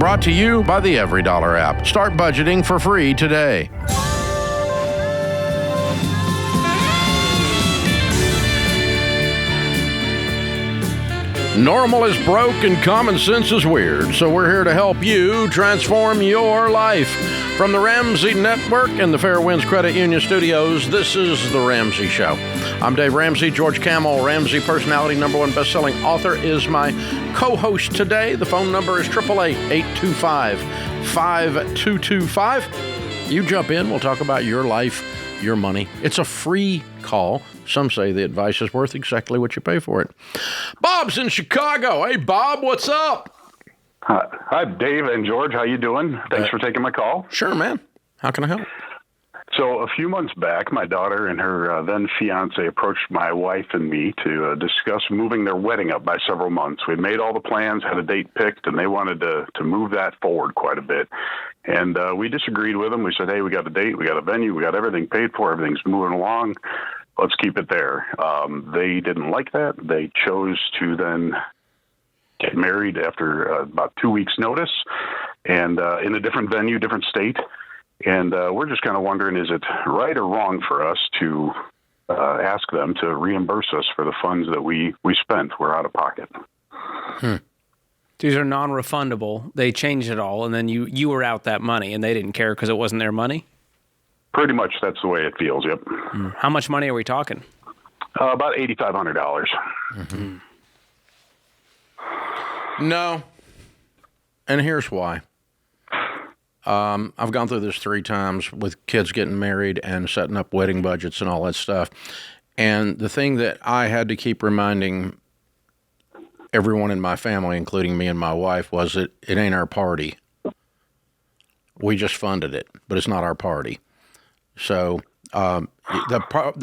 Brought to you by the Every Dollar app. Start budgeting for free today. Normal is broke and common sense is weird, so we're here to help you transform your life. From the Ramsey Network and the Fairwinds Credit Union Studios, this is The Ramsey Show. I'm Dave Ramsey. George Kamel, Ramsey personality, #1 best-selling author, is my co-host today. The phone number is 888-825-5225. You jump in. We'll talk about your life, your money. It's a free call. Some say the advice is worth exactly what you pay for it. Bob's in Chicago. Hey, Bob, what's up? Hi, Dave and George. How you doing? Thanks for taking my call. Sure, man. How can I help? So a few months back, my daughter and her then fiancé approached my wife and me to discuss moving their wedding up by several months. We'd made all the plans, had a date picked, and they wanted to move that forward quite a bit. And we disagreed with them. We said, hey, we got a date, we got a venue, we got everything paid for, everything's moving along. Let's keep it there. They didn't like that. They chose to then get married after about 2 weeks' notice and in a different venue, different state. And we're just kind of wondering, is it right or wrong for us to ask them to reimburse us for the funds that we spent? We're out of pocket. These are non-refundable. They changed it all, and then you were out that money, and they didn't care because it wasn't their money? Pretty much that's the way it feels, yep. How much money are we talking? About $8,500. Mm-hmm. No. And here's why. I've gone through this 3 times with kids getting married and setting up wedding budgets and all that stuff. And the thing that I had to keep reminding everyone in my family, including me and my wife, was that it ain't our party. We just funded it, but it's not our party. So the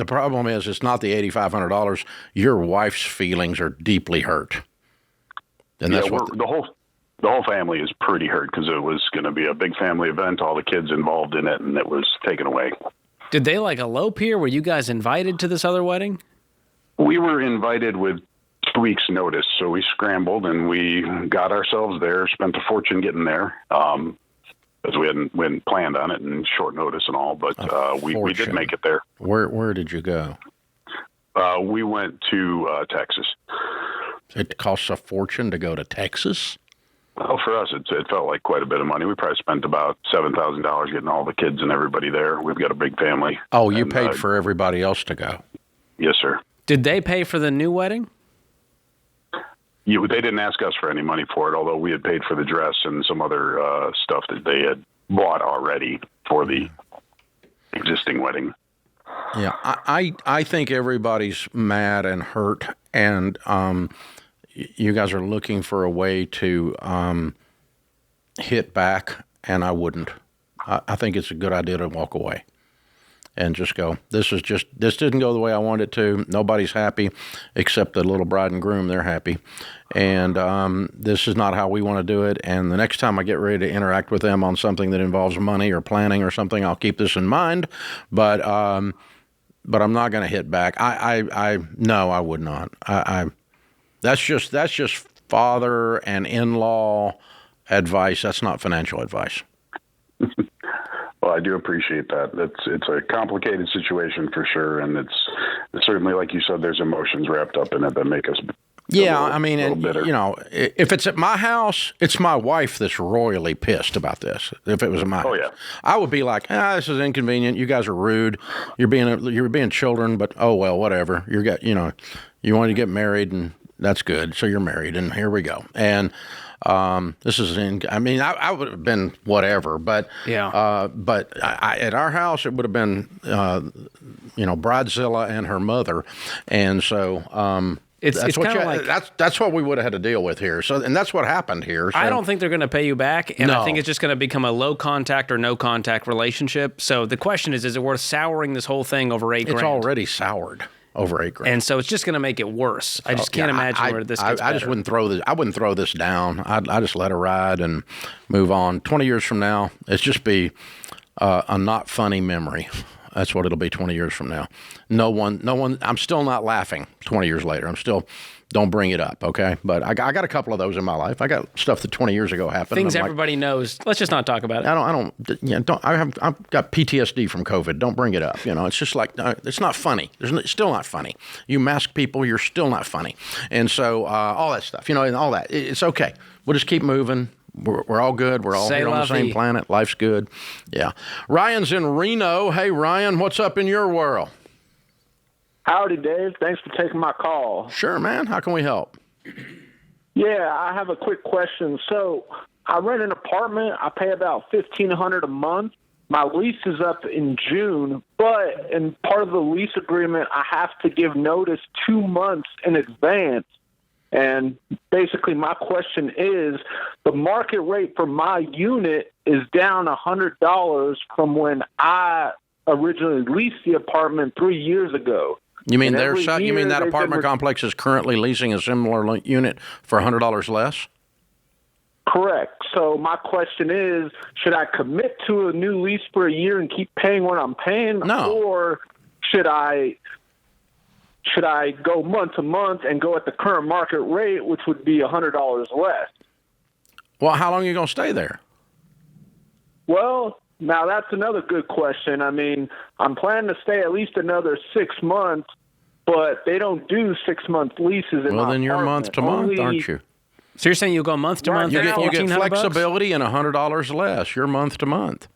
problem is it's not the $8,500. Your wife's feelings are deeply hurt. And that's what the whole family is pretty hurt because it was going to be a big family event, all the kids involved in it, and it was taken away. Did they elope here? Were you guys invited to this other wedding? We were invited with 2 weeks' notice, so we scrambled and we got ourselves there, spent a fortune getting there. Because we hadn't planned on it in short notice and all, but we did make it there. Where did you go? We went to Texas. It costs a fortune to go to Texas? Well, for us, it felt like quite a bit of money. We probably spent about $7,000 getting all the kids and everybody there. We've got a big family. Oh, you paid for everybody else to go? Yes, sir. Did they pay for the new wedding? They didn't ask us for any money for it, although we had paid for the dress and some other stuff that they had bought already for the existing wedding. Yeah, I think everybody's mad and hurt, and you guys are looking for a way to hit back, and I wouldn't. I think it's a good idea to walk away and just go, this didn't go the way I wanted it to. Nobody's happy except the little bride and groom. They're happy. And this is not how we want to do it. And the next time I get ready to interact with them on something that involves money or planning or something, I'll keep this in mind. But I'm not going to hit back. No, I would not. That's just father and in-law advice. That's not financial advice. Well, I do appreciate that. It's a complicated situation for sure, and it's certainly, like you said, there's emotions wrapped up in it that make us. If it's at my house, it's my wife that's royally pissed about this. If it was at my house, I would be like, this is inconvenient. You guys are rude. You're being children, but oh well, whatever. You wanted to get married, and that's good. So you're married, and here we go. And this is I would have been whatever, but at our house it would have been Bridezilla and her mother, and so that's what we would have had to deal with here. So, and that's what happened here. So. I don't think they're going to pay you back, and I think it's just going to become a low contact or no contact relationship. So the question is it worth souring this whole thing over $8,000? It's already soured. Over $8,000, and so it's just going to make it worse. I just can't imagine where this gets better. I just wouldn't throw this. I wouldn't throw this down. I just let her ride and move on. 20 years from now, it's just be a not funny memory That's what it'll be 20 years from now. No one, I'm still not laughing 20 years later. I'm still, don't bring it up, okay? But I got a couple of those in my life. I got stuff that 20 years ago happened. Things everybody knows. Let's just not talk about it. I've got PTSD from COVID. Don't bring it up. It's just like, it's not funny. It's still not funny. You mask people, you're still not funny. And so all that stuff, and all that, it's okay. We'll just keep moving. We're all good. We're all here on the same planet. Life's good. Yeah. Ryan's in Reno. Hey, Ryan, what's up in your world? Howdy, Dave. Thanks for taking my call. Sure, man. How can we help? Yeah, I have a quick question. So I rent an apartment. I pay about $1,500 a month. My lease is up in June, but in part of the lease agreement, I have to give notice 2 months in advance. And basically my question is, the market rate for my unit is down $100 from when I originally leased the apartment 3 years ago. You mean that apartment complex is currently leasing a similar unit for $100 less? Correct. So my question is, should I commit to a new lease for a year and keep paying what I'm paying? No. Or should I go month to month and go at the current market rate, which would be $100 less? Well, how long are you going to stay there? Well, now that's another good question. I mean, I'm planning to stay at least another 6 months, but they don't do 6-month leases in Well, my then you're apartment. month to month, aren't you? So you're saying you'll go month to month? You and get $1,400 flexibility and $100 less. You're month to month.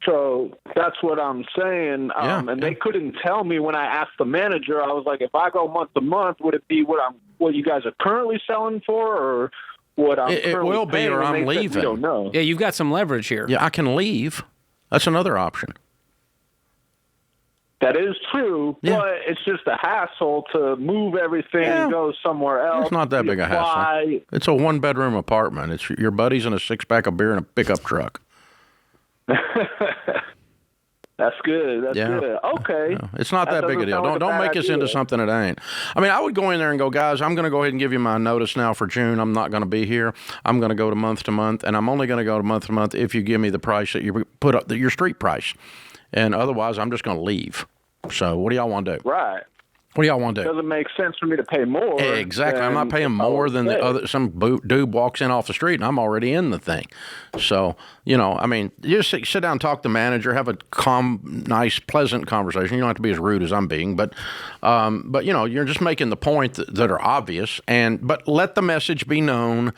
So that's what I'm saying. And they couldn't tell me when I asked the manager. I was like, if I go month to month, would it be what you guys are currently selling for, or what I'm currently It will be, paying? or I'm leaving. We don't know. Yeah, you've got some leverage here. Yeah, I can leave. That's another option. That is true, but it's just a hassle to move everything and go somewhere else. It's not that big a hassle. It's a 1-bedroom apartment. It's your buddies and a 6-pack of beer and a pickup truck. That's good. That's good. Okay. Yeah. It's not that big a deal. Don't make us into something it ain't. I mean, I would go in there and go, guys, I'm going to go ahead and give you my notice now for June. I'm not going to be here. I'm going to go to month, and I'm only going to go to month if you give me the price that you put up, your street price. And otherwise, I'm just going to leave. So what do y'all want to do? Right. What do y'all want to do? It doesn't make sense for me to pay more. Exactly. I'm not paying more than the other. Some dude walks in off the street, and I'm already in the thing. So, I mean, you just sit down, talk to the manager, have a calm, nice, pleasant conversation. You don't have to be as rude as I'm being, but you're just making the point that are obvious. But let the message be known: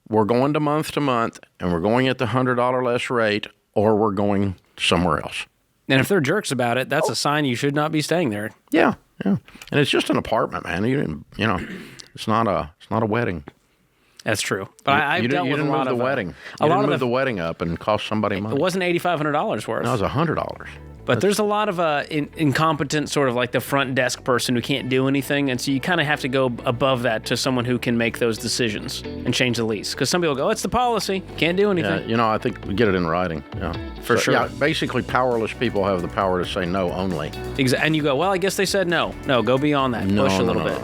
we're going to month, and we're going at the $100 less rate, or we're going somewhere else. And if they're jerks about it, that's a sign you should not be staying there. Yeah. And it's just an apartment, man. It's not a wedding. That's true. But I've dealt with a lot of wedding. You didn't move the wedding up and cost somebody money. It wasn't $8,500 worth. No, it was $100. But there's a lot of incompetent, sort of like the front desk person who can't do anything, and so you kind of have to go above that to someone who can make those decisions and change the lease. Because some people go, it's the policy, can't do anything. Yeah, I think we get it in writing. Yeah, for sure. Yeah, basically, powerless people have the power to say no only. And you go, well, I guess they said no. No, go beyond that. Push a little bit.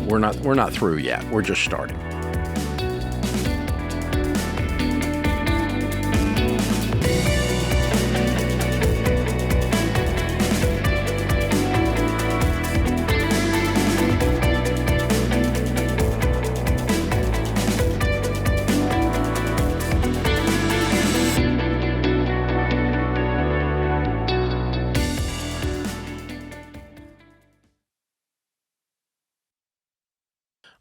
No. We're not through yet. We're just starting.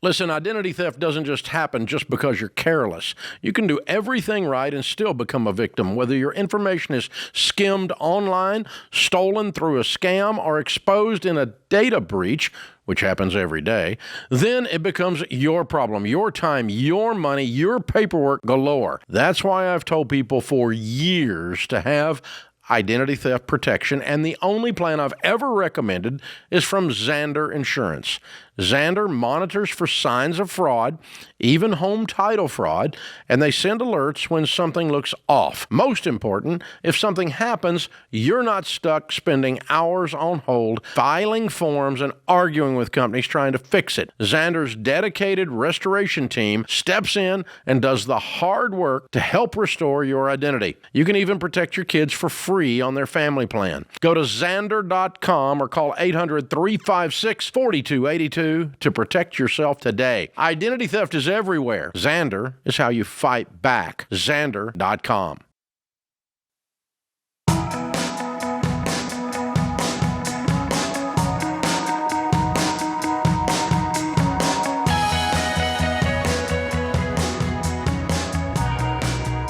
Listen, identity theft doesn't just happen just because you're careless. You can do everything right and still become a victim, whether your information is skimmed online, stolen through a scam, or exposed in a data breach, which happens every day. Then it becomes your problem, your time, your money, your paperwork galore. That's why I've told people for years to have identity theft protection, and the only plan I've ever recommended is from Zander Insurance. Zander monitors for signs of fraud, even home title fraud, and they send alerts when something looks off. Most important, if something happens, you're not stuck spending hours on hold, filing forms, and arguing with companies trying to fix it. Zander's dedicated restoration team steps in and does the hard work to help restore your identity. You can even protect your kids for free free on their family plan. Go to Xander.com or call 800-356-4282 to protect yourself today. Identity theft is everywhere. Xander is how you fight back. Xander.com.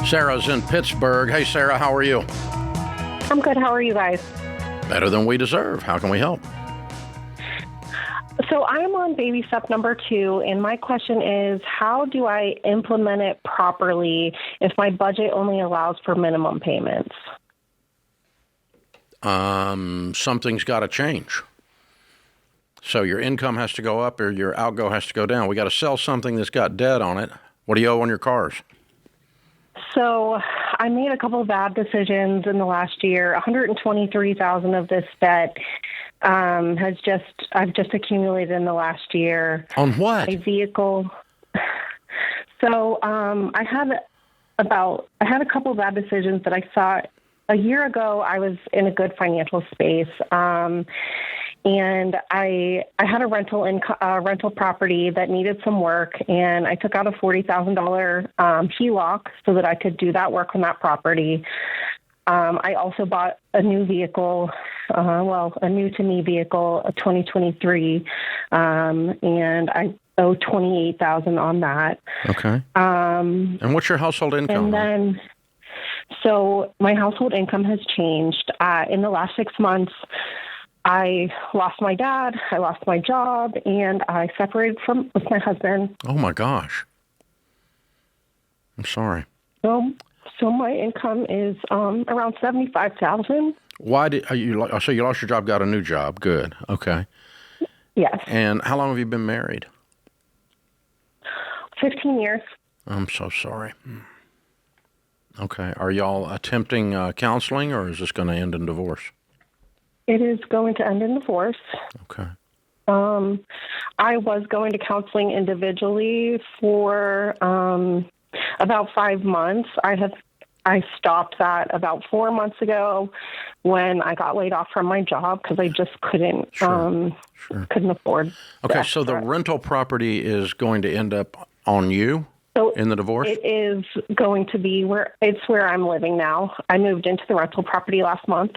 Sarah's in Pittsburgh. Hey, Sarah, how are you? I'm good. How are you guys? Better than we deserve. How can we help? So I'm on baby step number 2, and my question is, how do I implement it properly if my budget only allows for minimum payments? Something's got to change. So your income has to go up or your outgo has to go down. We got to sell something that's got debt on it. What do you owe on your cars? So I made a couple of bad decisions in the last year. $123,000 of this debt I've just accumulated in the last year. On what? A vehicle. So I had a couple of bad decisions that I thought a year ago I was in a good financial space. And I had a rental property that needed some work, and I took out a $40,000 HELOC so that I could do that work on that property. I also bought a new vehicle, a new-to-me vehicle, a 2023, and I owe $28,000 on that. Okay. And what's your household income? And then, so my household income has changed. In the last 6 months, I lost my dad, I lost my job, and I separated with my husband. Oh, my gosh. I'm sorry. So my income is around $75,000. Why did you? So you lost your job, got a new job. Good. Okay. Yes. And how long have you been married? 15 years. I'm so sorry. Okay. Are y'all attempting counseling, or is this going to end in divorce? It is going to end in divorce. Okay. I was going to counseling individually for about 5 months. I stopped that about 4 months ago when I got laid off from my job because I just couldn't couldn't afford. Okay, so the rental property is going to end up on you in the divorce? It is going to be where I'm living now. I moved into the rental property last month,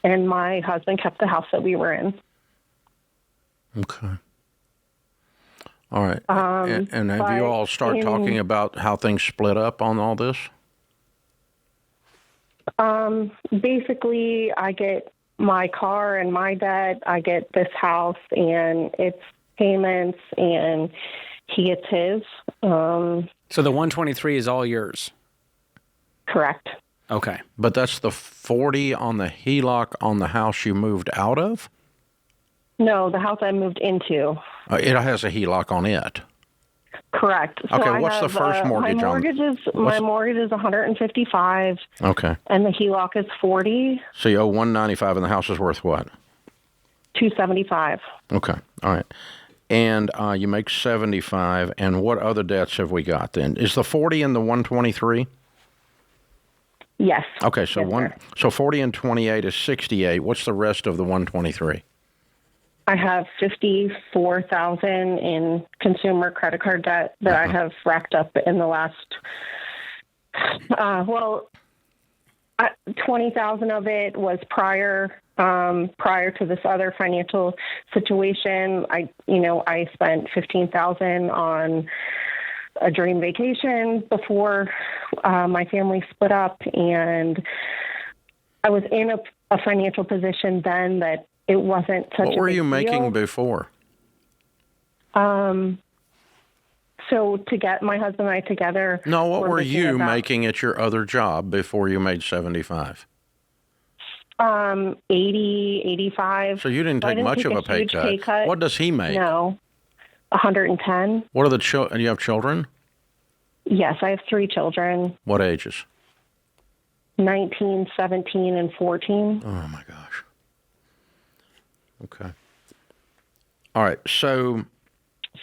and my husband kept the house that we were in. Okay. All right. And have you all started talking about how things split up on all this? Basically, I get my car and my debt. I get this house and its payments, and he gets his. So the 123 is all yours? Correct. Okay. But that's the 40 on the HELOC on the house you moved out of? No, the house I moved into. It has a HELOC on it. Correct. So okay, what's the first mortgage on? My mortgage is $155. Okay. And the HELOC is $40. So you owe $195, and the house is worth what? $275. Okay. All right. And you make $75. And what other debts have we got then? Is the 40 and the 123? Yes. Okay. So yes, so 40 and 28 is 68. What's the rest of the 123? I have $54,000 in consumer credit card debt that I have racked up in the last. $20,000 of it was prior to this other financial situation. I spent $15,000 on a dream vacation before my family split up, and I was in a financial position then that it wasn't such a big deal. What were you making before? So to get my husband and I together. No, what were you making at your other job before you made 75? 80, 85. So you didn't take much of a pay cut. What does he make? No, 110. What are the children? Do you have children? Yes, I have 3 children. What ages? 19, 17, and 14. Oh my gosh. Okay. All right. So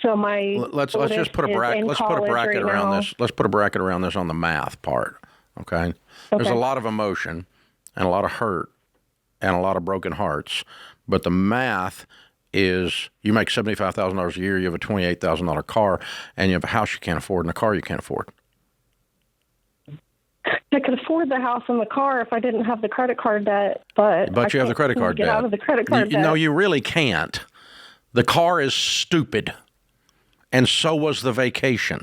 let's just put a bracket. Let's put a bracket around this. Let's put a bracket around this on the math part. Okay. There's a lot of emotion. and a lot of hurt and a lot of broken hearts. But the math is you make $75,000 a year, you have a $28,000 car, and you have a house you can't afford and a car you can't afford. I could afford the house and the car if I didn't have the credit card debt, but you have the credit card debt. Get out of the credit card debt. No, you really can't. The car is stupid, and so was the vacation.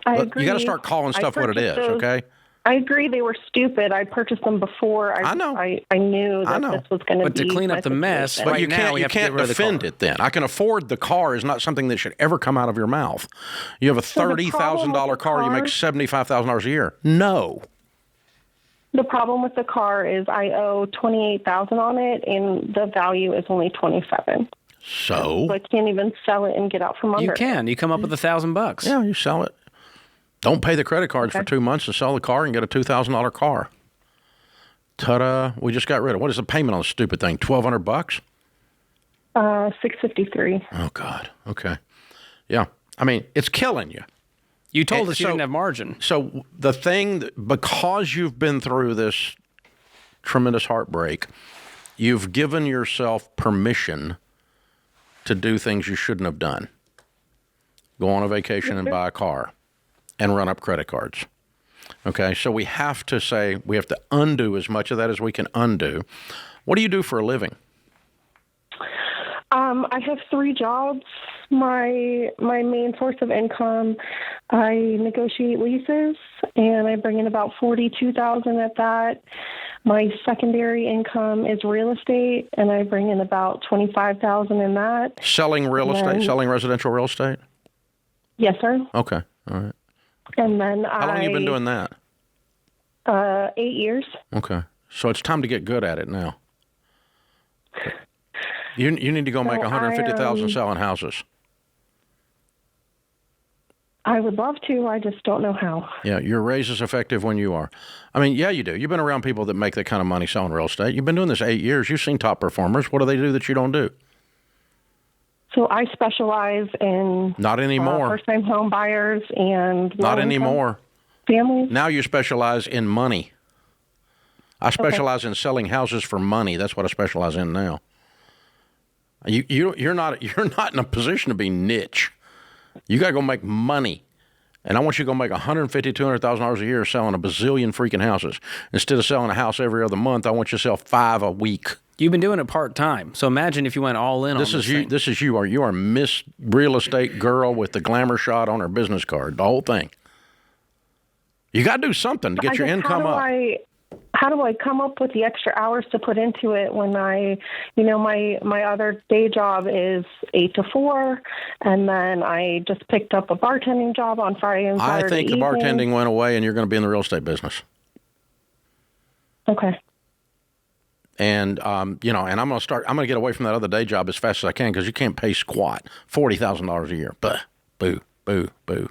I agree. You got to start calling stuff what it is, okay? I agree they were stupid. I purchased them before. I know. I knew that this was going to be. But to clean up the mess, but right you now, can't defend it then. I can afford the car is not something that should ever come out of your mouth. You have a $30,000 car, you make $75,000 a year. No. The problem with the car is I owe $28,000 on it, and the value is only $27,000. So I can't even sell it and get out from under. You can. You come up with $1,000. Yeah, you sell it. Don't pay the credit cards for 2 months to sell the car and get a $2,000 car. Ta-da! We just got rid of. What is the payment on this stupid thing? $1,200? $653. Oh God. Okay. Yeah. I mean, it's killing you. You told us you didn't have margin. So the thing, because you've been through this tremendous heartbreak, you've given yourself permission to do things you shouldn't have done. Go on a vacation and buy a car and run up credit cards. Okay, so we have to undo as much of that as we can undo. What do you do for a living? I have 3 jobs. My main source of income, I negotiate leases, and I bring in about $42,000 at that. My secondary income is real estate, and I bring in about $25,000 in that. Selling real estate, selling residential real estate? Yes, sir. Okay, all right. And then How long have you been doing that? 8 years. Okay, so it's time to get good at it now. You need to go make $150,000 selling houses. I would love to. I just don't know how. Yeah, your raise is effective when you are. I mean, yeah, you do. You've been around people that make that kind of money selling real estate. You've been doing this 8 years. You've seen top performers. What do they do that you don't do? So I specialize in not anymore first-time home buyers and not anymore families. Now you specialize in money. I specialize in selling houses for money. That's what I specialize in now. You're not in a position to be niche. You got to go make money. And I want you to go make $150,000, $200,000 a year selling a bazillion freaking houses. Instead of selling a house every other month, I want you to sell 5 a week. You've been doing it part-time. So imagine if you went all in on this thing. This is you. You are Miss Real Estate Girl with the glamour shot on her business card, the whole thing. You got to do something to get your income up. How do I come up with the extra hours to put into it when my other day job is 8 to 4, and then I just picked up a bartending job on Friday and Saturday I think the bartending went away, and you're going to be in the real estate business. Okay. And and I'm going to get away from that other day job as fast as I can because you can't pay squat $40,000 a year. Boo, boo, boo.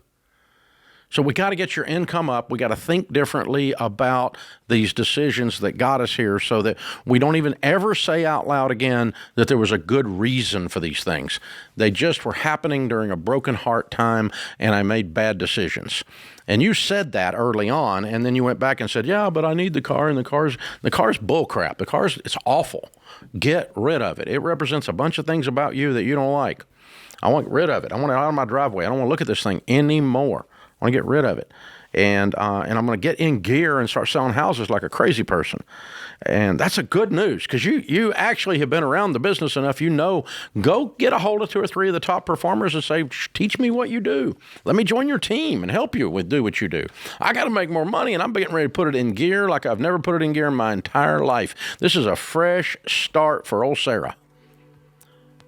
So we got to get your income up. We got to think differently about these decisions that got us here so that we don't even ever say out loud again that there was a good reason for these things. They just were happening during a broken heart time, and I made bad decisions. And you said that early on, and then you went back and said, yeah, but I need the car, and the car's bullcrap. It's awful. Get rid of it. It represents a bunch of things about you that you don't like. I want rid of it. I want it out of my driveway. I don't want to look at this thing anymore. I want to get rid of it. And I'm going to get in gear and start selling houses like a crazy person. And that's a good news because you actually have been around the business enough. Go get a hold of 2 or 3 of the top performers and say, teach me what you do. Let me join your team and help you do what you do. I got to make more money, and I'm getting ready to put it in gear like I've never put it in gear in my entire life. This is a fresh start for old Sarah.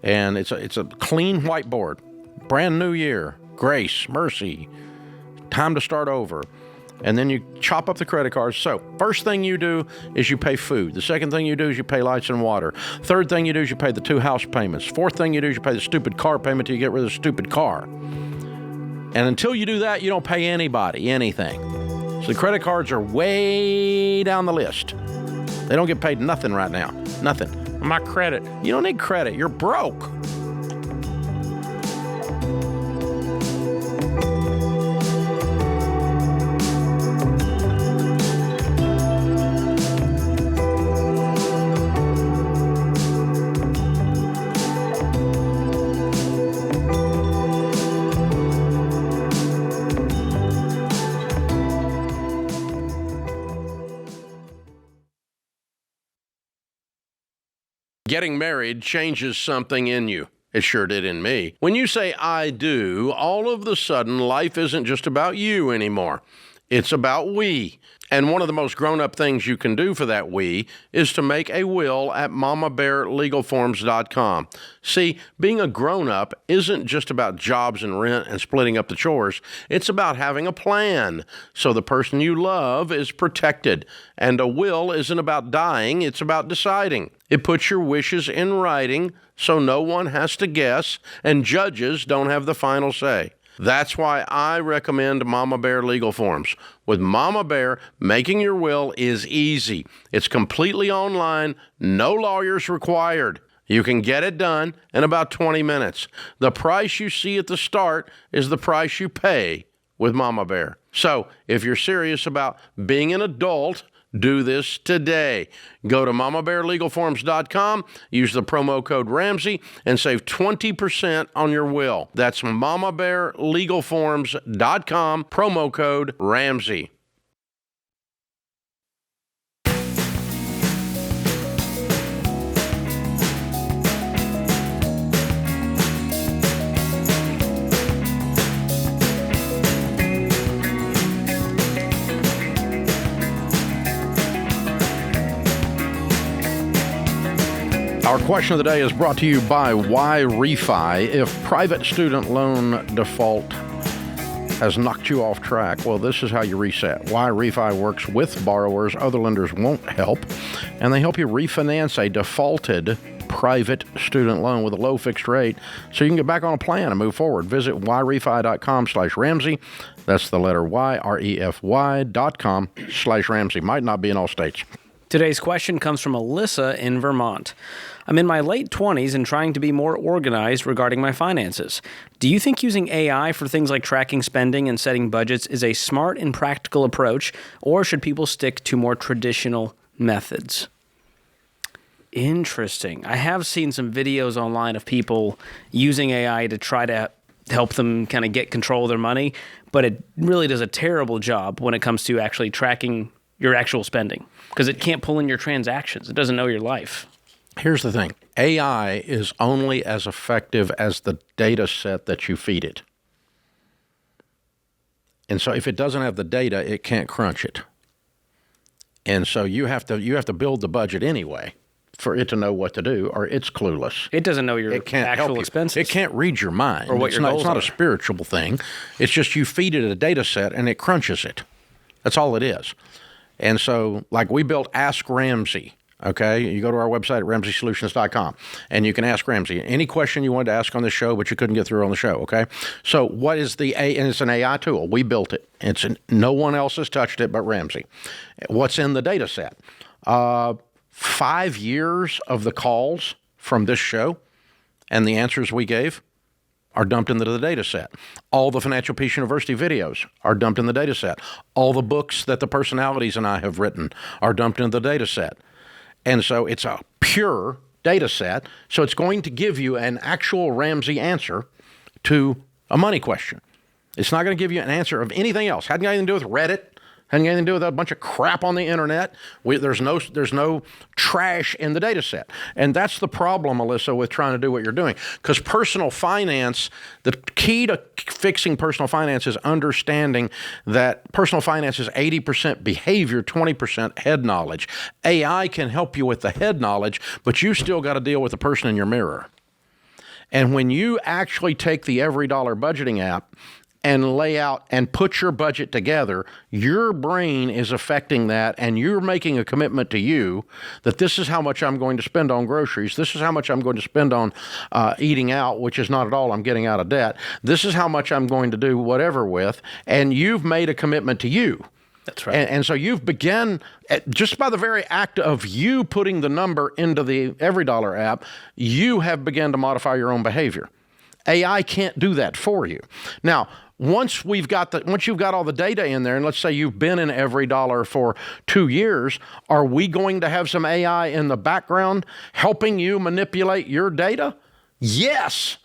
And it's a clean whiteboard. Brand new year. Grace, mercy. Time to start over. And then you chop up the credit cards. So first thing you do is you pay food. The second thing you do is you pay lights and water. Third thing you do is you pay the 2 house payments. Fourth thing you do is you pay the stupid car payment till you get rid of the stupid car. And until you do that, you don't pay anybody anything. So the credit cards are way down the list. They don't get paid nothing right now. Nothing. My credit. You don't need credit. You're broke. getting married changes something in you. It sure did in me. When you say I do, all of a sudden life isn't just about you anymore. It's about we. And one of the most grown-up things you can do for that we is to make a will at mamabearlegalforms.com. See, being a grown-up isn't just about jobs and rent and splitting up the chores. It's about having a plan so the person you love is protected. And a will isn't about dying, it's about deciding. It puts your wishes in writing so no one has to guess and judges don't have the final say. That's why I recommend Mama Bear Legal Forms. With Mama Bear, making your will is easy. It's completely online, no lawyers required. You can get it done in about 20 minutes. The price you see at the start is the price you pay with Mama Bear. So, if you're serious about being an adult, do this today. Go to mamabearlegalforms.com, use the promo code Ramsey, and save 20% on your will. That's mamabearlegalforms.com, promo code Ramsey. Our question of the day is brought to you by Why Refi. If private student loan default has knocked you off track, well, this is how you reset. Why Refi works with borrowers other lenders won't help, and they help you refinance a defaulted private student loan with a low fixed rate so you can get back on a plan and move forward. Visit yrefy.com/Ramsey. That's the letter Y, REFY.com/Ramsey. Might not be in all states. Today's question comes from Alyssa in Vermont. I'm in my late 20s and trying to be more organized regarding my finances. Do you think using AI for things like tracking spending and setting budgets is a smart and practical approach, or should people stick to more traditional methods? Interesting. I have seen some videos online of people using AI to try to help them kind of get control of their money, but it really does a terrible job when it comes to actually tracking your actual spending, because it can't pull in your transactions. It doesn't know your life. Here's the thing. AI is only as effective as the data set that you feed it. And so if it doesn't have the data, it can't crunch it. And so you have to build the budget anyway for it to know what to do, or it's clueless. It doesn't know your actual expenses. It can't read your mind. Or what your goals It's not are. a spiritual thing. It's just you feed it a data set and it crunches it. That's all it is. And so, like, we built Ask Ramsey, okay? You go to our website at RamseySolutions.com, and you can ask Ramsey any question you wanted to ask on the show, but you couldn't get through on the show, okay? So what is and it's an AI tool. We built it. No one else has touched it but Ramsey. What's in the data set? 5 years of the calls from this show and the answers we gave are dumped into the data set. All the Financial Peace University videos are dumped in the data set. All the books that the personalities and I have written are dumped into the data set. And so it's a pure data set. So it's going to give you an actual Ramsey answer to a money question. It's not going to give you an answer of anything else. Hadn't got anything to do with Reddit. Hadn't got anything to do with a bunch of crap on the internet. There's no trash in the data set. And that's the problem, Alyssa, with trying to do what you're doing. Because personal finance, the key to fixing personal finance is understanding that personal finance is 80% behavior, 20% head knowledge. AI can help you with the head knowledge, but you still got to deal with the person in your mirror. And when you actually take the Every Dollar Budgeting app and lay out and put your budget together, your brain is affecting that, and you're making a commitment to you that this is how much I'm going to spend on groceries. This is how much I'm going to spend on eating out, which is not at all I'm getting out of debt. This is how much I'm going to do whatever with, and you've made a commitment to you. That's right. And so you've begun, just by the very act of you putting the number into the Every Dollar app, you have begun to modify your own behavior. AI can't do that for you. Now, once you've got all the data in there, and let's say you've been in Every Dollar for 2 years, are we going to have some AI in the background helping you manipulate your data? Yes.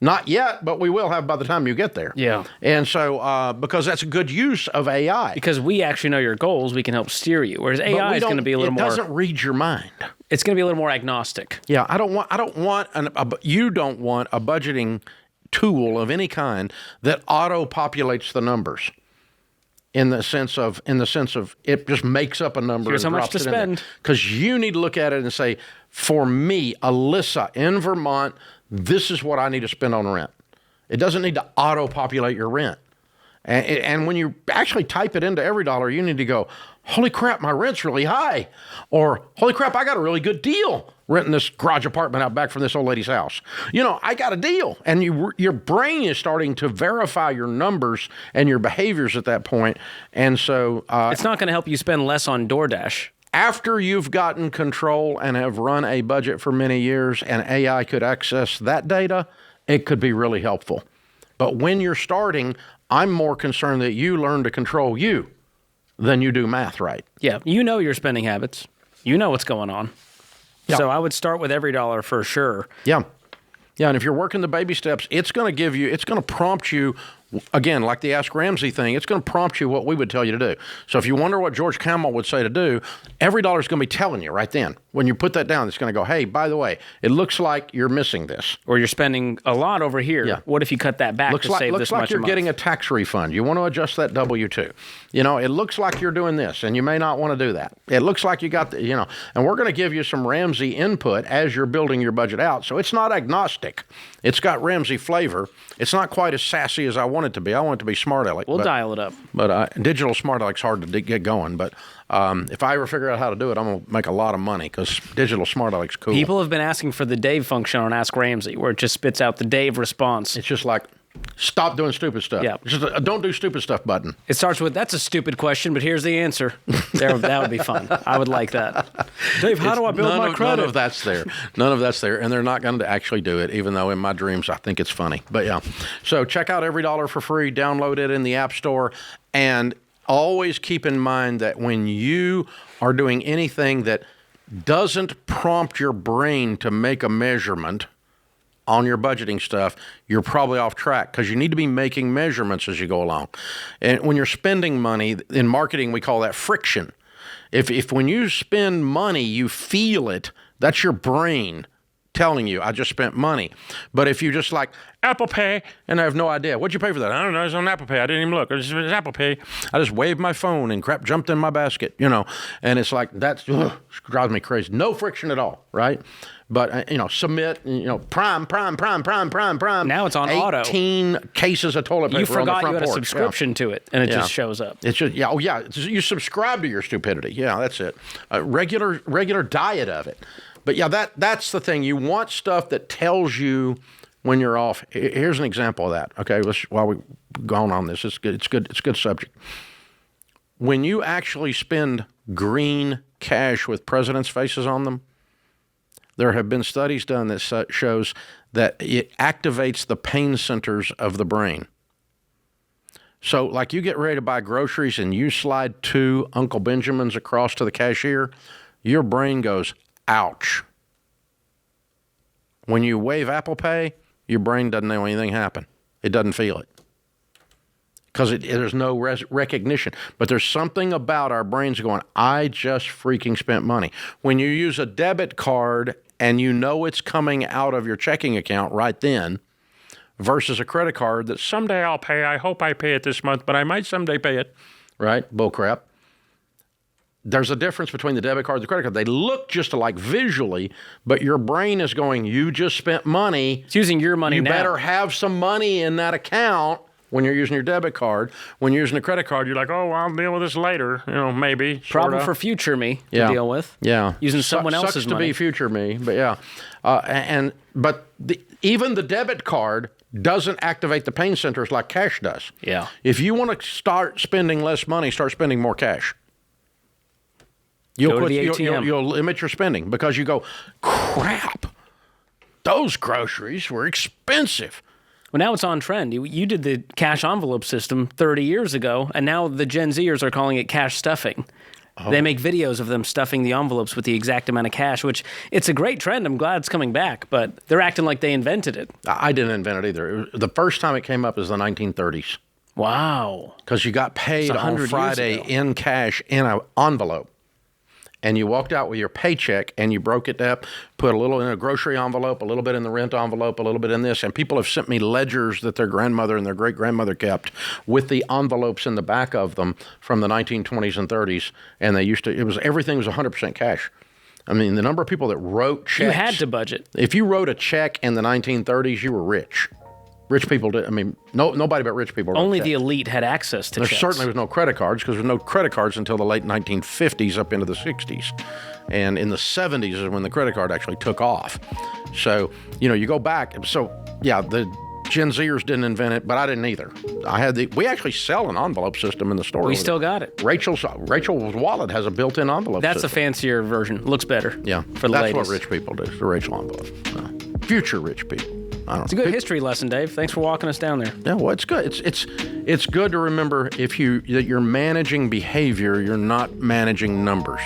Not yet, but we will have by the time you get there. Yeah. And so, because that's a good use of AI. Because we actually know your goals, we can help steer you. Whereas AI is going to be a little more. It doesn't read your mind. It's going to be a little more agnostic. Yeah, you don't want a budgeting tool of any kind that auto-populates the numbers. In the sense of it just makes up a number. Here's and how much drops to it in spend. Because you need to look at it and say, for me, Alyssa in Vermont, this is what I need to spend on rent. It doesn't need to auto-populate your rent. And when you actually type it into EveryDollar, you need to go, holy crap, my rent's really high. Or, holy crap, I got a really good deal renting this garage apartment out back from this old lady's house. I got a deal. And your brain is starting to verify your numbers and your behaviors at that point. And so... it's not going to help you spend less on DoorDash. After you've gotten control and have run a budget for many years and AI could access that data, it could be really helpful. But when you're starting, I'm more concerned that you learn to control you than you do math right. Yeah, you know your spending habits. You know what's going on. Yeah. So I would start with EveryDollar for sure. Yeah. Yeah, and if you're working the baby steps, it's going to prompt you, again, like the Ask Ramsey thing, it's going to prompt you what we would tell you to do. So if you wonder what George Kamel would say to do, EveryDollar is going to be telling you right then. When you put that down, it's going to go, hey, by the way, it looks like you're missing this. Or you're spending a lot over here. Yeah. What if you cut that back to save this much a month? Looks like you're getting a tax refund. You want to adjust that W-2. It looks like you're doing this, and you may not want to do that. It looks like you got and we're going to give you some Ramsey input as you're building your budget out. So it's not agnostic. It's got Ramsey flavor. It's not quite as sassy as I want it to be. I want it to be smart aleck. We'll dial it up. But digital smart aleck's hard to get going. But if I ever figure out how to do it, I'm going to make a lot of money because digital smart aleck's cool. People have been asking for the Dave function on Ask Ramsey, where it just spits out the Dave response. It's just like, stop doing stupid stuff. Yeah. Just a don't do stupid stuff button. It starts with, that's a stupid question, but here's the answer. That would be fun. I would like that. Dave, how do I build my credit? None of that's there. None of that's there. And they're not going to actually do it, even though in my dreams I think it's funny. But yeah. So check out EveryDollar for free. Download it in the App Store. And always keep in mind that when you are doing anything that doesn't prompt your brain to make a measurement on your budgeting stuff, you're probably off track because you need to be making measurements as you go along. And when you're spending money, in marketing, we call that friction. If when you spend money, you feel it, that's your brain telling you, I just spent money. But if you just like, Apple Pay, and I have no idea. What'd you pay for that? I don't know. It's on Apple Pay. I didn't even look. It's Apple Pay. I just waved my phone and crap jumped in my basket, And it's like, that drives me crazy. No friction at all, right? But, submit, prime. Now it's on 18 auto. 18 cases of toilet paper. You forgot on the front you had porch. a subscription to it, and it just shows up. It's just, you subscribe to your stupidity. Yeah, that's it. Regular diet of it. But yeah, that's the thing. You want stuff that tells you when you're off. Here's an example of that. Okay, while we've gone on this, it's good. It's a good subject. When you actually spend green cash with presidents' faces on them, there have been studies done that shows that it activates the pain centers of the brain. So, like you get ready to buy groceries and you slide 2 Uncle Benjamins across to the cashier, your brain goes, ouch. When you wave Apple Pay, your brain doesn't know anything happened. It doesn't feel it. Because there's no recognition. But there's something about our brains going, I just freaking spent money. When you use a debit card and you know it's coming out of your checking account right then, versus a credit card that someday I'll pay, I hope I pay it this month, but I might someday pay it, right? Bullcrap. There's a difference between the debit card and the credit card. They look just alike visually, but your brain is going, you just spent money. It's using your money now. You better have some money in that account when you're using your debit card. When you're using a credit card, you're like, oh, I'll deal with this later, maybe. Problem for future me to deal with. Yeah. Using someone else's money. Sucks money. To be future me, but yeah. But even the debit card doesn't activate the pain centers like cash does. Yeah. If you want to start spending less money, start spending more cash. Go to the ATM. You'll limit your spending because you go, crap, those groceries were expensive. Well, now it's on trend. You did the cash envelope system 30 years ago, and now the Gen Zers are calling it cash stuffing. They make videos of them stuffing the envelopes with the exact amount of cash, which it's a great trend. I'm glad it's coming back, but they're acting like they invented it. I didn't invent it either. The first time it came up is the 1930s. Wow. Because you got paid on 100 Friday years ago. in cash in an envelope. And you walked out with your paycheck and you broke it up, put a little in a grocery envelope, a little bit in the rent envelope, a little bit in this. And people have sent me ledgers that their grandmother and their great-grandmother kept with the envelopes in the back of them from the 1920s and 30s. And everything was 100% cash. I mean, the number of people that wrote checks. You had to budget. If you wrote a check in the 1930s, you were rich. Rich people did. I mean, nobody but rich people wrote Only checks. the elite had access to There checks. certainly was no credit cards because there was no credit cards until the late 1950s up into the 60s. And in the 70s is when the credit card actually took off. So, you go back. So, yeah, the Gen Zers didn't invent it, but I didn't either. We actually sell an envelope system in the store. We still got it. Rachel's wallet has a built-in envelope That's system. a fancier version. Looks better. Yeah, for the that's ladies. what rich people do, the Rachel envelope. Future rich people. I don't It's a good history lesson, Dave. Thanks for walking us down there. Yeah, well, it's good. It's good to remember that you're managing behavior, you're not managing numbers.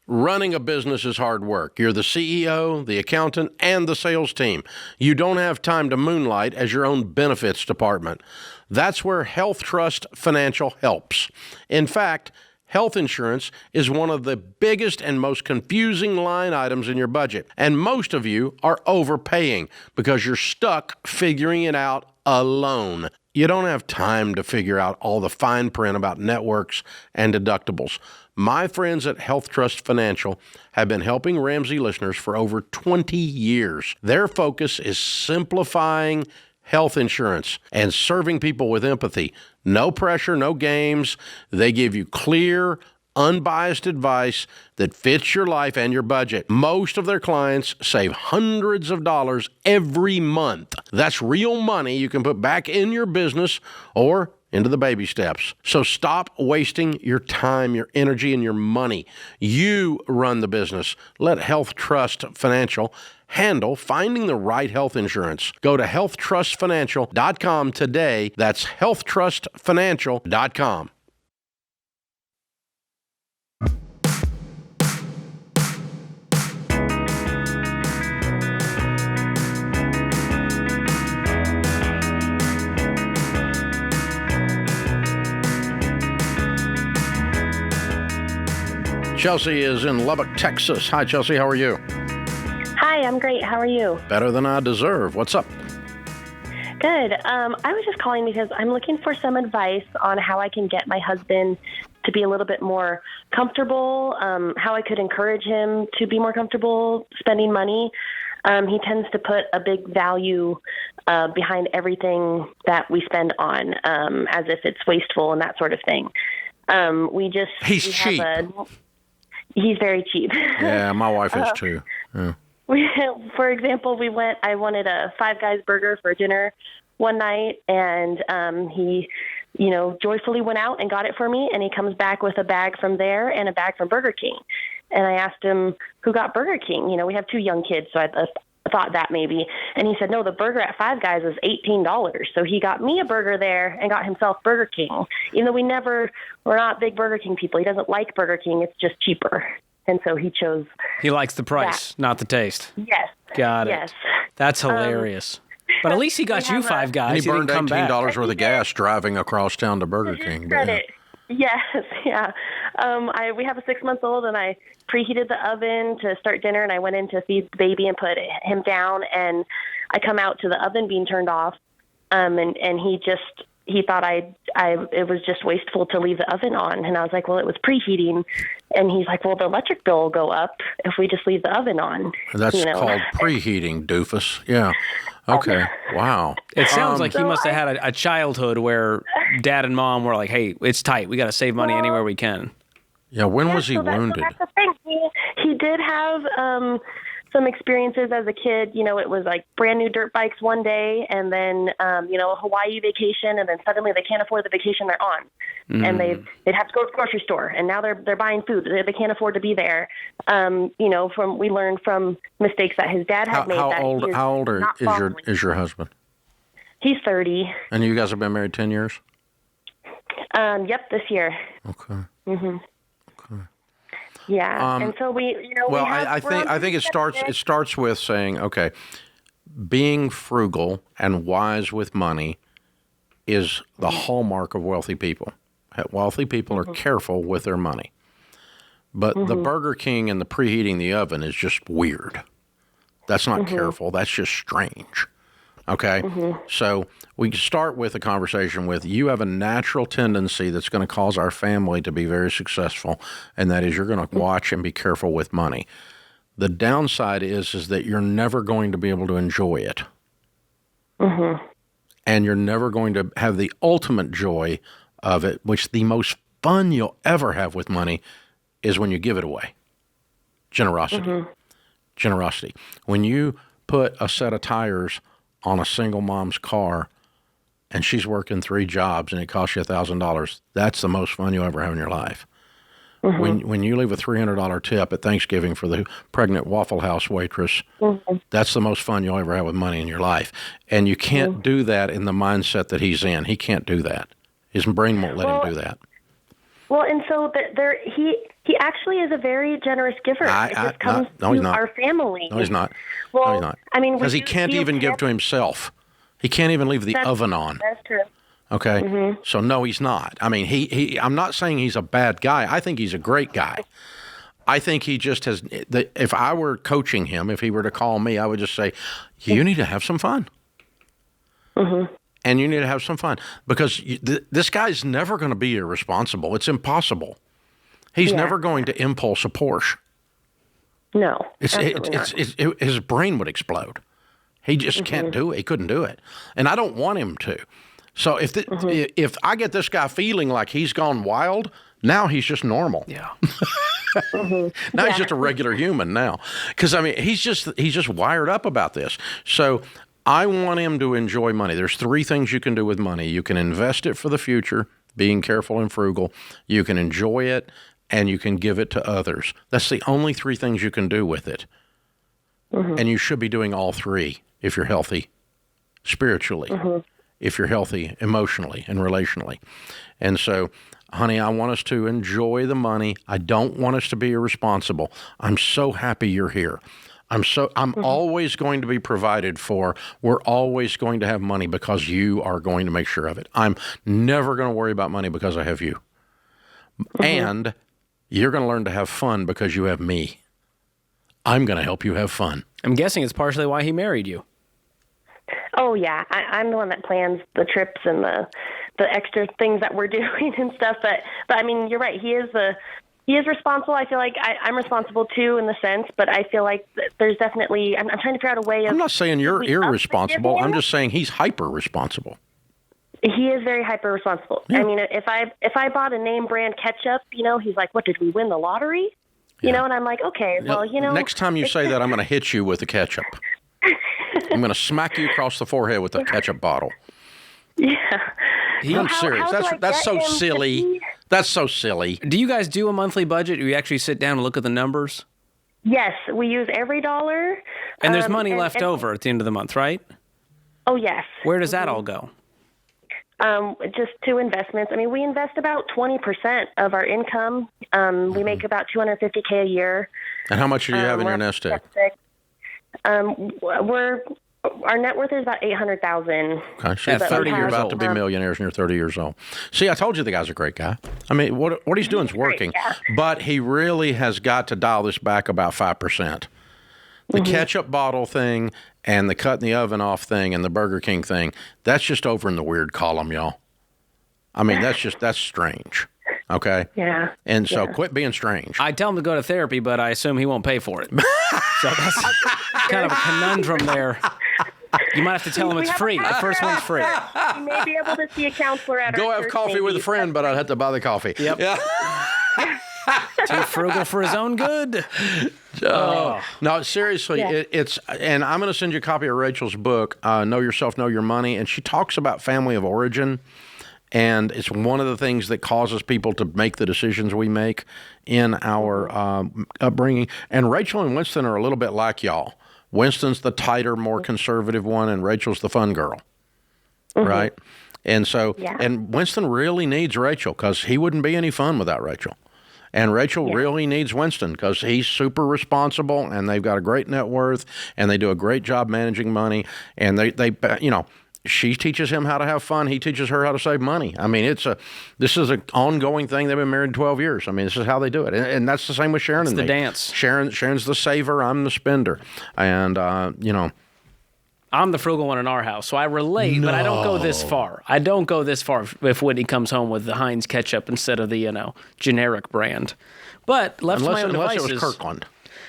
Running a business is hard work. You're the CEO, the accountant, and the sales team. You don't have time to moonlight as your own benefits department. That's where Health Trust Financial helps. In fact, health insurance is one of the biggest and most confusing line items in your budget. And most of you are overpaying because you're stuck figuring it out alone. You don't have time to figure out all the fine print about networks and deductibles. My friends at Health Trust Financial have been helping Ramsey listeners for over 20 years. Their focus is simplifying health insurance and serving people with empathy. No pressure, no games. They give you clear, unbiased advice that fits your life and your budget. Most of their clients save hundreds of dollars every month. That's real money you can put back in your business or into the baby steps. So stop wasting your time, your energy, and your money. You run the business. Let Health Trust Financial handle finding the right health insurance. Go to healthtrustfinancial.com today. That's healthtrustfinancial.com. Chelsea is in Lubbock, Texas. Hi, Chelsea. How are you? Hi, I'm great. How are you? Better than I deserve. What's up? Good. I was just calling because I'm looking for some advice on how I can get my husband to be a little bit more comfortable, how I could encourage him to be more comfortable spending money. He tends to put a big value behind everything that we spend on, as if it's wasteful and that sort of thing. He's cheap. He's very cheap. Yeah, my wife is too. Yeah. For example, I wanted a Five Guys burger for dinner one night, and he, joyfully went out and got it for me, and he comes back with a bag from there and a bag from Burger King. And I asked him, who got Burger King? We have two young kids, so I thought that maybe. And he said, no, the burger at Five Guys is $18. So he got me a burger there and got himself Burger King. Even though we're not big Burger King people. He doesn't like Burger King. It's just cheaper. And so he chose. He likes the price, not the taste. Yes. Got it. Yes. That's hilarious. But at least he got you Five Guys. And he burned didn't come back. $18 worth of gas driving across town to Burger King. Credit. Yes, yeah. We have a 6-month-old, and I preheated the oven to start dinner, and I went in to feed the baby and put him down, and I come out to the oven being turned off, and he thought it was just wasteful to leave the oven on, and I was like, well, it was preheating, and he's like, well, the electric bill will go up if we just leave the oven on. That's called preheating, doofus. Yeah. Okay. Wow. It sounds like he must have had a childhood where dad and mom were like, hey, it's tight. We got to save money anywhere we can. Yeah. When was he wounded? That's the thing. He did have some experiences as a kid. You know, it was like brand new dirt bikes one day, and then you know, a Hawaii vacation, and then suddenly they can't afford the vacation they're on, and they'd have to go to the grocery store, and now they're buying food. They can't afford to be there. You know, we learned from mistakes that his dad had made. How old is your husband? He's 30. And you guys have been married 10 years? Yep, this year. Okay. Mm-hmm. Okay. Yeah, and so we, you know, well, I think it starts with saying, okay, being frugal and wise with money is the hallmark of wealthy people. Wealthy people are careful with their money. But the Burger King and the preheating the oven is just weird. That's not careful. That's just strange. Okay? So we can start with a conversation with, you have a natural tendency that's going to cause our family to be very successful, and that is you're going to watch and be careful with money. The downside is that you're never going to be able to enjoy it. And you're never going to have the ultimate joy of it, which the most fun you'll ever have with money is when you give it away. Generosity. Generosity. When you put a set of tires on a single mom's car and she's working 3 jobs and it costs you $1,000, that's the most fun you'll ever have in your life. When you leave a $300 tip at Thanksgiving for the pregnant Waffle House waitress, that's the most fun you'll ever have with money in your life. And you can't do that in the mindset that he's in. He can't do that. His brain won't let him do that. Well, and so he actually is a very generous giver. It just comes to our family. No, he's not. Well, no, he's not. I mean, because he can't even give to himself. He can't even leave the oven on. That's true. Okay? So, no, he's not. I mean, I'm not saying he's a bad guy. I think he's a great guy. I think he just has, if I were coaching him, if he were to call me, I would just say, you need to have some fun. And you need to have some fun, because this guy's never going to be irresponsible. It's impossible. He's never going to impulse a Porsche. No, his brain would explode. He just can't do it. He couldn't do it. And I don't want him to. So if I get this guy feeling like he's gone wild, now he's just normal. Yeah. Now he's just a regular human now. Because, I mean, he's just wired up about this. So I want him to enjoy money. There's 3 things you can do with money. You can invest it for the future, being careful and frugal. You can enjoy it, and you can give it to others. That's the only 3 things you can do with it. And you should be doing all 3 if you're healthy spiritually, if you're healthy emotionally and relationally. And so, honey, I want us to enjoy the money. I don't want us to be irresponsible. I'm so happy you're here. I'm always going to be provided for. We're always going to have money because you are going to make sure of it. I'm never going to worry about money because I have you. And you're going to learn to have fun because you have me. I'm going to help you have fun. I'm guessing it's partially why he married you. Oh, yeah. I'm the one that plans the trips and the extra things that we're doing and stuff. But I mean, you're right. He is responsible. I feel like I'm responsible too, in the sense, but I feel like there's definitely, I'm trying to figure out a way of. I'm not saying you're irresponsible. I'm just saying he's hyper responsible. He is very hyper responsible. Yeah. I mean, if I bought a name brand ketchup, you know, he's like, what, did we win the lottery? You know, and I'm like, okay, well, you know. Next time you say that, I'm going to hit you with the ketchup. I'm going to smack you across the forehead with the ketchup bottle. Yeah. I'm serious. That's so silly. That's so silly. Do you guys do a monthly budget? Or you actually sit down and look at the numbers? Yes, we use every dollar. And there's money left over at the end of the month, right? Oh, yes. Where does that all go? Just to investments. I mean, we invest about 20% of our income. We make about $250K a year. And how much do you have in your nest egg? Our net worth is about $800,000. Okay, so at 30, you're about to be millionaires, and you're 30 years old. See, I told you the guy's a great guy. I mean, what he's doing is working, but he really has got to dial this back about 5%. The ketchup bottle thing and the cut in the oven off thing and the Burger King thing, that's just over in the weird column, y'all. I mean, that's strange. Okay? Yeah. And so quit being strange. I tell him to go to therapy, but I assume he won't pay for it. So that's kind of a conundrum there. You might have to tell him it's free. The first one's free. You may be able to see a counselor at Go have coffee with a friend, but I'd have to buy the coffee. Yep. Yeah. Too frugal for his own good. No, seriously, Yeah. it's, and I'm going to send you a copy of Rachel's book, Know Yourself, Know Your Money, and she talks about family of origin, and it's one of the things that causes people to make the decisions we make in our upbringing. And Rachel and Winston are a little bit like y'all. Winston's the tighter, more conservative one, and Rachel's the fun girl, right? And so, and Winston really needs Rachel because he wouldn't be any fun without Rachel. And Rachel really needs Winston because he's super responsible and they've got a great net worth and they do a great job managing money. And they you know, she teaches him how to have fun. He teaches her how to save money. I mean, this is an ongoing thing. They've been married 12 years. I mean, this is how they do it. And that's the same with Sharon and me. It's the dance. Sharon's the saver. I'm the spender. And, you know. I'm the frugal one in our house, so I relate, but I don't go this far. I don't go this far if Whitney comes home with the Heinz ketchup instead of the, generic brand. But left to my own devices, it was Kirkland.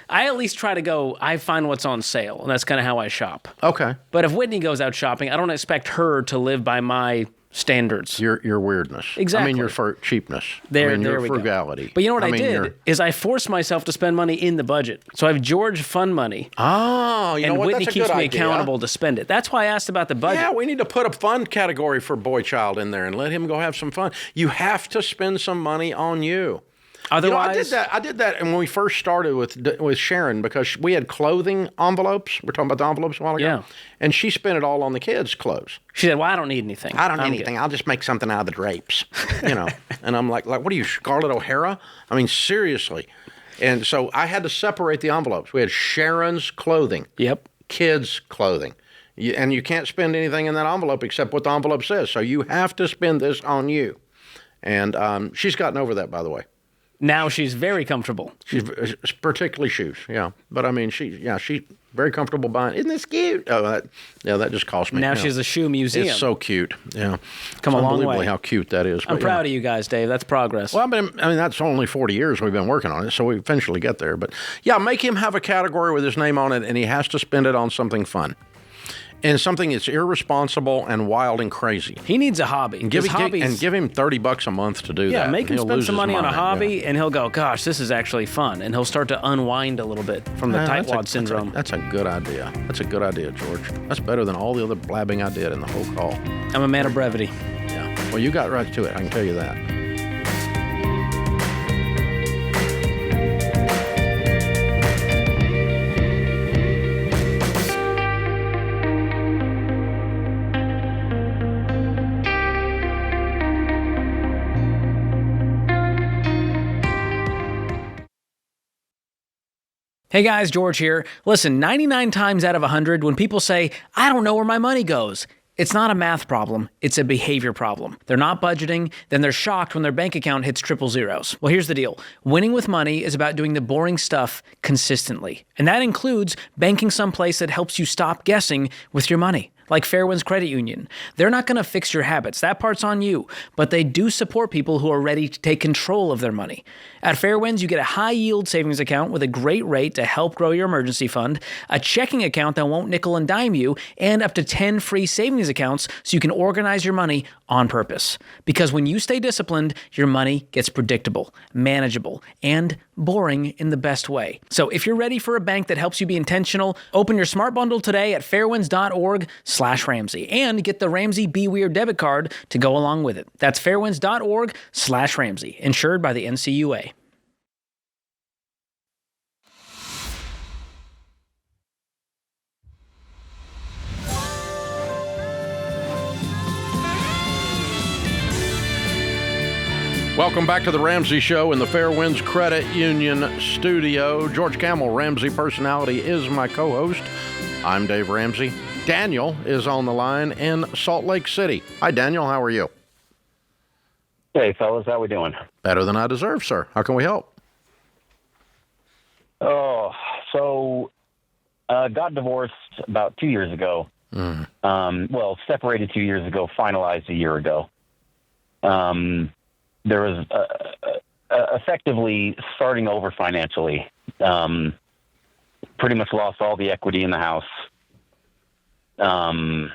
I at least try to go, I find what's on sale, and that's kind of how I shop. Okay. But if Whitney goes out shopping, I don't expect her to live by my standards. Your weirdness. Exactly. I mean, your cheapness. There your we frugality. Go. But you know what I did is I forced myself to spend money in the budget. So I have George fund money. Oh, you know what? Whitney That's a keeps good me idea. accountable to spend it. That's why I asked about the budget. Yeah, we need to put a fund category for boy child in there and let him go have some fun. You have to spend some money on you. Otherwise, I did that when we first started with Sharon because we had clothing envelopes. We're talking about the envelopes a while ago. Yeah. And she spent it all on the kids' clothes. she said, well, I don't need anything. I don't need I'm anything. good. I'll just make something out of the drapes, And I'm like, what are you, Scarlett O'Hara? I mean, seriously. And so I had to separate the envelopes. We had Sharon's clothing. Yep. Kids' clothing. And you can't spend anything in that envelope except what the envelope says. So you have to spend this on you. And she's gotten over that, by the way. Now she's very comfortable. She's particularly shoes, yeah. But I mean, she's very comfortable buying. Isn't this cute? Oh, that just cost me. Now she's a shoe museum. It's so cute. Yeah, Come a long unbelievably way. how cute that is. I'm proud of you guys, Dave. That's progress. Well, I mean, that's only 40 years we've been working on it, so we eventually get there. But yeah, make him have a category with his name on it, and he has to spend it on something fun. And something that's irresponsible and wild and crazy. He needs a hobby. And give him $30 a month to do that. Yeah, make him He'll spend lose some his money on a mind, hobby, and he'll go, gosh, this is actually fun. And he'll start to unwind a little bit from the tightwad syndrome. That's a good idea. That's a good idea, George. That's better than all the other blabbing I did in the whole call. I'm a man of brevity. Yeah. Well, you got right to it. I can tell you that. Hey guys, George here. Listen, 99 times out of 100, when people say, I don't know where my money goes, it's not a math problem, it's a behavior problem. They're not budgeting, then they're shocked when their bank account hits triple zeros. Well, here's the deal. Winning with money is about doing the boring stuff consistently. And that includes banking someplace that helps you stop guessing with your money. Like Fairwinds Credit Union. They're not going to fix your habits. That part's on you. But they do support people who are ready to take control of their money. At Fairwinds, you get a high-yield savings account with a great rate to help grow your emergency fund, a checking account that won't nickel and dime you, and up to 10 free savings accounts so you can organize your money on purpose. Because when you stay disciplined, your money gets predictable, manageable, and boring in the best way. So if you're ready for a bank that helps you be intentional, open your smart bundle today at fairwinds.org/Ramsey and get the Ramsey Be Weird debit card to go along with it. That's fairwinds.org/Ramsey, insured by the NCUA. Welcome back to the Ramsey Show in the Fairwinds Credit Union studio. George Kamel, Ramsey Personality, is my co-host. I'm Dave Ramsey. Daniel is on the line in Salt Lake City. Hi, Daniel. How are you? Hey, fellas. How we doing? Better than I deserve, sir. How can we help? Oh, so got divorced about 2 years ago. Separated 2 years ago, finalized a year ago. There was effectively starting over financially. Pretty much lost all the equity in the house. And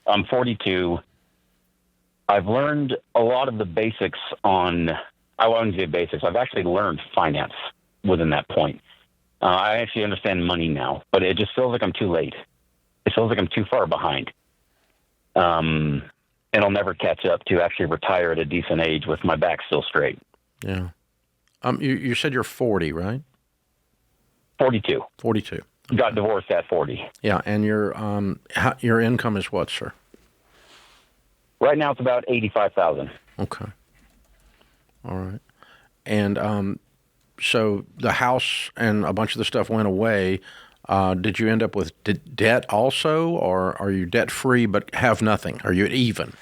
I'm 42. I've learned a lot of the basics on I wouldn't say basics. I've actually learned finance within that point. I actually understand money now, but it just feels like I'm too late. It feels like I'm too far behind. And I'll never catch up to actually retire at a decent age with my back still straight. Yeah. You said you're 40, right? 42. 42. Got divorced at 40. Yeah, and your income is what, sir? Right now it's about $85,000. Okay. All right. And so the house and a bunch of the stuff went away. Did you end up with debt also, or are you debt-free but have nothing? Are you even?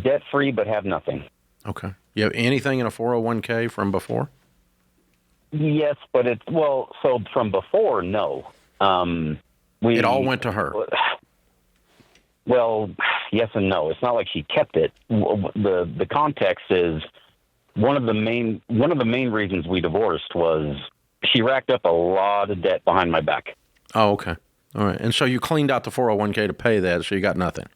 Debt-free but have nothing. Okay. You have anything in a 401k from before? Yes, but so from before, no. It all went to her. Well, yes and no. It's not like she kept it. The context is one of the main reasons we divorced was she racked up a lot of debt behind my back. Oh, okay. All right. And so you cleaned out the 401k to pay that, so you got nothing.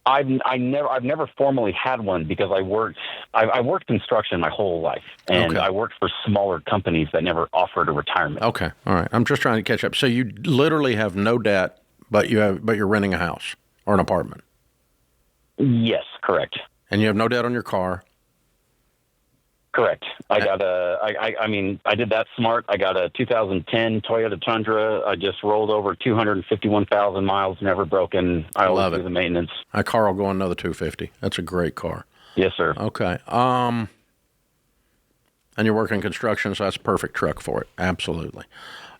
I've never formally had one because I worked construction my whole life, and Okay. I worked for smaller companies that never offered a retirement. Okay. All right. I'm just trying to catch up. So you literally have no debt, but you're renting a house or an apartment. Yes, correct. And you have no debt on your car. Correct. I did that smart. I got a 2010 Toyota Tundra. I just rolled over 251,000 miles, never broken. I always love do it. the maintenance. My car will go another 250. That's a great car. Yes, sir. Okay. And you're working construction, so that's a perfect truck for it. Absolutely.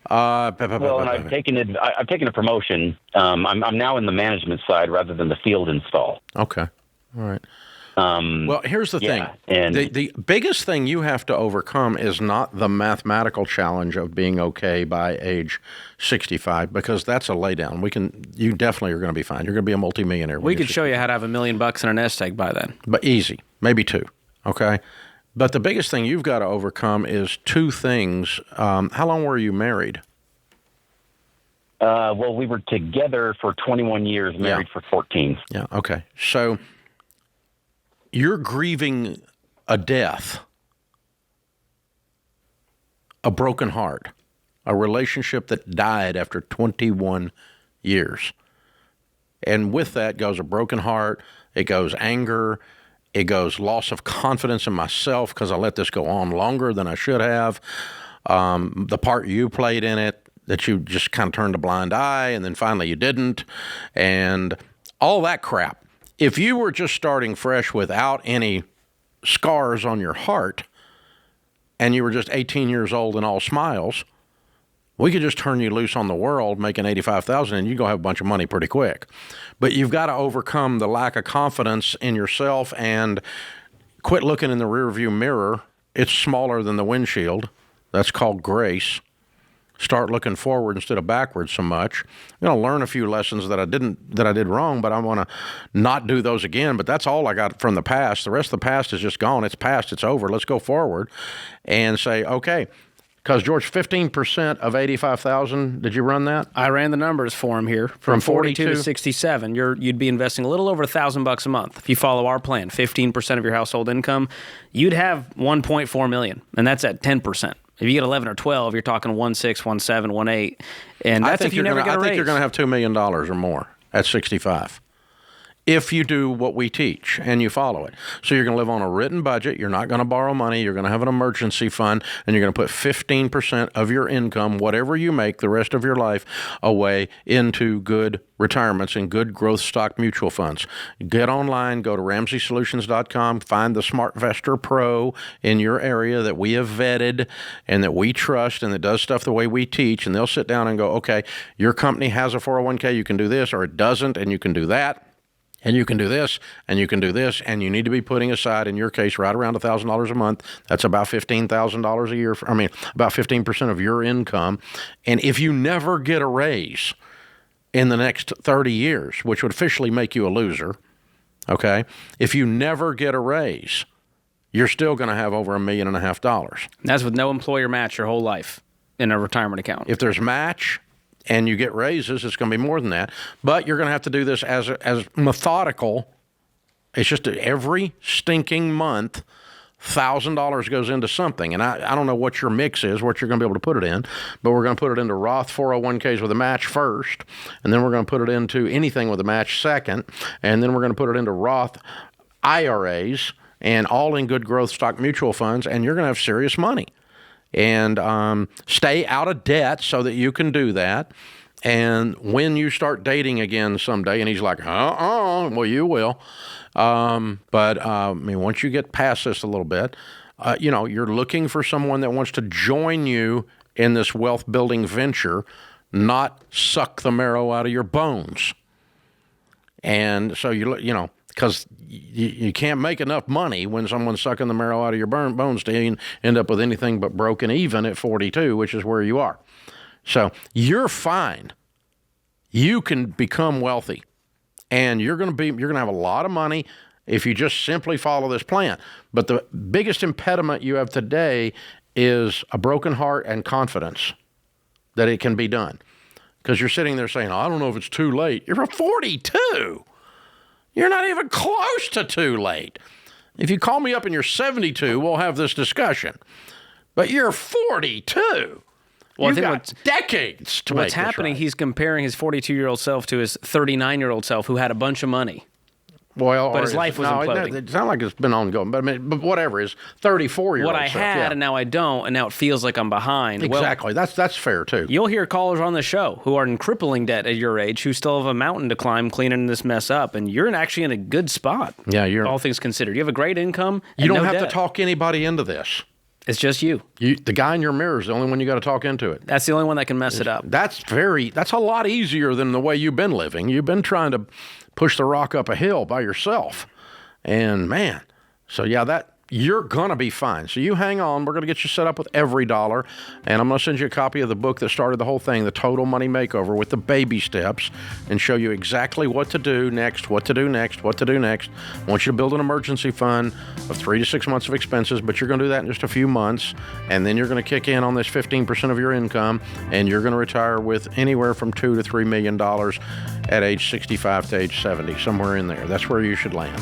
Well, and I've taken a promotion. I'm now in the management side rather than the field install. Okay. All right. Well, here's the thing. And the biggest thing you have to overcome is not the mathematical challenge of being okay by age 65, because that's a laydown. You definitely are going to be fine. You're going to be a multimillionaire. We could show you how to have $1 million in a nest egg by then. But easy, maybe two. Okay. But the biggest thing you've got to overcome is two things. How long were you married? Well, we were together for 21 years, married for 14. Yeah. Okay. So you're grieving a death, a broken heart, a relationship that died after 21 years. And with that goes a broken heart. It goes anger. It goes loss of confidence in myself because I let this go on longer than I should have. The part you played in it, that you just kind of turned a blind eye, and then finally you didn't, and all that crap. If you were just starting fresh without any scars on your heart, and you were just 18 years old and all smiles, we could just turn you loose on the world, making $85,000, and you go have a bunch of money pretty quick. But you've got to overcome the lack of confidence in yourself and quit looking in the rearview mirror. It's smaller than the windshield. That's called grace. Start looking forward instead of backwards so much. I'm going to learn a few lessons that I did wrong, but I want to not do those again. But that's all I got from the past. The rest of the past is just gone. It's past. It's over. Let's go forward and say, okay, because George, 15% of 85,000. Did you run that? I ran the numbers for him here. From 42 to 67, you'd be investing a little over $1,000 a month if you follow our plan. 15% of your household income, you'd have $1.4 million, and that's at 10%. If you get 11 or 12, you're talking 1.6, 1.7, 1.8, and that's if you never get a raise. I think you're going to have $2 million or more at 65. If you do what we teach and you follow it. So you're going to live on a written budget. You're not going to borrow money. You're going to have an emergency fund, and you're going to put 15% of your income, whatever you make the rest of your life, away into good retirements and good growth stock mutual funds. Get online, go to RamseySolutions.com, find the SmartVestor Pro in your area that we have vetted and that we trust and that does stuff the way we teach, and they'll sit down and go, okay, your company has a 401k, you can do this, or it doesn't, and you can do that. And you can do this, and you can do this, and you need to be putting aside, in your case, right around $1,000 a month. That's about $15,000 a year. About 15% of your income. And if you never get a raise in the next 30 years, which would officially make you a loser, okay? If you never get a raise, you're still going to have over $1.5 million. That's with no employer match your whole life in a retirement account. If there's match and you get raises, it's going to be more than that. But you're going to have to do this as methodical It's just that every stinking month, $1,000 goes into something. And I don't know what your mix is, what you're going to be able to put it in, but we're going to put it into Roth 401ks with a match first, and then we're going to put it into anything with a match second, and then we're going to put it into Roth IRAs and all in good growth stock mutual funds, and you're going to have serious money. And stay out of debt so that you can do that. And when you start dating again someday, and he's like, well, you will. But I mean, once you get past this a little bit, you're looking for someone that wants to join you in this wealth building venture, not suck the marrow out of your bones. And so because you can't make enough money when someone's sucking the marrow out of your bones to end up with anything but broken even at 42, which is where you are. So you're fine. You can become wealthy, and you're going to have a lot of money if you just simply follow this plan. But the biggest impediment you have today is a broken heart and confidence that it can be done. Because you're sitting there saying, I don't know if it's too late. You're 42. You're not even close to too late. If you call me up and you're 72, we'll have this discussion. But you're 42. Well, you've got decades to make what's happening, right. He's comparing his 42-year-old self to his 39-year-old self who had a bunch of money. Well, but his life was imploding. It's not like it's been ongoing, but whatever. His 34-year-old What I had, and now I don't, and now it feels like I'm behind. Exactly. Well, that's fair, too. You'll hear callers on the show who are in crippling debt at your age who still have a mountain to climb cleaning this mess up, and you're actually in a good spot. Yeah, you're... all things considered. You have a great income. You don't have debt. to talk anybody into this. It's just you. The guy in your mirror is the only one you got to talk into it. That's the only one that can mess it up. That's a lot easier than the way you've been living. You've been trying to push the rock up a hill by yourself. And man, so yeah, you're going to be fine. So you hang on. We're going to get you set up with every dollar. And I'm going to send you a copy of the book that started the whole thing, The Total Money Makeover, with the baby steps, and show you exactly what to do next, what to do next. I want you to build an emergency fund of 3 to 6 months of expenses, but you're going to do that in just a few months. And then you're going to kick in on this 15% of your income, and you're going to retire with anywhere from $2 to $3 million at age 65 to age 70, somewhere in there. That's where you should land.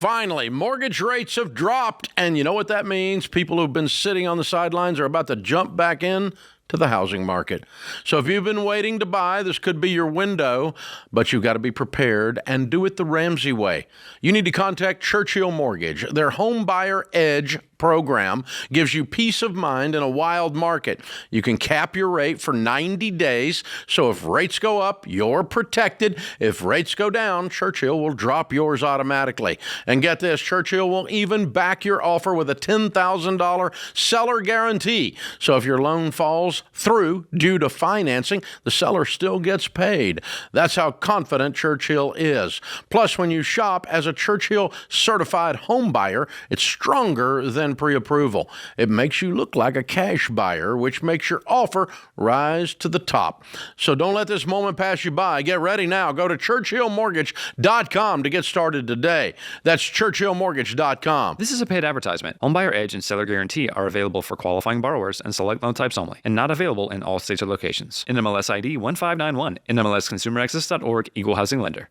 Finally, mortgage rates have dropped, and you know what that means? People who've been sitting on the sidelines are about to jump back in to the housing market. So if you've been waiting to buy, this could be your window, but you've got to be prepared and do it the Ramsey way. You need to contact Churchill Mortgage. Their Home Buyer Edge program gives you peace of mind in a wild market. You can cap your rate for 90 days, so if rates go up, you're protected. If rates go down, Churchill will drop yours automatically. And get this, Churchill will even back your offer with a $10,000 seller guarantee. So if your loan falls through due to financing, the seller still gets paid. That's how confident Churchill is. Plus, when you shop as a Churchill certified home buyer, it's stronger than pre-approval. It makes you look like a cash buyer, which makes your offer rise to the top. So don't let this moment pass you by. Get ready now. Go to ChurchillMortgage.com to get started today. That's ChurchillMortgage.com. This is a paid advertisement. Homebuyer Edge and Seller Guarantee are available for qualifying borrowers and select loan types only, and not available in all states or locations. NMLS ID 1591. NMLSConsumerAccess.org. Equal Housing Lender.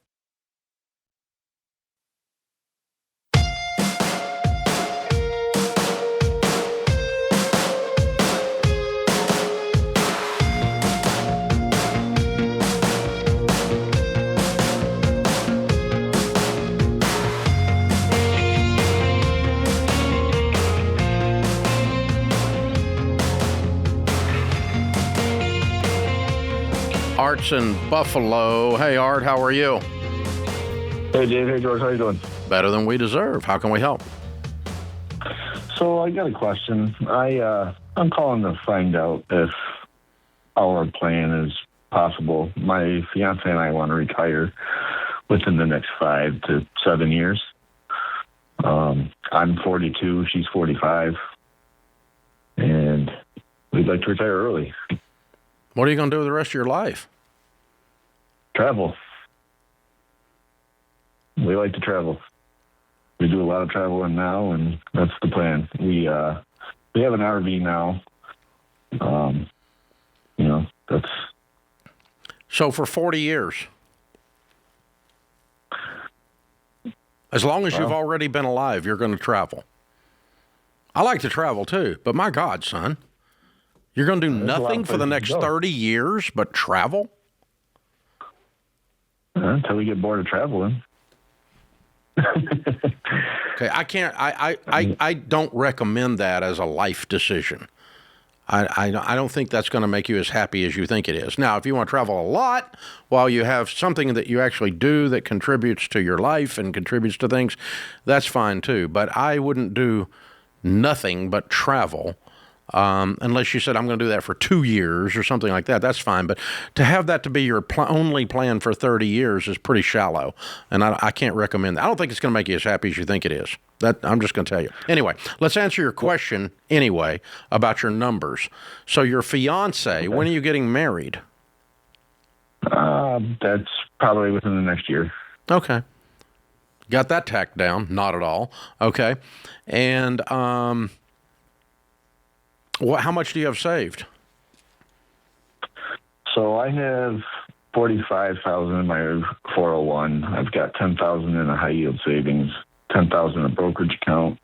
Art's in Buffalo. Hey, Art, how are you? Hey, Dave. Hey, George. How you doing? Better than we deserve. How can we help? So I got a question. I'm calling to find out if our plan is possible. My fiance and I want to retire. within the next 5 to 7 years. I'm 42, she's 45, and we'd like to retire early. What are you going to do with the rest of your life? Travel. We like to travel. We do a lot of traveling now, and that's the plan. We have an RV now. That's... So for 40 years, as long as you've already been alive, you're going to travel. I like to travel too, but my God, son, you're going to do nothing for the next 30 years but travel? Until we get bored of traveling. Okay, I don't recommend that as a life decision. I don't think that's going to make you as happy as you think it is. Now, if you want to travel a lot while you have something that you actually do that contributes to your life and contributes to things, that's fine too. But I wouldn't do nothing but travel unless you said, I'm going to do that for 2 years or something like that. That's fine. But to have that to be your only plan for 30 years is pretty shallow. And I can't recommend that. I don't think it's going to make you as happy as you think it is. That I'm just going to tell you. Anyway, let's answer your question anyway about your numbers. So your fiancé, when are you getting married? That's probably within the next year. Okay. Got that tacked down? Not at all. Okay. And how much do you have saved? So I have $45,000 in my 401. I've got $10,000 in a high yield savings, $10,000 in a brokerage account.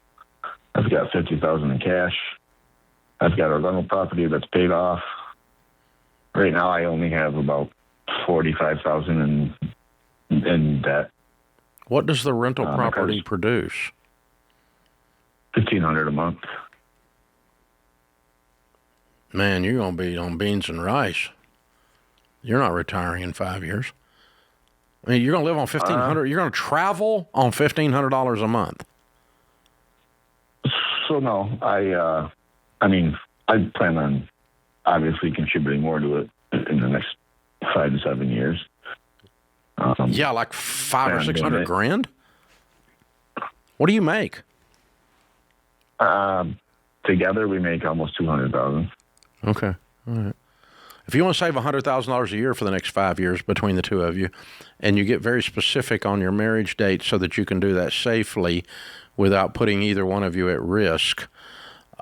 I've got $50,000 in cash. I've got a rental property that's paid off. Right now, I only have about $45,000 in debt. What does the rental property produce? $1,500 a month. Man, you're going to be on beans and rice. You're not retiring in 5 years. I mean, you're going to live on $1,500. You're going to travel on $1,500 a month. So no, I plan on obviously contributing more to it in the next 5 to 7 years. Yeah, like $500 or $600 grand. What do you make? Together, we make almost $200,000. Okay, all right. If you want to save $100,000 a year for the next 5 years between the two of you, and you get very specific on your marriage date so that you can do that safely without putting either one of you at risk,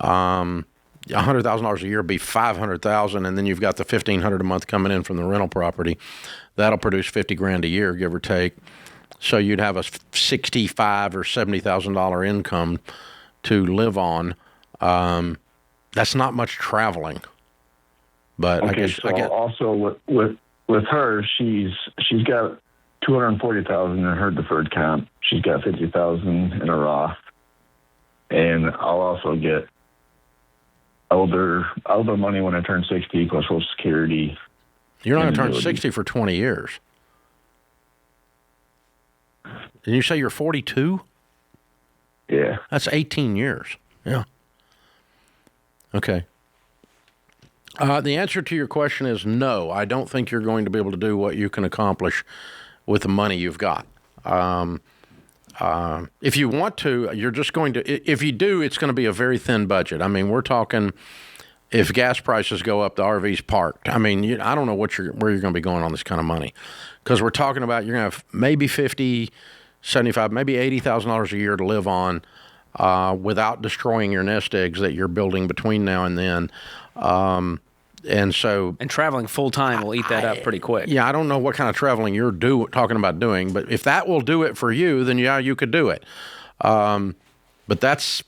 $100,000 a year would be $500,000, and then you've got the $1,500 a month coming in from the rental property. That'll produce $50 grand a year, give or take. So you'd have a $65,000 or $70,000 income to live on. That's not much traveling. But okay, I guess also with her, she's got $240,000 in her deferred comp. She's got $50,000 in a Roth, and I'll also get elder money when I turn 60 plus Social Security. You're not going to turn 60 for 20 years. Did you say you're 42? Yeah. That's 18 years. Yeah. Okay. The answer to your question is no. I don't think you're going to be able to do what you can accomplish with the money you've got. If you want to, you're just going to, if you do, it's going to be a very thin budget. I mean, we're talking, if gas prices go up, the RV's parked. I mean, I don't know where you're going to be going on this kind of money, because we're talking about you're going to have maybe $50,000, $75,000, maybe $80,000 a year to live on without destroying your nest eggs that you're building between now and then. And traveling full time will eat that up pretty quick. Yeah, I don't know what kind of traveling you're talking about doing, but if that will do it for you, then yeah, you could do it. But that's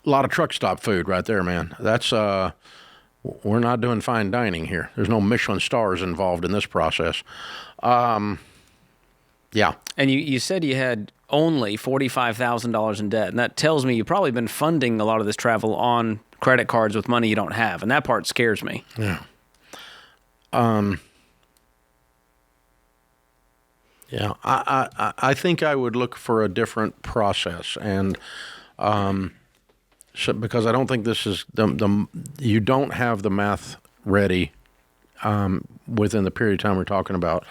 a lot of truck stop food right there, man. That's we're not doing fine dining here. There's no Michelin stars involved in this process. Yeah. And you said you had only $45,000 in debt, and that tells me you've probably been funding a lot of this travel on credit cards with money you don't have, and that part scares me. Yeah. Yeah, I think I would look for a different process, and because I don't think this is you don't have the math ready within the period of time we're talking about.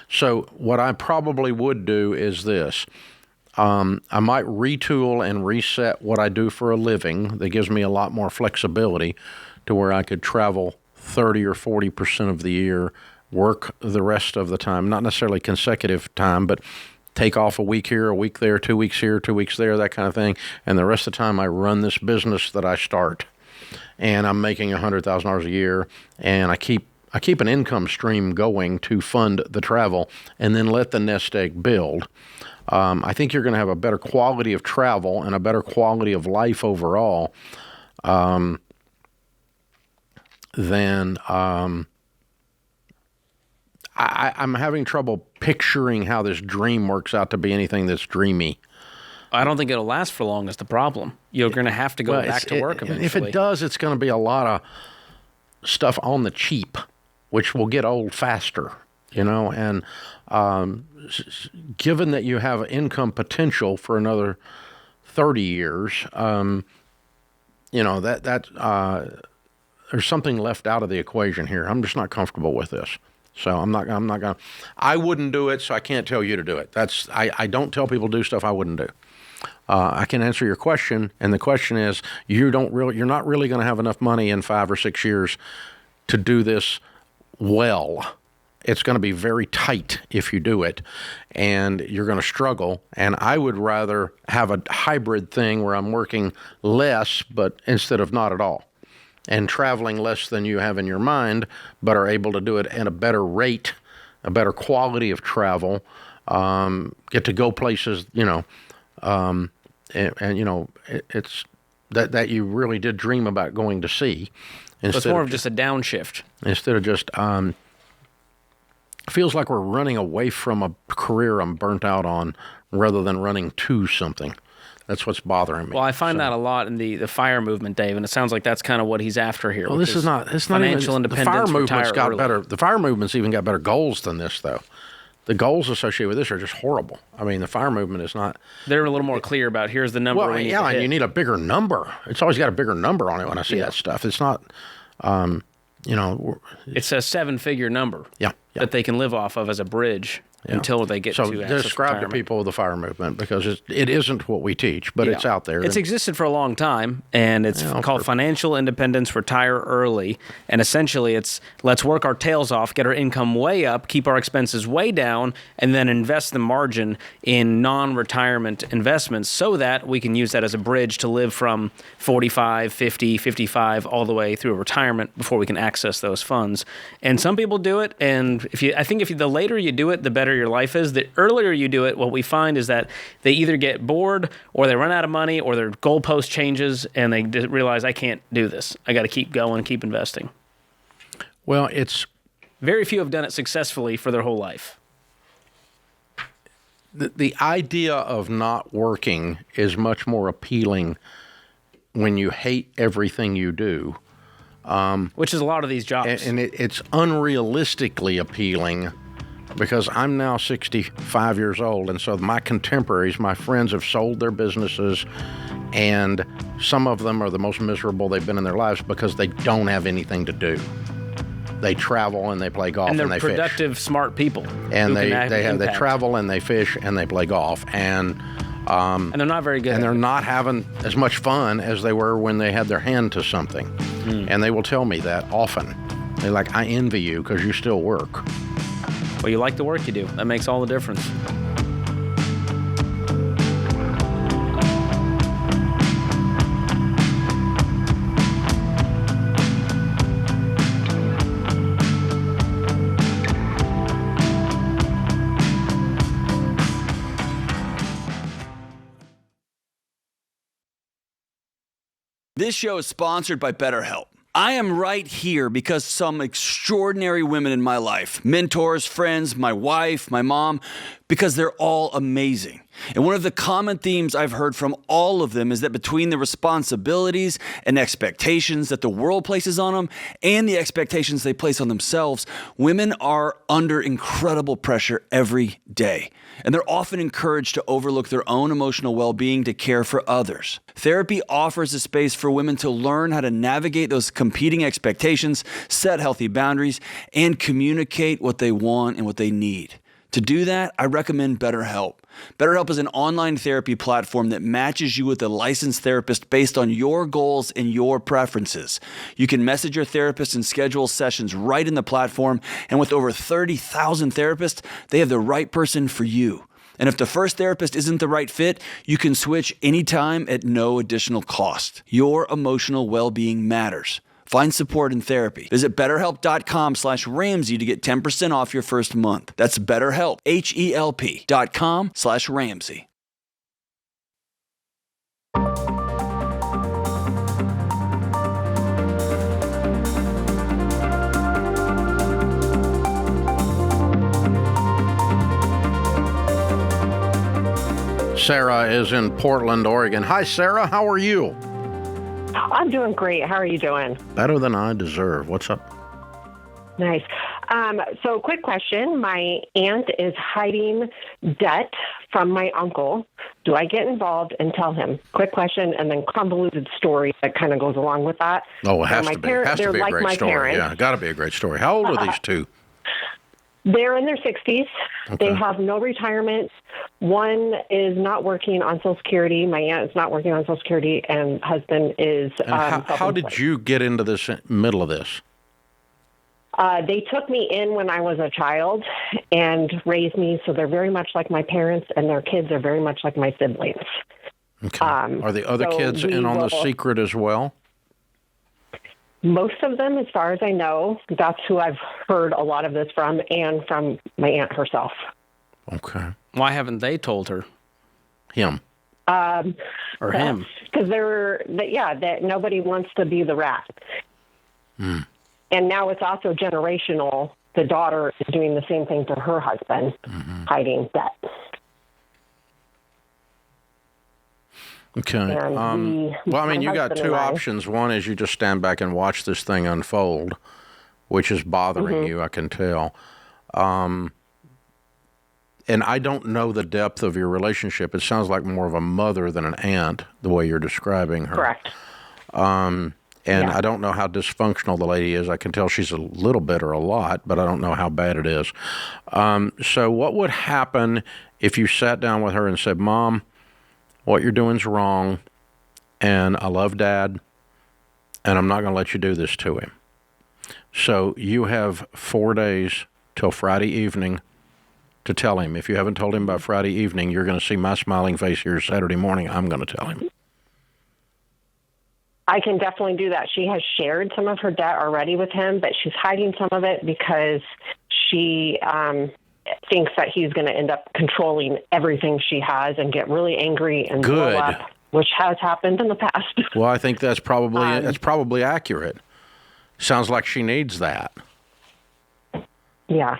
So what I probably would do is this. I might retool and reset what I do for a living. That gives me a lot more flexibility to where I could travel 30 or 40% of the year, work the rest of the time, not necessarily consecutive time, but take off a week here, a week there, 2 weeks here, 2 weeks there, that kind of thing. And the rest of the time I run this business that I start. And I'm making $100,000 a year, and I keep an income stream going to fund the travel, and then let the nest egg build. I think you're going to have a better quality of travel and a better quality of life overall than I'm having trouble picturing how this dream works out to be anything that's dreamy. I don't think it'll last for long is the problem. You're going to have to go back to work eventually. If it does, it's going to be a lot of stuff on the cheap, which will get old faster, and given that you have income potential for another 30 years, there's something left out of the equation here. I'm just not comfortable with this. So I'm not going to, I wouldn't do it, so I can't tell you to do it. I don't tell people to do stuff I wouldn't do. I can answer your question, and the question is, you're not really going to have enough money in 5 or 6 years to do this well. It's going to be very tight if you do it, and you're going to struggle. And I would rather have a hybrid thing where I'm working less, but instead of not at all, and traveling less than you have in your mind, but are able to do it at a better rate, a better quality of travel, get to go places, it's that you really did dream about going to see. So it's more of just a downshift. Instead of just, feels like we're running away from a career I'm burnt out on rather than running to something. That's what's bothering me. Well, I find that a lot in the FIRE movement, Dave, and it sounds like that's kind of what he's after here. Well, it's not financial even, independence. The FIRE movement's got early. better. The FIRE movement's even got better goals than this, though. The goals associated with this are just horrible. I mean, the FIRE movement is not. They're a little more clear about here's the number. Well, yeah, and you need a bigger number. It's always got a bigger number on it when I see that stuff. It's not, it's a 7-figure number. Yeah. That they can live off of as a bridge until they get to access describe retirement. to people the FIRE movement, because it isn't what we teach, but it's out there. It's existed for a long time, and it's called Financial Independence, Retire Early. And essentially it's let's work our tails off, get our income way up, keep our expenses way down, and then invest the margin in non-retirement investments so that we can use that as a bridge to live from 45, 50, 55 all the way through retirement before we can access those funds. And some people do it, and I think the later you do it, the better your life is. The earlier you do it, what we find is that they either get bored or they run out of money or their goalpost changes and they realize, I can't do this. I got to keep going, keep investing. Well, it's very few have done it successfully for their whole life. The idea of not working is much more appealing when you hate everything you do. Which is a lot of these jobs. And it's unrealistically appealing because I'm now 65 years old, and so my contemporaries, my friends, have sold their businesses, and some of them are the most miserable they've been in their lives because they don't have anything to do. They travel and they play golf and they fish. And they're productive, smart people. And they travel and they fish and they play golf. And they're not very good. And they're not having as much fun as they were when they had their hand to something. And they will tell me that often. They're like, I envy you because you still work. Well, you like the work you do. That makes all the difference. This show is sponsored by BetterHelp. I am right here because some extraordinary women in my life, mentors, friends, my wife, my mom, because they're all amazing. And one of the common themes I've heard from all of them is that between the responsibilities and expectations that the world places on them and the expectations they place on themselves, women are under incredible pressure every day. And they're often encouraged to overlook their own emotional well-being to care for others. Therapy offers a space for women to learn how to navigate those competing expectations, set healthy boundaries, and communicate what they want and what they need. To do that, I recommend BetterHelp. BetterHelp is an online therapy platform that matches you with a licensed therapist based on your goals and your preferences. You can message your therapist and schedule sessions right in the platform, and with over 30,000 therapists, they have the right person for you. And if the first therapist isn't the right fit, you can switch anytime at no additional cost. Your emotional well-being matters. Find support in therapy. Visit BetterHelp.com/Ramsey to get 10% off your first month. That's BetterHelp, HELP.com/Ramsey. Sarah is in Portland, Oregon. Hi, Sarah. How are you? I'm doing great. How are you doing? Better than I deserve. What's up? Nice. So quick question. My aunt is hiding debt from my uncle. Do I get involved and tell him? Quick question, and then convoluted story that kind of goes along with that. Oh, it has to be. It has to be a great story. Parents. Yeah, got to be a great story. How old are these two? They're in their 60s. Okay. They have no retirement. One is not working on Social Security. My aunt is not working on Social Security, and husband is how did you get into this middle of this? They took me in when I was a child and raised me, so they're very much like my parents, and their kids are very much like my siblings. Okay. Are the other kids in on the secret as well? Most of them, as far as I know, that's who I've heard a lot of this from, and from my aunt herself. Okay. Why haven't they told her? Him. Or him? Because that nobody wants to be the rat. Hmm. And now it's also generational. The daughter is doing the same thing to her husband, hiding debt. Okay. Well, I mean, you got two options. One is you just stand back and watch this thing unfold, which is bothering you, I can tell. And I don't know the depth of your relationship. It sounds like more of a mother than an aunt, the way you're describing her. Correct. I don't know how dysfunctional the lady is. I can tell she's a little bit or a lot, but I don't know how bad it is. So what would happen if you sat down with her and said, Mom, what you're doing's wrong, and I love Dad, and I'm not going to let you do this to him. So you have 4 days till Friday evening to tell him. If you haven't told him by Friday evening, you're going to see my smiling face here Saturday morning. I'm going to tell him. I can definitely do that. She has shared some of her debt already with him, but she's hiding some of it because she thinks that he's going to end up controlling everything she has and get really angry and blow up, which has happened in the past. Well, I think that's probably accurate. Sounds like she needs that. Yeah.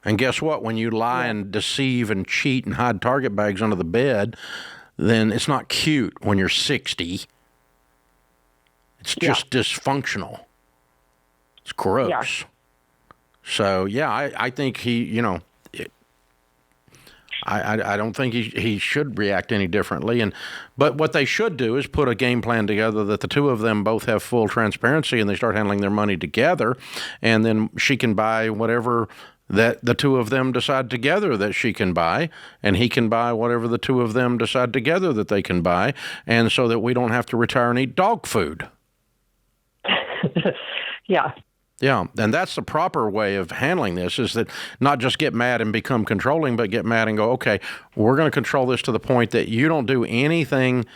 And guess what? When you lie and deceive and cheat and hide target bags under the bed, then it's not cute when you're 60. It's just dysfunctional. It's gross. Yeah. So, I think he, I don't think he should react any differently. But what they should do is put a game plan together that the two of them both have full transparency and they start handling their money together. And then she can buy whatever that the two of them decide together that she can buy, and he can buy whatever the two of them decide together that they can buy, and so that we don't have to retire and eat dog food. Yeah. Yeah, and that's the proper way of handling this, is that not just get mad and become controlling, but get mad and go, okay, we're going to control this to the point that you don't do anything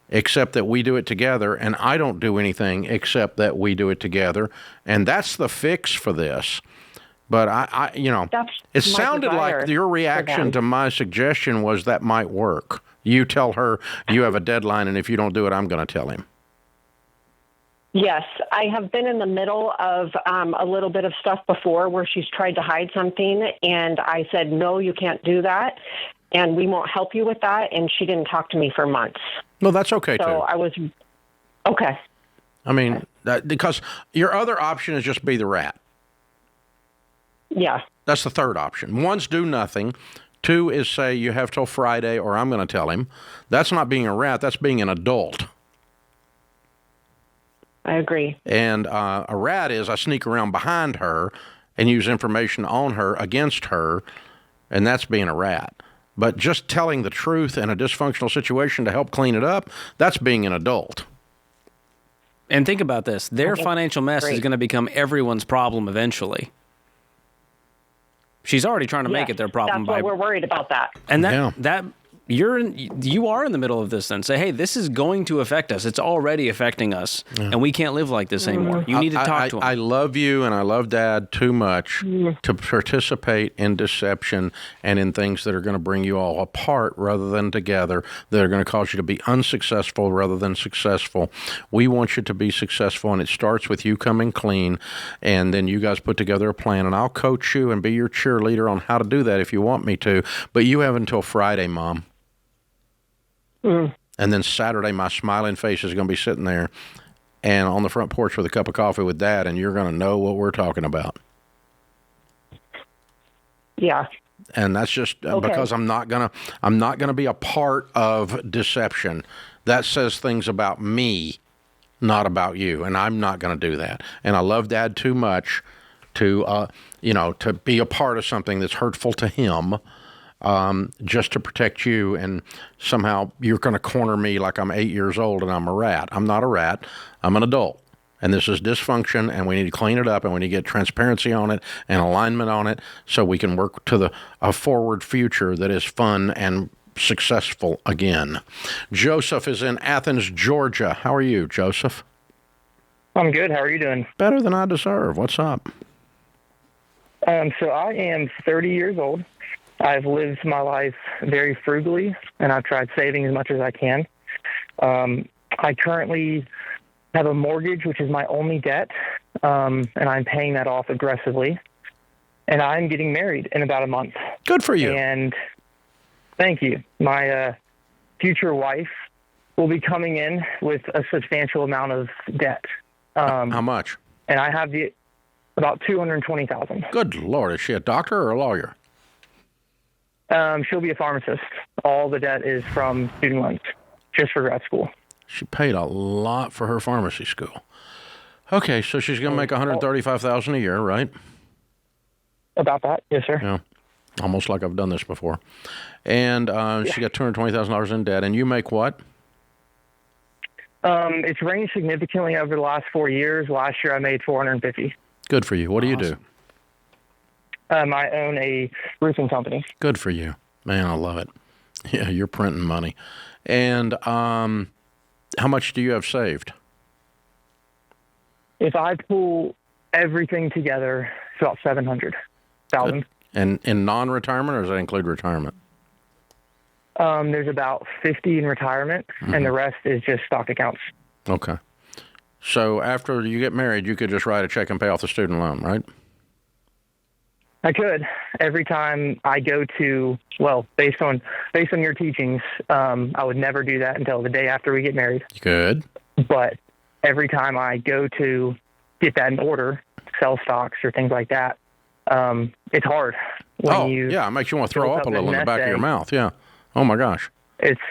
except that we do it together, and I don't do anything except that we do it together, and that's the fix for this. But it sounded like your reaction to my suggestion was that might work. You tell her you have a deadline, and if you don't do it, I'm going to tell him. Yes, I have been in the middle of a little bit of stuff before where she's tried to hide something, and I said, no, you can't do that, and we won't help you with that, and she didn't talk to me for months. Well, that's okay, So too. I was, okay. I mean, because your other option is just be the rat. Yeah. That's the third option. One's do nothing. Two is say you have till Friday or I'm going to tell him. That's not being a rat. That's being an adult. I agree. And a rat is I sneak around behind her and use information on her against her, and that's being a rat. But just telling the truth in a dysfunctional situation to help clean it up, that's being an adult. And think about this. Their financial mess is going to become everyone's problem eventually. She's already trying to make it their problem. That's what we're worried about that. And you are in the middle of this then. Say, hey, this is going to affect us. It's already affecting us, and we can't live like this anymore. You need to talk to him. I love you and I love Dad too much to participate in deception and in things that are going to bring you all apart rather than together, that are going to cause you to be unsuccessful rather than successful. We want you to be successful, and it starts with you coming clean, and then you guys put together a plan, and I'll coach you and be your cheerleader on how to do that if you want me to, but you have until Friday, Mom. And then Saturday, my smiling face is going to be sitting there and on the front porch with a cup of coffee with Dad, and you're going to know what we're talking about. Yeah. And that's just because I'm not going to be a part of deception. That says things about me, not about you, and I'm not going to do that. And I love Dad too much to be a part of something that's hurtful to him. Just to protect you, and somehow you're going to corner me like I'm 8 years old and I'm a rat. I'm not a rat. I'm an adult. And this is dysfunction, and we need to clean it up, and we need to get transparency on it and alignment on it so we can work to a forward future that is fun and successful again. Joseph is in Athens, Georgia. How are you, Joseph? I'm good. How are you doing? Better than I deserve. What's up? So I am 30 years old. I've lived my life very frugally, and I've tried saving as much as I can. I currently have a mortgage, which is my only debt, and I'm paying that off aggressively. And I'm getting married in about a month. Good for you. And thank you. My future wife will be coming in with a substantial amount of debt. How much? And I have about $220,000. Good Lord. Is she a doctor or a lawyer? She'll be a pharmacist. All the debt is from student loans, just for grad school. She paid a lot for her pharmacy school. Okay, so she's going to make $135,000 a year, right? About that, yes, sir. Yeah, almost like I've done this before. And she got $220,000 in debt. And you make what? It's ranged significantly over the last 4 years. Last year, I made $450,000. Good for you. What do you do? I own a roofing company. Good for you. Man, I love it. Yeah, you're printing money. And how much do you have saved? If I pull everything together, it's about $700,000. And in non-retirement, or does that include retirement? There's about 50 in retirement, and the rest is just stock accounts. Okay. So after you get married, you could just write a check and pay off the student loan, right? I could. Every time I go to, based on your teachings, I would never do that until the day after we get married. Good. But every time I go to get that in order, sell stocks or things like that, it's hard. It makes you want to throw up a little in the back of your mouth. Yeah. Oh my gosh. It's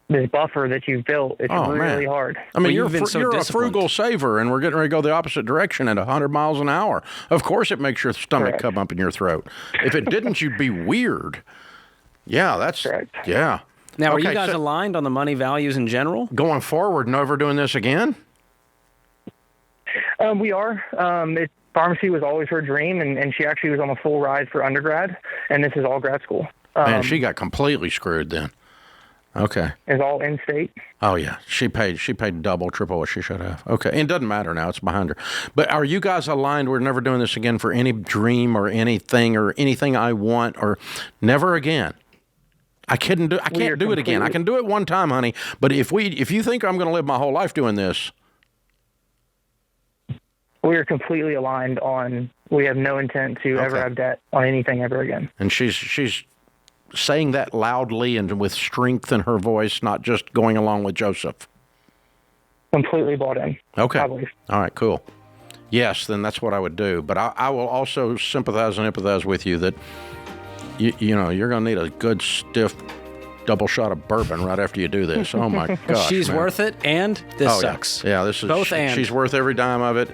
this buffer that you've built. It's really hard. I mean, you're a frugal saver, and we're getting ready to go the opposite direction at 100 miles an hour. Of course, it makes your stomach come up in your throat. If it didn't, you'd be weird. Yeah, that's correct. Yeah. Now, are you guys aligned on the money values in general? Going forward, never doing this again? We are. Pharmacy was always her dream, and she actually was on a full ride for undergrad, and this is all grad school. Man, she got completely screwed then. Okay. It's all in-state. Oh, yeah. She paid double, triple what she should have. Okay. And it doesn't matter now. It's behind her. But are you guys aligned? We're never doing this again for any dream or anything I want, or never again. I can't do it again. I can do it one time, honey. But if you think I'm going to live my whole life doing this, we're completely aligned on we have no intent to ever have debt on anything ever again. And she's saying that loudly and with strength in her voice, not just going along with Joseph. Completely bought in. Okay. I believe. All right, cool. Yes, then that's what I would do. But I will also sympathize and empathize with you that, you know, you're going to need a good, stiff double shot of bourbon right after you do this. Oh, my gosh. She's worth it, and this sucks. Yeah, this is both and. She's worth every dime of it.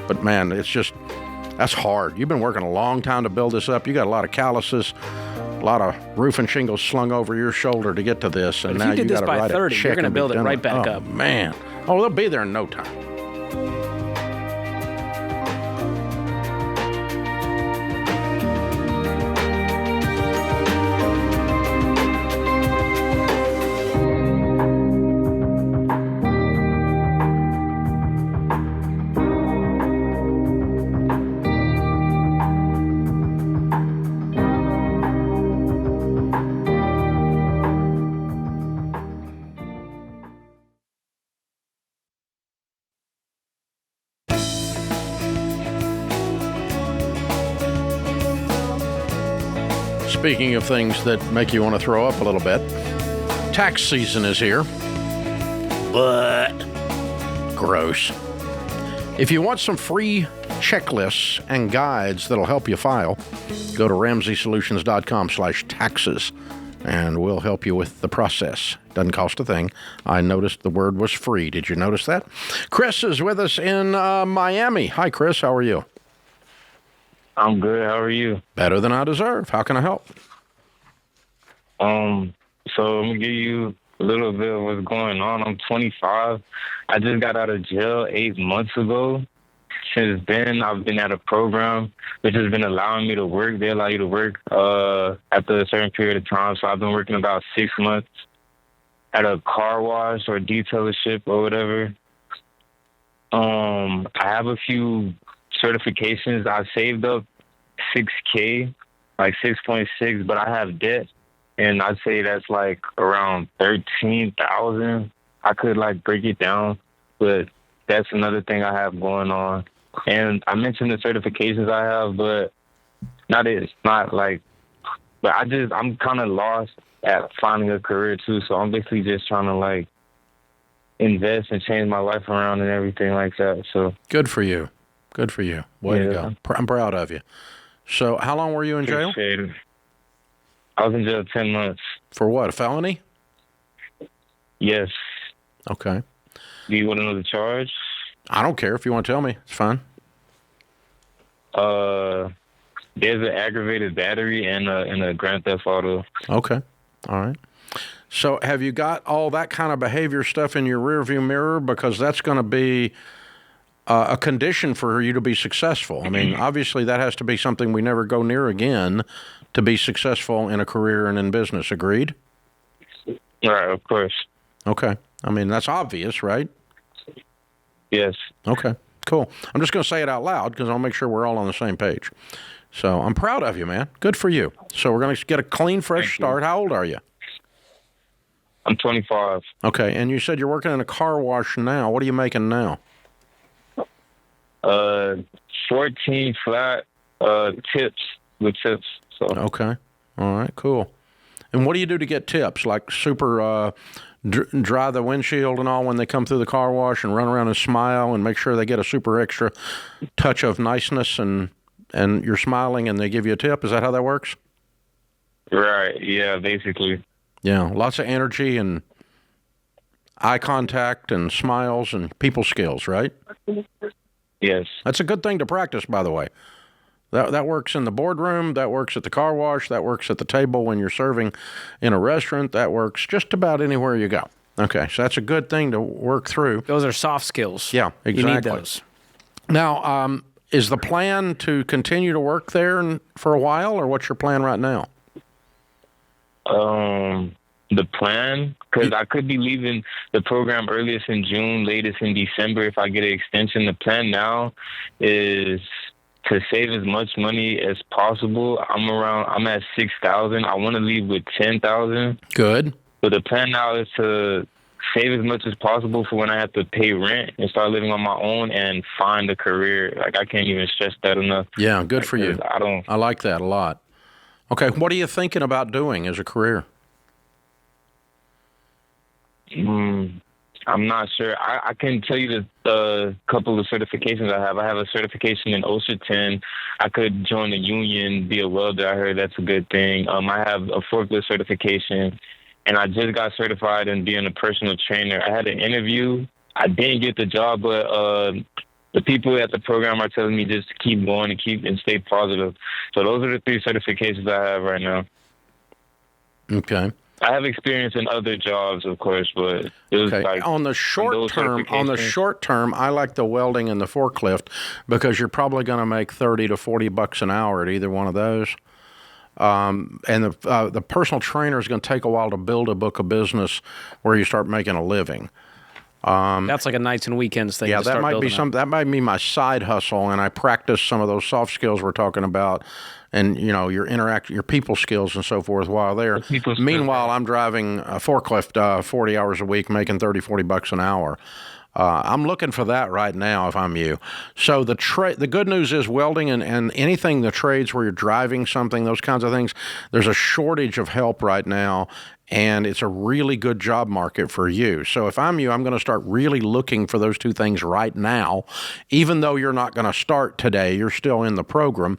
But, man, it's just, that's hard. You've been working a long time to build this up. You got a lot of calluses, a lot of roof and shingles slung over your shoulder to get to this. And now you got to write 30, a check. you're going to build it right back up. Man. Oh, they'll be there in no time. Speaking of things that make you want to throw up a little bit, tax season is here. But gross. If you want some free checklists and guides that'll help you file, go to RamseySolutions.com/taxes, and we'll help you with the process. Doesn't cost a thing. I noticed the word was free. Did you notice that? Chris is with us in Miami. Hi, Chris. How are you? I'm good. How are you? Better than I deserve. How can I help? So I'm gonna give you a little bit of what's going on. I'm 25. I just got out of jail 8 months ago. Since then, I've been at a program which has been allowing me to work. They allow you to work after a certain period of time. So I've been working about 6 months at a car wash or detailership or whatever. I have a few certifications. I saved up $6K, like 6.6, but I have debt, and I'd say that's like around 13,000. I could like break it down, but that's another thing I have going on. And I mentioned the certifications I have, but I'm kind of lost at finding a career too. So I'm basically just trying to like invest and change my life around and everything like that. So good for you. Good for you. Way to go. I'm proud of you. So how long were you in jail? I was in jail 10 months. For what, a felony? Yes. Okay. Do you want to know the charge? I don't care if you want to tell me. It's fine. There's an aggravated battery and a grand theft auto. Okay. All right. So have you got all that kind of behavior stuff in your rearview mirror? Because that's going to be a condition for you to be successful. I mean, obviously that has to be something we never go near again to be successful in a career and in business. Agreed? Right, of course. Okay. I mean, that's obvious, right? Yes. Okay, cool. I'm just going to say it out loud because I'll make sure we're all on the same page. So I'm proud of you, man. Good for you. So we're going to get a clean, fresh start. How old are you? I'm 25. Okay, and you said you're working in a car wash now. What are you making now? 14 flat tips with tips. So. Okay. All right, cool. And what do you do to get tips? Like super dry the windshield and all when they come through the car wash and run around and smile and make sure they get a super extra touch of niceness and you're smiling and they give you a tip? Is that how that works? Right. Yeah, basically. Yeah, lots of energy and eye contact and smiles and people skills, right? Yes. That's a good thing to practice, by the way. That works in the boardroom, that works at the car wash, that works at the table when you're serving in a restaurant, that works just about anywhere you go. Okay, so that's a good thing to work through. Those are soft skills. Yeah, exactly. You need those. Now, is the plan to continue to work there for a while, or what's your plan right now? The plan, because I could be leaving the program earliest in June, latest in December if I get an extension. The plan now is to save as much money as possible. I'm at 6,000. I want to leave with 10,000. Good. So the plan now is to save as much as possible for when I have to pay rent and start living on my own and find a career. Like, I can't even stress that enough. Yeah, good for you. I like that a lot. Okay, what are you thinking about doing as a career? I'm not sure. I can tell you the couple of certifications I have. I have a certification in OSHA 10. I could join a union, be a welder. I heard that's a good thing. I have a forklift certification, and I just got certified in being a personal trainer. I had an interview. I didn't get the job, but the people at the program are telling me just to keep going and stay positive. So those are the 3 certifications I have right now. Okay. I have experience in other jobs, of course, but it was like on the short term, I like the welding and the forklift because you're probably going to make $30 to $40 an hour at either one of those. And the personal trainer is going to take a while to build a book of business where you start making a living. That's like a nights and weekends thing. Yeah, that might be that might be my side hustle, and I practice some of those soft skills we're talking about, and your people skills and so forth while there. Meanwhile, I'm driving a forklift 40 hours a week, making $30-$40 an hour. I'm looking for that right now if I'm you. So the good news is welding and anything, the trades where you're driving something, those kinds of things, there's a shortage of help right now, and it's a really good job market for you. So if I'm you, I'm going to start really looking for those 2 things right now, even though you're not going to start today. You're still in the program.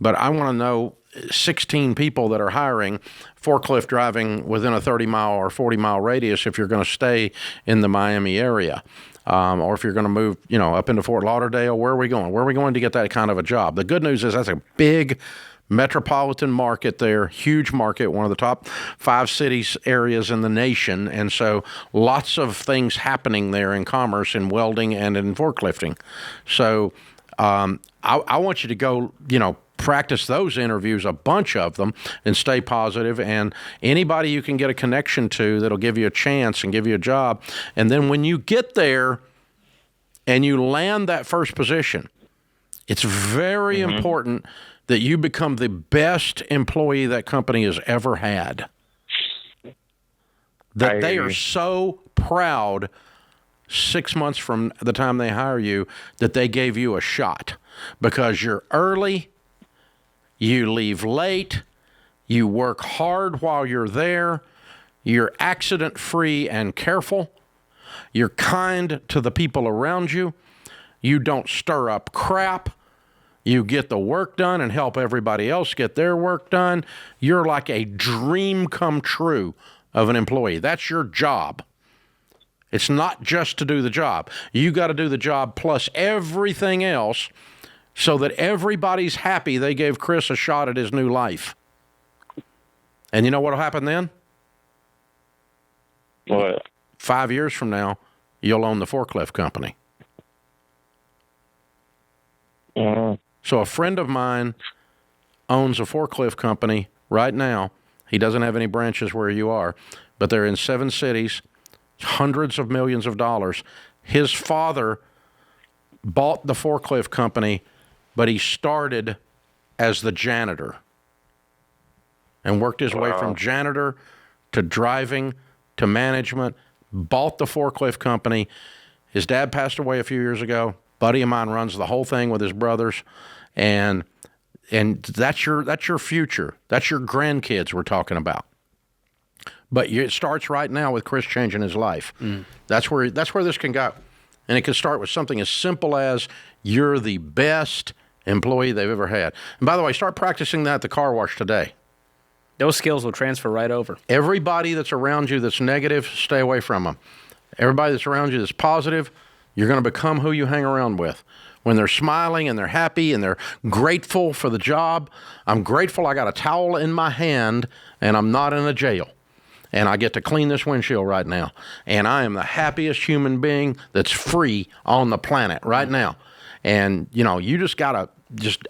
But I want to know 16 people that are hiring forklift driving within a 30-mile or 40-mile radius if you're going to stay in the Miami area. Or if you're going to move, up into Fort Lauderdale, where are we going? Where are we going to get that kind of a job? The good news is that's a big metropolitan market there, huge market, one of the top 5 cities areas in the nation. And so lots of things happening there in commerce, in welding, and in forklifting. So I want you to go, practice those interviews, a bunch of them, and stay positive. And anybody you can get a connection to that'll give you a chance and give you a job. And then when you get there and you land that first position, it's very important that you become the best employee that company has ever had. That they are so proud 6 months from the time they hire you that they gave you a shot because you're early, you leave late, you work hard while you're there, you're accident-free and careful, you're kind to the people around you, you don't stir up crap, you get the work done and help everybody else get their work done. You're like a dream come true of an employee. That's your job. It's not just to do the job. You got to do the job plus everything else so that everybody's happy they gave Chris a shot at his new life. And you know what will happen then? What? 5 years from now, you'll own the forklift company. So a friend of mine owns a forklift company right now. He doesn't have any branches where you are, but they're in 7 cities, hundreds of millions of dollars. His father bought the forklift company, but he started as the janitor and worked his way from janitor to driving to management, bought the forklift company. His dad passed away a few years ago. Buddy of mine runs the whole thing with his brothers, and that's your future. That's your grandkids we're talking about. But it starts right now with Chris changing his life. That's where this can go. And it can start with something as simple as you're the best employee they've ever had. And by the way, start practicing that at the car wash today. Those skills will transfer right over. Everybody that's around you that's negative, stay away from them. Everybody that's around you that's positive, you're going to become who you hang around with. When they're smiling and they're happy and they're grateful for the job, I'm grateful I got a towel in my hand and I'm not in a jail. And I get to clean this windshield right now. And I am the happiest human being that's free on the planet right now. And, you just got to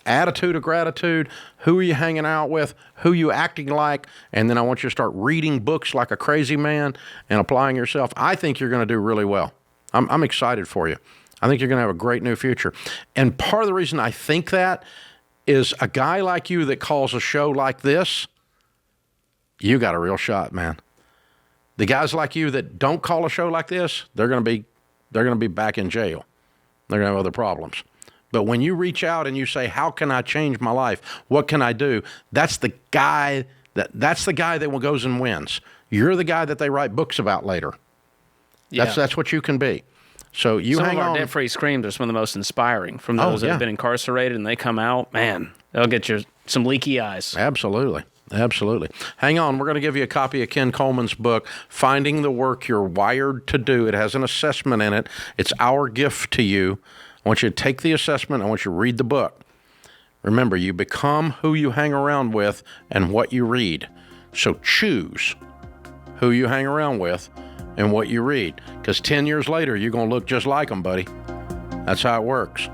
attitude of gratitude. Who are you hanging out with? Who you acting like? And then I want you to start reading books like a crazy man and applying yourself. I think you're going to do really well. I'm excited for you. I think you're going to have a great new future. And part of the reason I think that is a guy like you that calls a show like this, you got a real shot, man. The guys like you that don't call a show like this, they're going to be back in jail. They're going to have other problems. But when you reach out and you say, how can I change my life? What can I do? That's the guy that goes and wins. You're the guy that they write books about later. Yeah. That's what you can be. So you hang on. Some of our debt-free screams are some of the most inspiring from those that have been incarcerated, and they come out, man, they'll get you some leaky eyes. Absolutely. Absolutely. Hang on. We're going to give you a copy of Ken Coleman's book, Finding the Work You're Wired to Do. It has an assessment in it. It's our gift to you. I want you to take the assessment. I want you to read the book. Remember, you become who you hang around with and what you read. So choose who you hang around with and what you read. Because 10 years later, you're going to look just like them, buddy. That's how it works.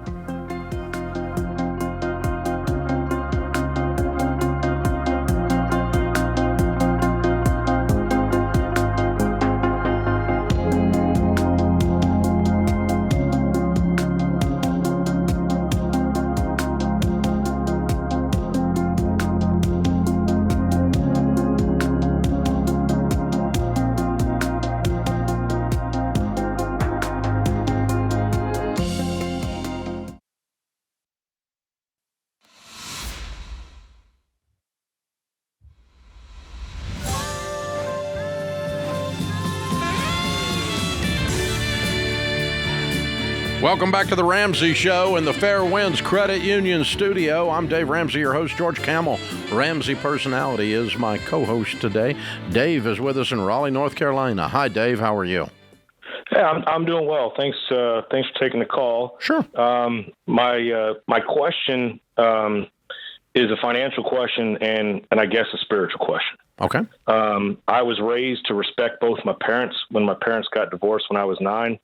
Welcome back to the Ramsey Show in the Fair Winds Credit Union studio. I'm Dave Ramsey, your host. George Kamel, Ramsey Personality, is my co-host today. Dave is with us in Raleigh, North Carolina. Hi, Dave. How are you? Yeah, I'm doing well. Thanks for taking the call. Sure. My question is a financial question and I guess a spiritual question. Okay. I was raised to respect both my parents. When my parents got divorced when I was 9,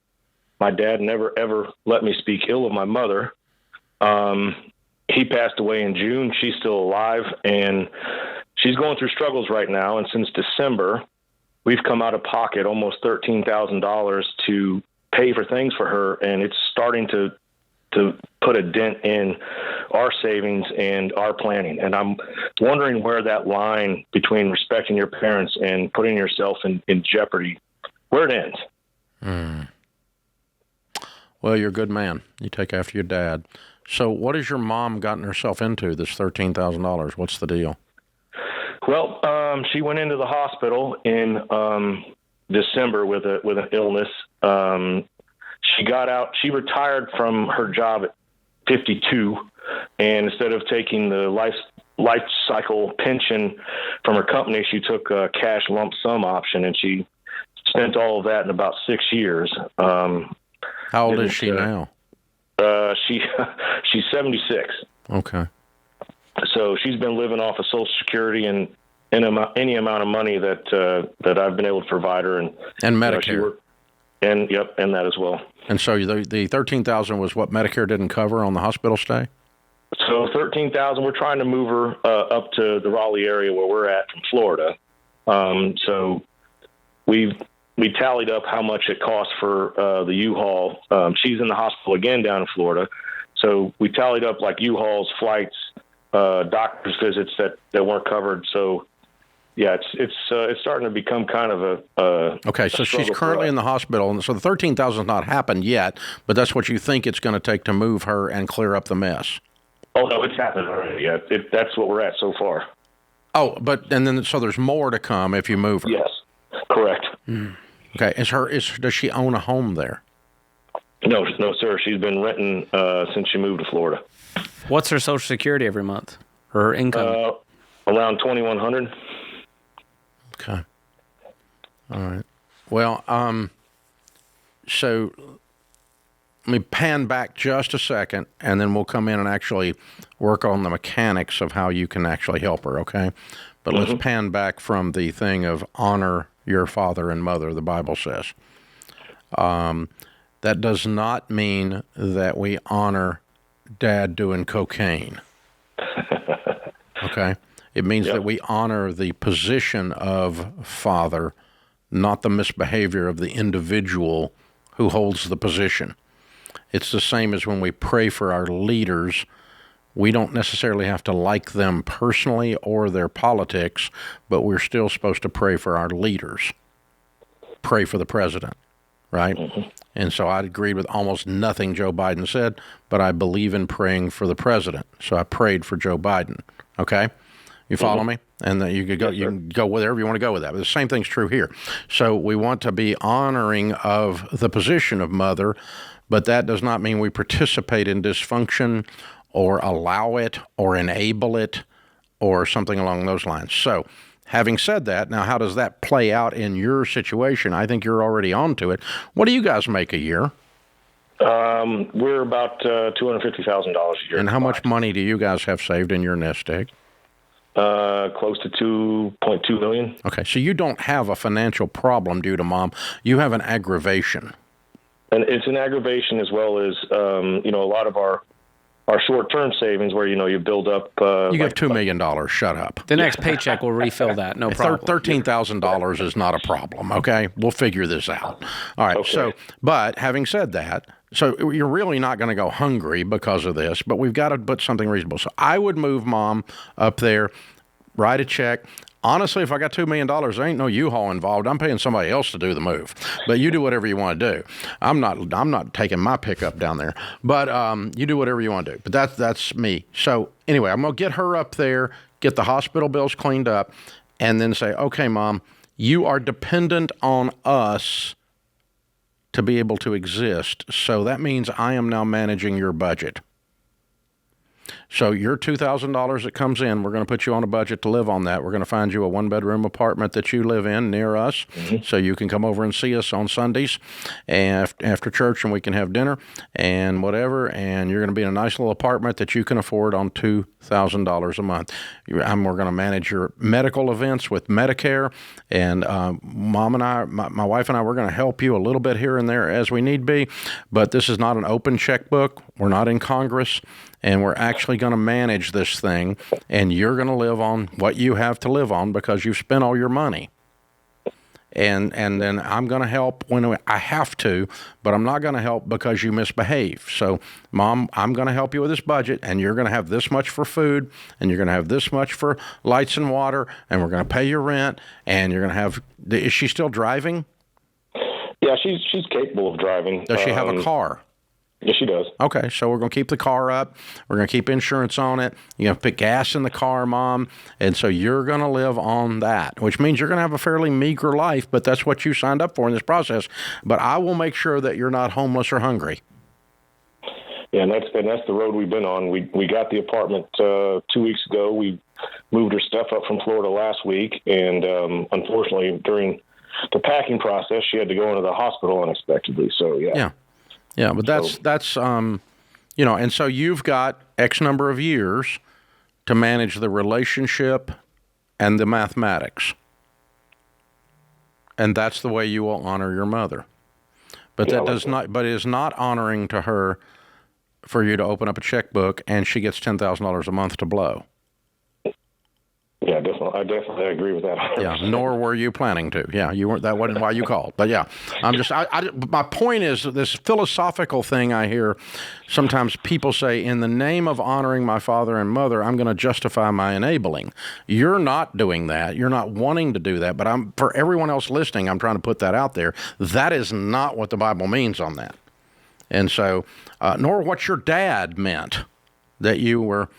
my dad never, ever let me speak ill of my mother. He passed away in June. She's still alive, and she's going through struggles right now. And since December, we've come out of pocket almost $13,000 to pay for things for her, and it's starting to put a dent in our savings and our planning. And I'm wondering where that line between respecting your parents and putting yourself in jeopardy, where it ends. Well, you're a good man. You take after your dad. So what has your mom gotten herself into, this $13,000? What's the deal? Well, she went into the hospital in December with an illness. She got out. She retired from her job at 52, and instead of taking the life cycle pension from her company, she took a cash lump sum option, and she spent all of that in about 6 years. How old is she now? She's 76. Okay. So she's been living off of Social Security and any amount of money that I've been able to provide her, and Medicare. And that as well. And so the $13,000 was what Medicare didn't cover on the hospital stay? So $13,000. We're trying to move her up to the Raleigh area where we're at from Florida. So we tallied up how much it cost for the U-Haul. She's in the hospital again down in Florida. So we tallied up like U-Haul's flights, doctor's visits that weren't covered. So yeah, it's starting to become kind of a okay. So she's currently in the hospital, and so the $13,000 has not happened yet, but that's what you think it's going to take to move her and clear up the mess. Oh no, it's happened already. Yeah, that's what we're at so far. Oh, so there's more to come if you move her. Yes, correct. Okay. Does she own a home there? No, sir. She's been renting since she moved to Florida. What's her Social Security every month? Her income? Around $2,100. Okay. All right. Well, so let me pan back just a second, and then we'll come in and actually work on the mechanics of how you can actually help her, okay? But let's pan back from the thing of honor your father and mother, the Bible says. That does not mean that we honor dad doing cocaine. Okay? It means that we honor the position of father, not the misbehavior of the individual who holds the position. It's the same as when we pray for our leaders. We don't necessarily have to like them personally or their politics, but we're still supposed to pray for our leaders. pray for the president, right? And so I agreed with almost nothing Joe Biden said, but I believe in praying for the president. So I prayed for Joe Biden. Okay? You follow me? And you could go, you can go wherever you want to go with that. But the same thing's true here. So we want to be honoring of the position of mother, but that does not mean we participate in dysfunction or allow it or enable it or something along those lines. So having said that, now how does that play out in your situation? I think you're already onto it. What do you guys make a year? We're about $250,000 a year. And how much money do you guys have saved in your nest egg? Close to $2.2 million. Okay, so you don't have a financial problem due to mom. You have an aggravation. And it's an aggravation as well as, a lot of our short-term savings where, you build up. You give $2 million. Shut up. The next paycheck will refill that. No problem. $13,000 is not a problem, okay? We'll figure this out. All right, Okay. But having said that, so you're really not going to go hungry because of this, but we've got to put something reasonable. So I would move mom up there, write a check. Honestly, if I got $2 million, there ain't no U-Haul involved. I'm paying somebody else to do the move. But you do whatever you want to do. I'm not taking my pickup down there. But you do whatever you want to do. But that's me. So anyway, I'm going to get her up there, get the hospital bills cleaned up, and then say, okay, Mom, you are dependent on us to be able to exist. So that means I am now managing your budget. So your $2,000 that comes in, we're going to put you on a budget to live on that. We're going to find you a one-bedroom apartment that you live in near us, so you can come over and see us on Sundays and after church, and we can have dinner and whatever. And you're going to be in a nice little apartment that you can afford on $2,000 a month. We're going to manage your medical events with Medicare, and Mom and I, my wife and I, we're going to help you a little bit here and there as we need be. But this is not an open checkbook. We're not in Congress. And we're actually going to manage this thing, and you're going to live on what you have to live on because you've spent all your money. And then I'm going to help when I have to, but I'm not going to help because you misbehave. So, Mom, I'm going to help you with this budget, and you're going to have this much for food, and you're going to have this much for lights and water, and we're going to pay your rent, and you're going to have – is she still driving? Yeah, she's capable of driving. Does she have a car? Yes, she does. Okay, so we're going to keep the car up. We're going to keep insurance on it. You're going to put gas in the car, Mom. And so you're going to live on that, which means you're going to have a fairly meager life, but that's what you signed up for in this process. But I will make sure that you're not homeless or hungry. Yeah, and that's the road we've been on. We got the apartment 2 weeks ago. We moved her stuff up from Florida last week, and unfortunately, during the packing process, she had to go into the hospital unexpectedly. So, yeah. Yeah, but that's and so you've got X number of years to manage the relationship and the mathematics. And that's the way you will honor your mother. But it is not honoring to her for you to open up a checkbook and she gets $10,000 a month to blow. Yeah, I definitely agree with that. Yeah, nor were you planning to. Yeah, you weren't. That wasn't why you called. But yeah, my point is this philosophical thing I hear sometimes people say, in the name of honoring my father and mother, I'm going to justify my enabling. You're not doing that. You're not wanting to do that. But for everyone else listening, I'm trying to put that out there. That is not what the Bible means on that. And so, nor what your dad meant, that you were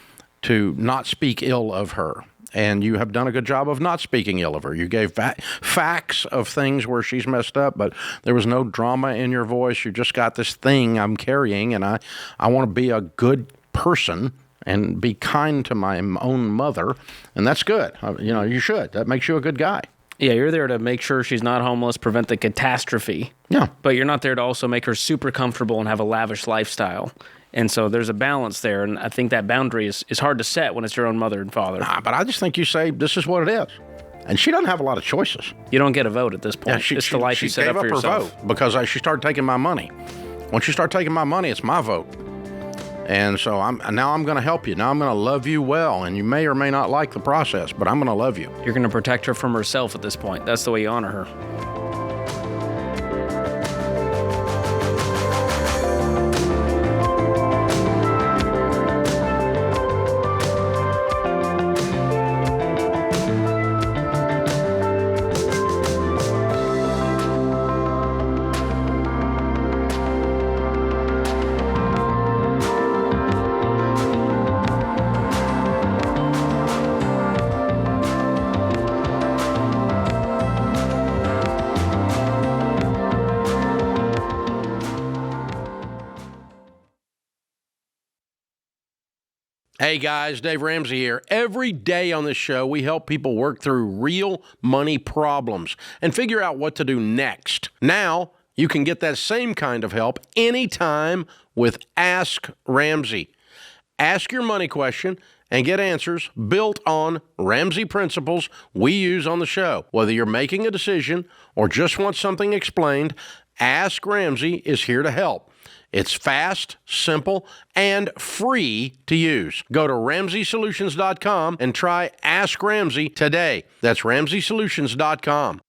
to not speak ill of her. And you have done a good job of not speaking ill of her. You gave facts of things where she's messed up, but there was no drama in your voice. You just got this thing I'm carrying, and I want to be a good person and be kind to my own mother, and that's good. You should. That makes you a good guy. Yeah, you're there to make sure she's not homeless, prevent the catastrophe. Yeah. But you're not there to also make her super comfortable and have a lavish lifestyle. And so there's a balance there, and I think that boundary is hard to set when it's your own mother and father. But I just think you say, this is what it is. And she doesn't have a lot of choices. You don't get a vote at this point. Yeah, it's the life you set up for yourself. She gave up her vote because she started taking my money. Once you start taking my money, it's my vote. And so now I'm going to help you. Now I'm going to love you well, and you may or may not like the process, but I'm going to love you. You're going to protect her from herself at this point. That's the way you honor her. Hey guys, Dave Ramsey here. Every day on this show, we help people work through real money problems and figure out what to do next. Now, you can get that same kind of help anytime with Ask Ramsey. Ask your money question and get answers built on Ramsey principles we use on the show. Whether you're making a decision or just want something explained, Ask Ramsey is here to help. It's fast, simple, and free to use. Go to RamseySolutions.com and try Ask Ramsey today. That's RamseySolutions.com.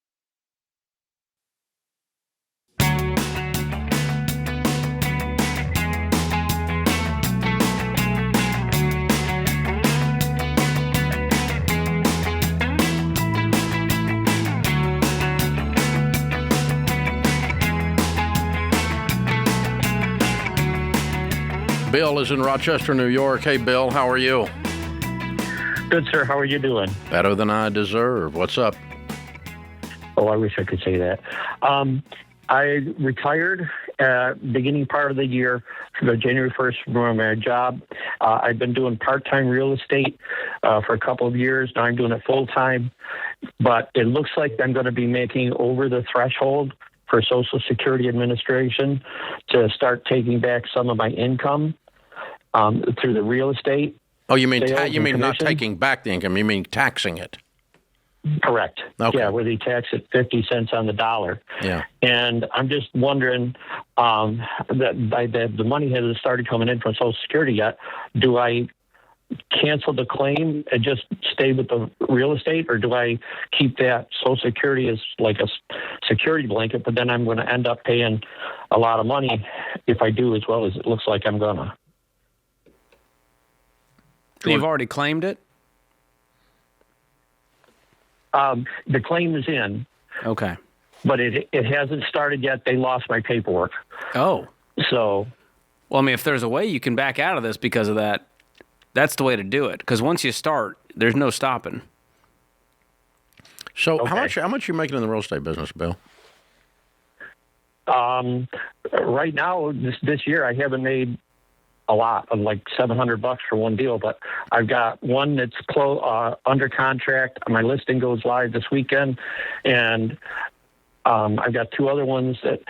Bill is in Rochester, New York. Hey, Bill, how are you? Good, sir. How are you doing? Better than I deserve. What's up? Oh, I wish I could say that. I retired beginning part of the year, for January 1st from my job. I've been doing part-time real estate for a couple of years. Now I'm doing it full-time. But it looks like I'm going to be making over the threshold for Social Security Administration to start taking back some of my income through the real estate. Oh, you mean not taking back the income? You mean taxing it? Correct. Okay. Yeah, where they tax it 50 cents on the dollar. Yeah. And I'm just wondering that the money hasn't started coming in from Social Security yet. Do I cancel the claim and just stay with the real estate, or do I keep that Social Security as like a security blanket, but then I'm going to end up paying a lot of money if I do as well as it looks like I'm going to? You've already claimed it? The claim is in. Okay. But it hasn't started yet. They lost my paperwork. Oh. So. Well, I mean, if there's a way you can back out of this because of that, that's the way to do it. Because once you start, there's no stopping. So how much are you making in the real estate business, Bill? Right now, this year, I haven't made a lot of like $700 for one deal, but I've got one that's under contract. My listing goes live this weekend, and I've got two other ones that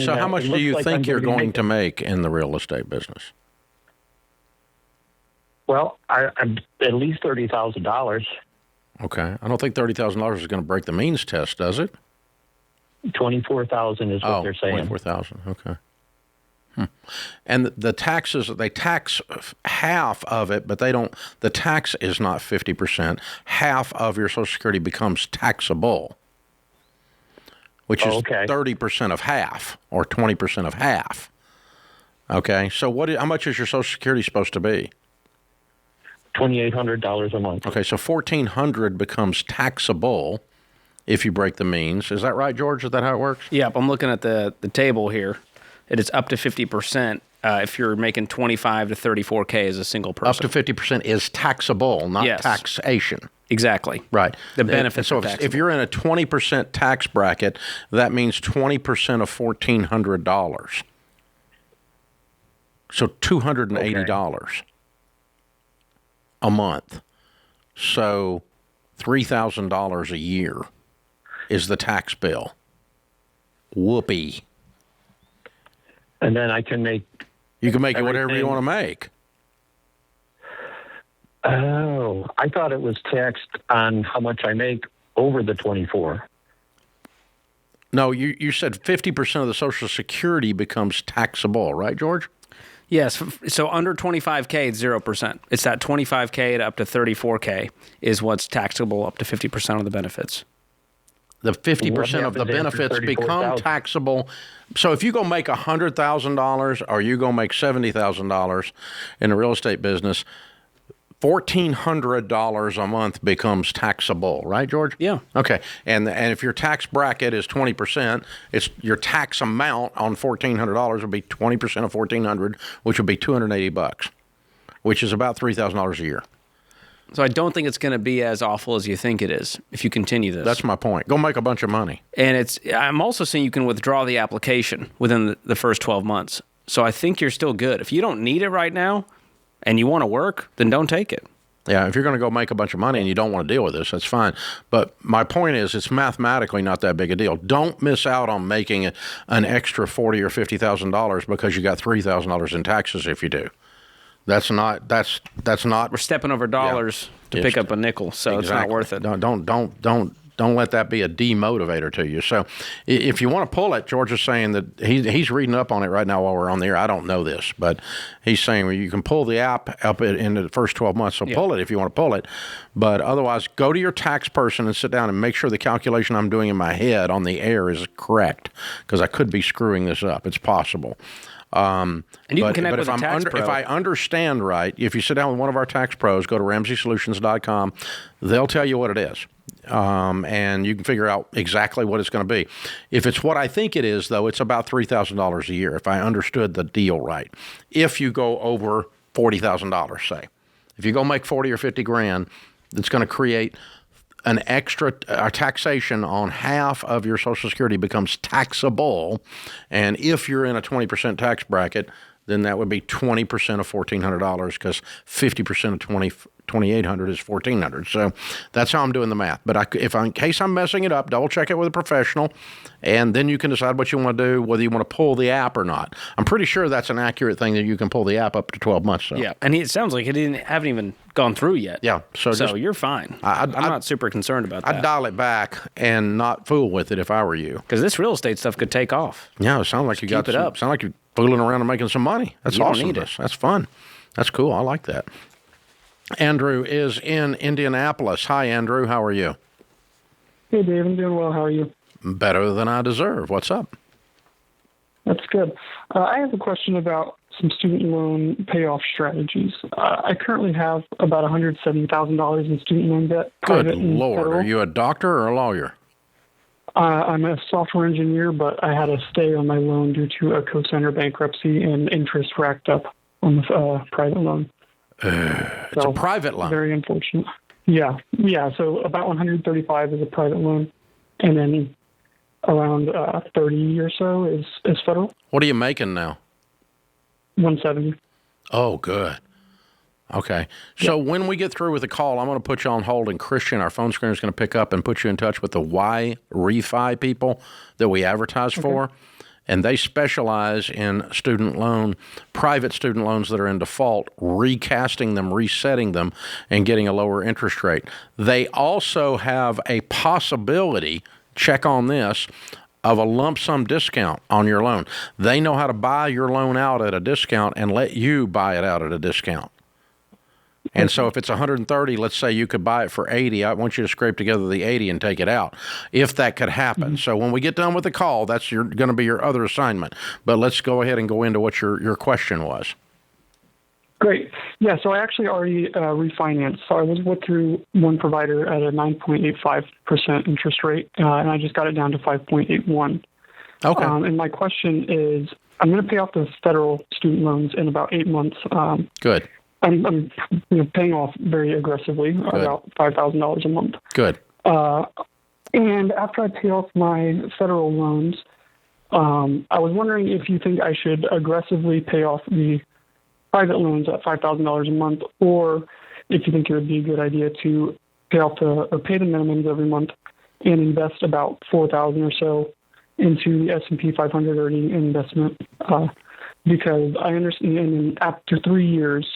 so how much do you think you're going to make in the real estate business? Well, I'm at least $30,000. Okay. I don't think $30,000 is going to break the means test, does it? 24,000 is what they're saying. 24,000. Okay. And the taxes, they tax half of it, but they don't. The tax is not 50%. Half of your Social Security becomes taxable, which is 30% of half or 20% of half. Okay. So how much is your Social Security supposed to be? $2,800 a month. Okay, so $1,400 becomes taxable if you break the means. Is that right, George? Is that how it works? Yep, I'm looking at the table here. It is up to 50% if you're making 25 to 34K as a single person. Up to 50% is taxable, not taxation. Exactly. Right. The benefits so are taxable. if you're in a 20% tax bracket, that means 20% of $1,400. So $280 a month. So $3,000 a year is the tax bill. Whoopee. And then I can make... You can make it whatever you want to make. Oh, I thought it was taxed on how much I make over the 24. No, you said 50% of the Social Security becomes taxable, right, George? Yes. So under 25K, it's 0%. It's that 25K to up to 34K is what's taxable up to 50% of the benefits. The 50% of the benefits become taxable. So if you go make $100,000 or you go make $70,000 in the real estate business, $1,400 a month becomes taxable, right, George? Yeah. Okay. And if your tax bracket is 20%, it's your tax amount on $1,400 would be 20% of $1,400, which would be $280, which is about $3,000 a year. So I don't think it's going to be as awful as you think it is if you continue this. That's my point. Go make a bunch of money. And I'm also saying you can withdraw the application within the first 12 months. So I think you're still good. If you don't need it right now, and you want to work, then don't take it. Yeah, if you're going to go make a bunch of money and you don't want to deal with this, that's fine. But my point is, it's mathematically not that big a deal. Don't miss out on making an extra $40,000 or $50,000 because you got $3,000 in taxes. If you do, that's not. We're stepping over dollars to pick up a nickel, so It's not worth it. Don't let that be a demotivator to you. So if you want to pull it, George is saying that he's reading up on it right now while we're on the air. I don't know this, but he's saying you can pull the app up into the first 12 months. So pull it if you want to pull it. But otherwise, go to your tax person and sit down and make sure the calculation I'm doing in my head on the air is correct, because I could be screwing this up. It's possible. And you can connect with a tax pro. If I understand right, if you sit down with one of our tax pros, go to RamseySolutions.com, they'll tell you what it is. And you can figure out exactly what it's going to be. If it's what I think it is, though, it's about $3,000 a year, if I understood the deal right. If you go over $40,000, say. If you go make 40 or 50 grand, it's going to create an extra taxation on half of your Social Security becomes taxable. And if you're in a 20% tax bracket, then that would be 20% of $1,400, because 50% of $2,800 is $1,400. So that's how I'm doing the math. But in case I'm messing it up, double check it with a professional, and then you can decide what you want to do, whether you want to pull the app or not. I'm pretty sure that's an accurate thing, that you can pull the app up to 12 months. So. Yeah, and it sounds like haven't even gone through yet. Yeah, so you're fine. I'm not super concerned about that. I'd dial it back and not fool with it if I were you. Because this real estate stuff could take off. Yeah, it sounds like you got it up. Sound like you're fooling around and making some money. That's awesome. That's fun. That's cool. I like that. Andrew is in Indianapolis. Hi, Andrew. How are you? Hey, Dave. I'm doing well. How are you? Better than I deserve. What's up? That's good. I have a question about some student loan payoff strategies. I currently have about $170,000 in student loan debt. Good Lord. Are you a doctor or a lawyer? I'm a software engineer, but I had to stay on my loan due to a co-signer bankruptcy and interest racked up on the private loan. It's a private loan. Very unfortunate. Yeah. So about 135 is a private loan, and then around 30 or so is federal. What are you making now? 170. Oh, good. Okay. So when we get through with the call, I'm going to put you on hold, and Christian, our phone screener, is going to pick up and put you in touch with the Y Refi people that we advertise for. And they specialize in private student loans that are in default, recasting them, resetting them, and getting a lower interest rate. They also have a possibility, check on this, of a lump sum discount on your loan. They know how to buy your loan out at a discount and let you buy it out at a discount. And so if it's 130, let's say you could buy it for 80. I want you to scrape together the 80 and take it out, if that could happen. So when we get done with the call, that's going to be your other assignment. But let's go ahead and go into what your question was. Great. Yeah, so I actually already refinanced. So I went through one provider at a 9.85% interest rate, and I just got it down to 5.81. Okay. And my question is, I'm going to pay off the federal student loans in about 8 months. Good. I'm paying off very aggressively, about $5,000 a month. Good. And after I pay off my federal loans, I was wondering if you think I should aggressively pay off the private loans at $5,000 a month, or if you think it would be a good idea to pay the minimums every month and invest about $4,000 or so into the S&P 500 or any investment, because I understand after 3 years,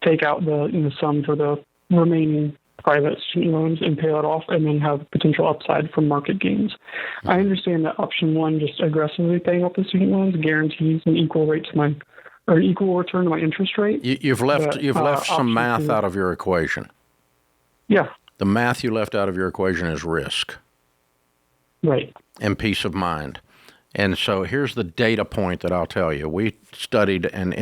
take out the sum for the remaining private student loans and pay that off, and then have potential upside from market gains. I understand that option one, just aggressively paying off the student loans, guarantees an equal return to my interest rate. You've left some math out of your equation. Yeah. The math you left out of your equation is risk. Right. And peace of mind. And so here's the data point that I'll tell you. We studied and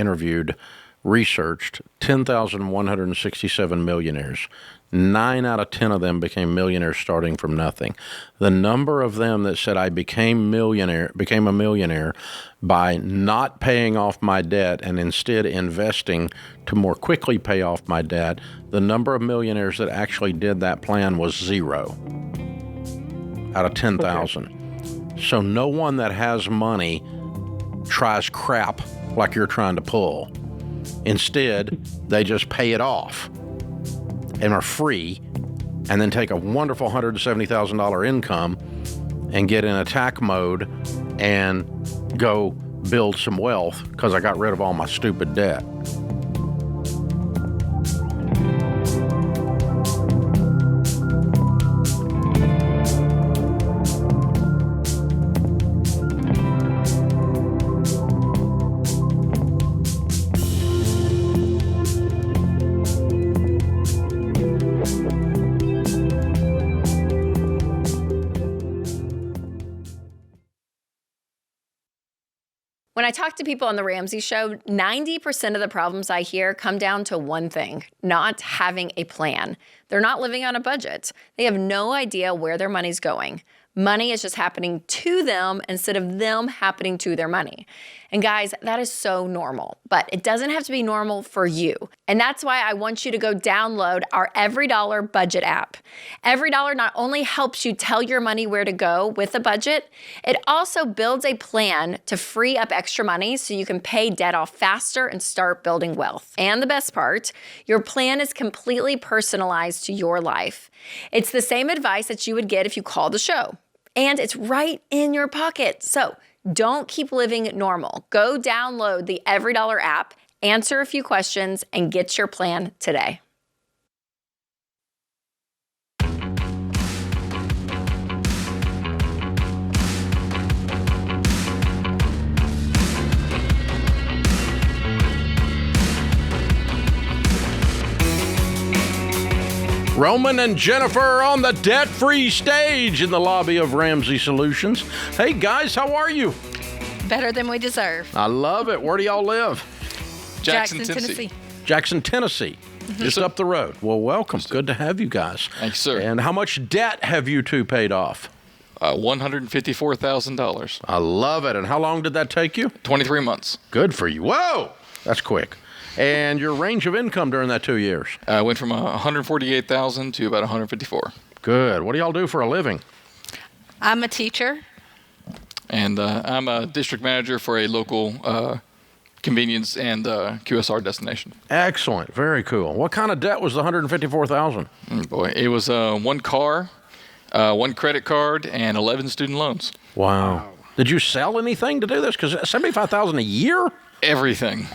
researched 10,167 millionaires. 9 out of 10 of them became millionaires starting from nothing. The number of them that said I became a millionaire by not paying off my debt and instead investing to more quickly pay off my debt, the number of millionaires that actually did that plan was 0 out of 10,000. Okay. So no one that has money tries crap like you're trying to pull. Instead, they just pay it off and are free, and then take a wonderful $170,000 income and get in attack mode and go build some wealth because I got rid of all my stupid debt. When I talk to people on the Ramsey Show, 90% of the problems I hear come down to one thing: not having a plan. They're not living on a budget. They have no idea where their money's going. Money is just happening to them instead of them happening to their money. And guys, that is so normal, but it doesn't have to be normal for you. And that's why I want you to go download our Every Dollar Budget app. Every Dollar not only helps you tell your money where to go with a budget, it also builds a plan to free up extra money so you can pay debt off faster and start building wealth. And the best part, your plan is completely personalized to your life. It's the same advice that you would get if you called the show. And it's right in your pocket. So don't keep living normal. Go download the Every Dollar app, answer a few questions, and get your plan today. Roman and Jennifer are on the debt-free stage in the lobby of Ramsey Solutions. Hey, guys, how are you? Better than we deserve. I love it. Where do y'all live? Jackson, Tennessee. Jackson, Tennessee. Just up the road. Well, welcome. Good to have you guys. Thank you, sir. And how much debt have you two paid off? $154,000. I love it. And how long did that take you? 23 months. Good for you. Whoa! That's quick. And your range of income during that 2 years? I went from $148,000 to about $154,000. Good. What do y'all do for a living? I'm a teacher. And I'm a district manager for a local convenience and QSR destination. Excellent. Very cool. What kind of debt was the $154,000? Boy, it was one car, one credit card, and 11 student loans. Wow. Did you sell anything to do this? Because $75,000 a year? Everything.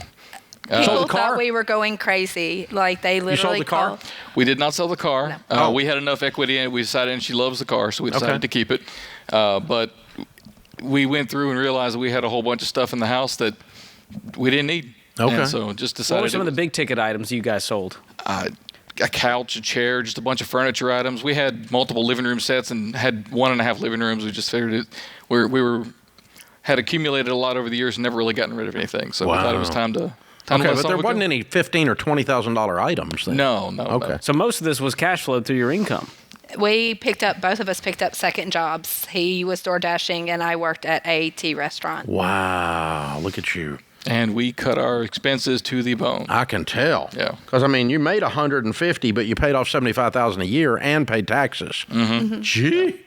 People thought we were going crazy. Like, they literally You sold the car? We did not sell the car. No. We had enough equity in it. We decided, and she loves the car, so we decided to keep it. But we went through and realized that we had a whole bunch of stuff in the house that we didn't need. Okay. And so just decided. What were some of the big ticket items you guys sold? A couch, a chair, just a bunch of furniture items. We had multiple living room sets and had 1.5 living rooms. We just figured had accumulated a lot over the years and never really gotten rid of anything. So we thought it was time to. Okay, but there wasn't any $15,000 or $20,000 items then. No. Okay. So most of this was cash flow through your income. Both of us picked up second jobs. He was door dashing and I worked at a tea restaurant. Wow, look at you. And we cut our expenses to the bone. I can tell. Yeah. Because, I mean, you made $150,000, but you paid off $75,000 a year and paid taxes. Mm-hmm. Gee.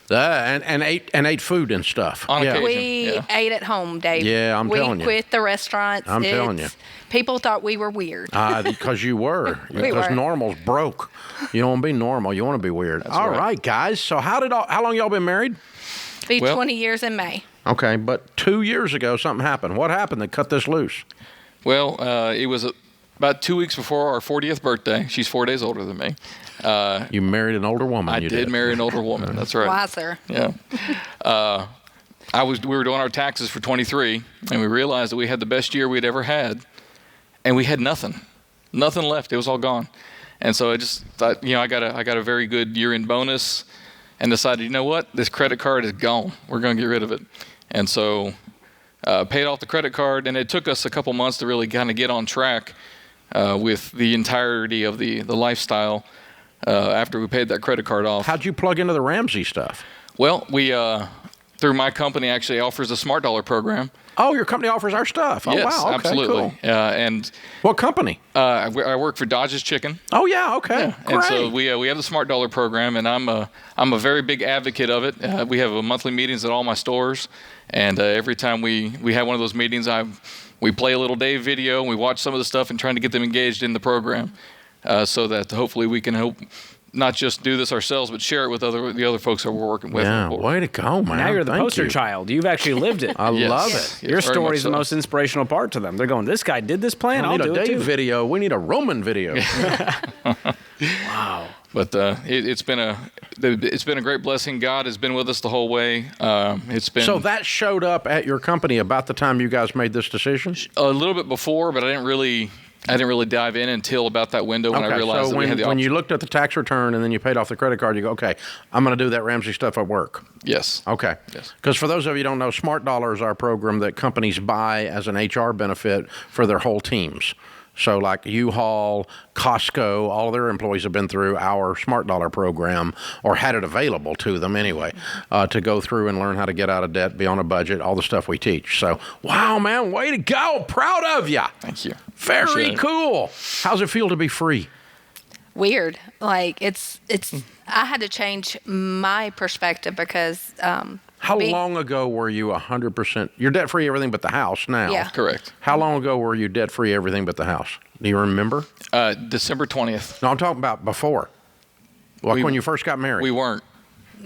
And ate food and stuff. On occasion, we ate at home, Dave. Yeah, I'm telling you. We quit the restaurants. I'm telling you. People thought we were weird. Because you were. We Because were. normal's broke. You don't want to be normal. You want to be weird. That's All right. right, guys. So how long y'all been married? Be 20 years in May. Okay, but 2 years ago something happened. What happened that cut this loose? Well, it was about 2 weeks before our 40th birthday. She's 4 days older than me. You married an older woman. I did marry an older woman. That's right. Wiser. Yeah. We were doing our taxes for 23, and we realized that we had the best year we'd ever had, and we had nothing left. It was all gone. And so I just thought, I got a very good year-end bonus, and decided, you know what, this credit card is gone. We're going to get rid of it. And so paid off the credit card, and it took us a couple months to really kind of get on track with the entirety of the lifestyle after we paid that credit card off. How'd you plug into the Ramsey stuff? Well, we through my company actually offers a smart dollar program, Oh, your company offers our stuff. Oh, yes, wow. Okay, absolutely. cool. And what company? I work for Dodge's Chicken. Oh, yeah. Okay. Yeah. And so we have the Smart Dollar program, and I'm a very big advocate of it. We have monthly meetings at all my stores, and every time we have one of those meetings, we play a little Dave video, and we watch some of the stuff and trying to get them engaged in the program, so that hopefully we can help not just do this ourselves, but share it with the other folks that we're working with. Yeah, way to go, man. Now you're the Thank poster you. child. You've actually lived it. I love it. Your very story much is the so. most inspirational part to them. They're going, this guy did this plan, We I'll need do a it Dave too. video. We need a Roman video. Wow. But it's been a great blessing. God has been with us the whole way. It's been So that showed up at your company about the time you guys made this decision? a little bit before, but I didn't really dive in until about that window when I realized so that we had the when option. you looked at the tax return and then you paid off the credit card, you go, okay, I'm going to do that Ramsey stuff at work. Yes. Okay. Yes. Because for those of you who don't know, Smart Dollar is our program that companies buy as an HR benefit for their whole teams. So like U-Haul, Costco, all their employees have been through our Smart Dollar program or had it available to them anyway, to go through and learn how to get out of debt, be on a budget, all the stuff we teach. So, wow, man, way to go. Proud of you. Thank you. Very Appreciate it. cool. How's it feel to be free? Weird. Like it's. I had to change my perspective because. How long ago were you 100%? You're debt-free everything but the house now. Yeah. Correct. How long ago were you debt-free everything but the house? Do you remember? December 20th. No, I'm talking about before. Like when you first got married. We weren't.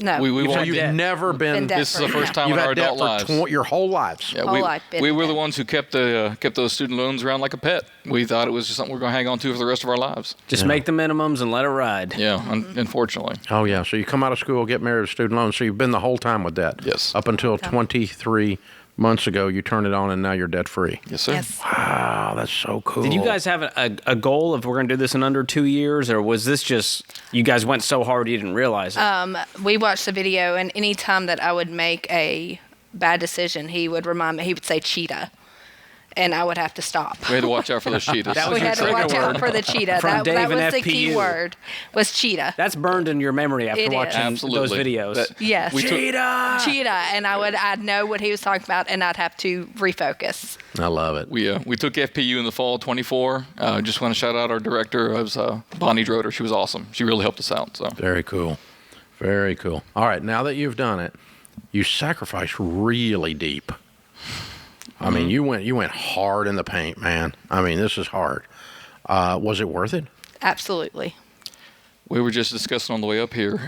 No. We So weren't. you've never been. This is the first time You've in our had debt adult for lives. your whole lives. Yeah, Whole life been we in were the debt. ones who kept those student loans around like a pet. We thought it was just something we're going to hang on to for the rest of our lives. Just make the minimums and let it ride. Yeah, unfortunately. Oh, yeah. So you come out of school, get married with student loans. So you've been the whole time with debt. Yes. Up until 23 months ago, you turned it on and now you're debt-free. Yes, sir. Yes. Wow, that's so cool. Did you guys have a goal of we're going to do this in under 2 years, or was this just you guys went so hard you didn't realize it? We watched the video, and any time that I would make a bad decision, he would remind me. He would say cheetah, and I would have to stop. We had to watch out for those cheetahs. That was We your had to trigger watch out word for the cheetah. from That Dave was and the key FPU. word. Was cheetah. That's burned in your memory after It is. watching Absolutely. those videos. That- Yes. we took- Cheetah, and I'd know what he was talking about, and I'd have to refocus. I love it. We took FPU in the fall 24. Just want to shout out our director. It was Bonnie Droder. She was awesome. She really helped us out. So Very cool. Very cool. All right, now that you've done it, you sacrificed really deep. I mean, you went hard in the paint, man. I mean, this is hard. Was it worth it? Absolutely. we were just discussing on the way up here.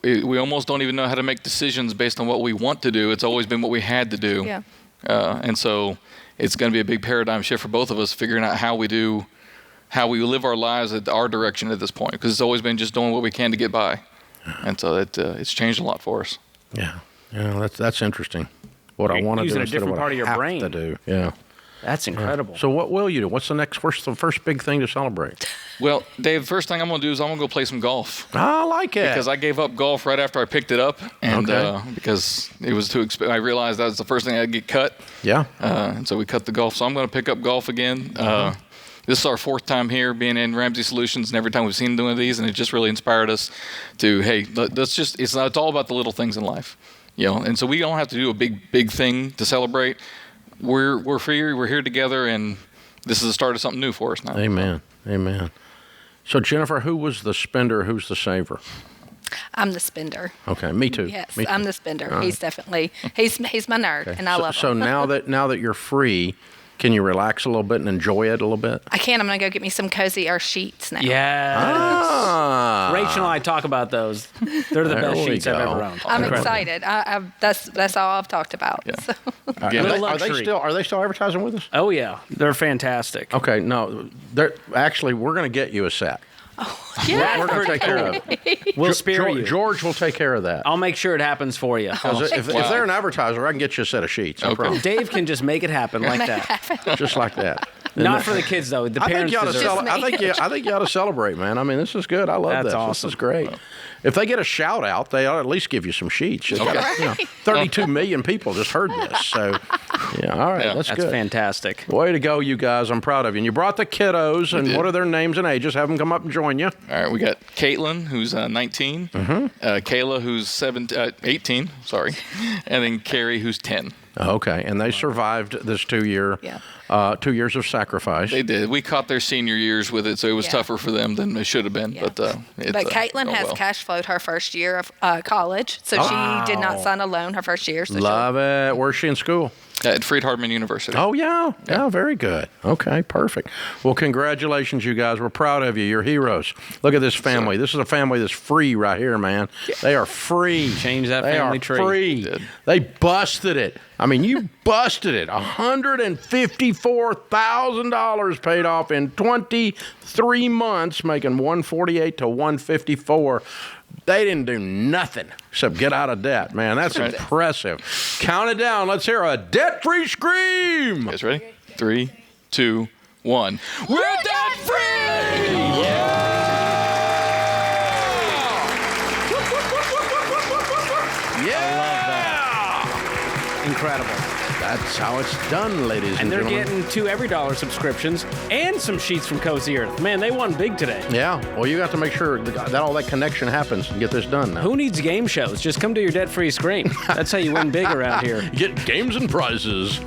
We almost don't even know how to make decisions based on what we want to do. It's always been what we had to do. Yeah. And so it's going to be a big paradigm shift for both of us, figuring out how we live our lives at our direction at this point, because it's always been just doing what we can to get by. And so it's changed a lot for us. Yeah. Yeah, that's interesting. What I want to do using a instead of different what part I of your have brain. to do. Yeah. That's incredible. So what will you do? What's the first big thing to celebrate? Well, Dave, the first thing I'm going to do is I'm going to go play some golf. I like it. Because I gave up golf right after I picked it up, and because it was too expensive. I realized that was the first thing I'd get cut. Yeah. And so we cut the golf. So I'm going to pick up golf again. This is our fourth time here being in Ramsey Solutions, and every time we've seen one of these, and it just really inspired us to, hey, it's all about the little things in life. And so we don't have to do a big thing to celebrate. We're free. We're here together, and this is the start of something new for us now. Amen. Amen. So Jennifer, who was the spender? Who's the saver? I'm the spender. Okay, me too. Yes, Me too. I'm the spender. All right. He's definitely he's my nerd, Okay. and I love So him. now that you're free, can you relax a little bit and enjoy it a little bit? I can. I'm gonna go get me some cozy earth sheets now. Yeah. Rachel and I talk about those. They're the There best we sheets I've go. ever owned. I'm Incredible. excited. That's all I've talked about. So. Are they still advertising with us? Oh yeah, they're fantastic. Okay, no, we're going to get you a set. Yeah. We're going to take care of it. We'll spare you. George will take care of that. I'll make sure it happens for you. 'Cause if they're an advertiser, I can get you a set of sheets. I promise. Dave can just make it happen like that. Just like that. Not for the kids though. The I think parents you ought to deserve it. I think you ought to celebrate, man. I mean, this is good. I love That's this. awesome. This is great. If they get a shout out, they ought to at least give you some sheets. You got, 32 million people just heard this. So, yeah, all right, that's good. That's fantastic. Way to go, you guys. I'm proud of you. And you brought the kiddos, and what are their names and ages? Have them come up and join you. All right, we got Caitlin, who's 19, Kayla, who's 18, sorry, and then Carrie, who's 10. Okay, and they survived this 2 year, Yeah. 2 years of sacrifice. They did. We caught their senior years with it, so it was tougher for them than it should have been. Yeah. But Caitlin has cash flowed her first year of college, so she did not sign a loan her first year. So Love it. Where's she in school? At Freed-Hardeman University. Oh, yeah, very good. Okay, perfect. Well, congratulations, you guys. We're proud of you. You're heroes. Look at this family. This is a family that's free right here, man. They are free. Change that They family are tree. free. They busted it. I mean, you busted it. $154,000 paid off in 23 months, making 148 to 154. They didn't do nothing except get out of debt, man. That's impressive. Count it down. Let's hear a debt-free scream. You guys ready? 3, 2, 1. We're debt-free! Yeah! Incredible. That's how it's done, ladies and they're gentlemen. getting 2 EveryDollar subscriptions and some sheets from Cozy Earth. Man, they won big today. Yeah. Well, you got to make sure that all that connection happens and get this done now. Who needs game shows? Just come to your debt-free scream. That's how you win big around here. Get games and prizes.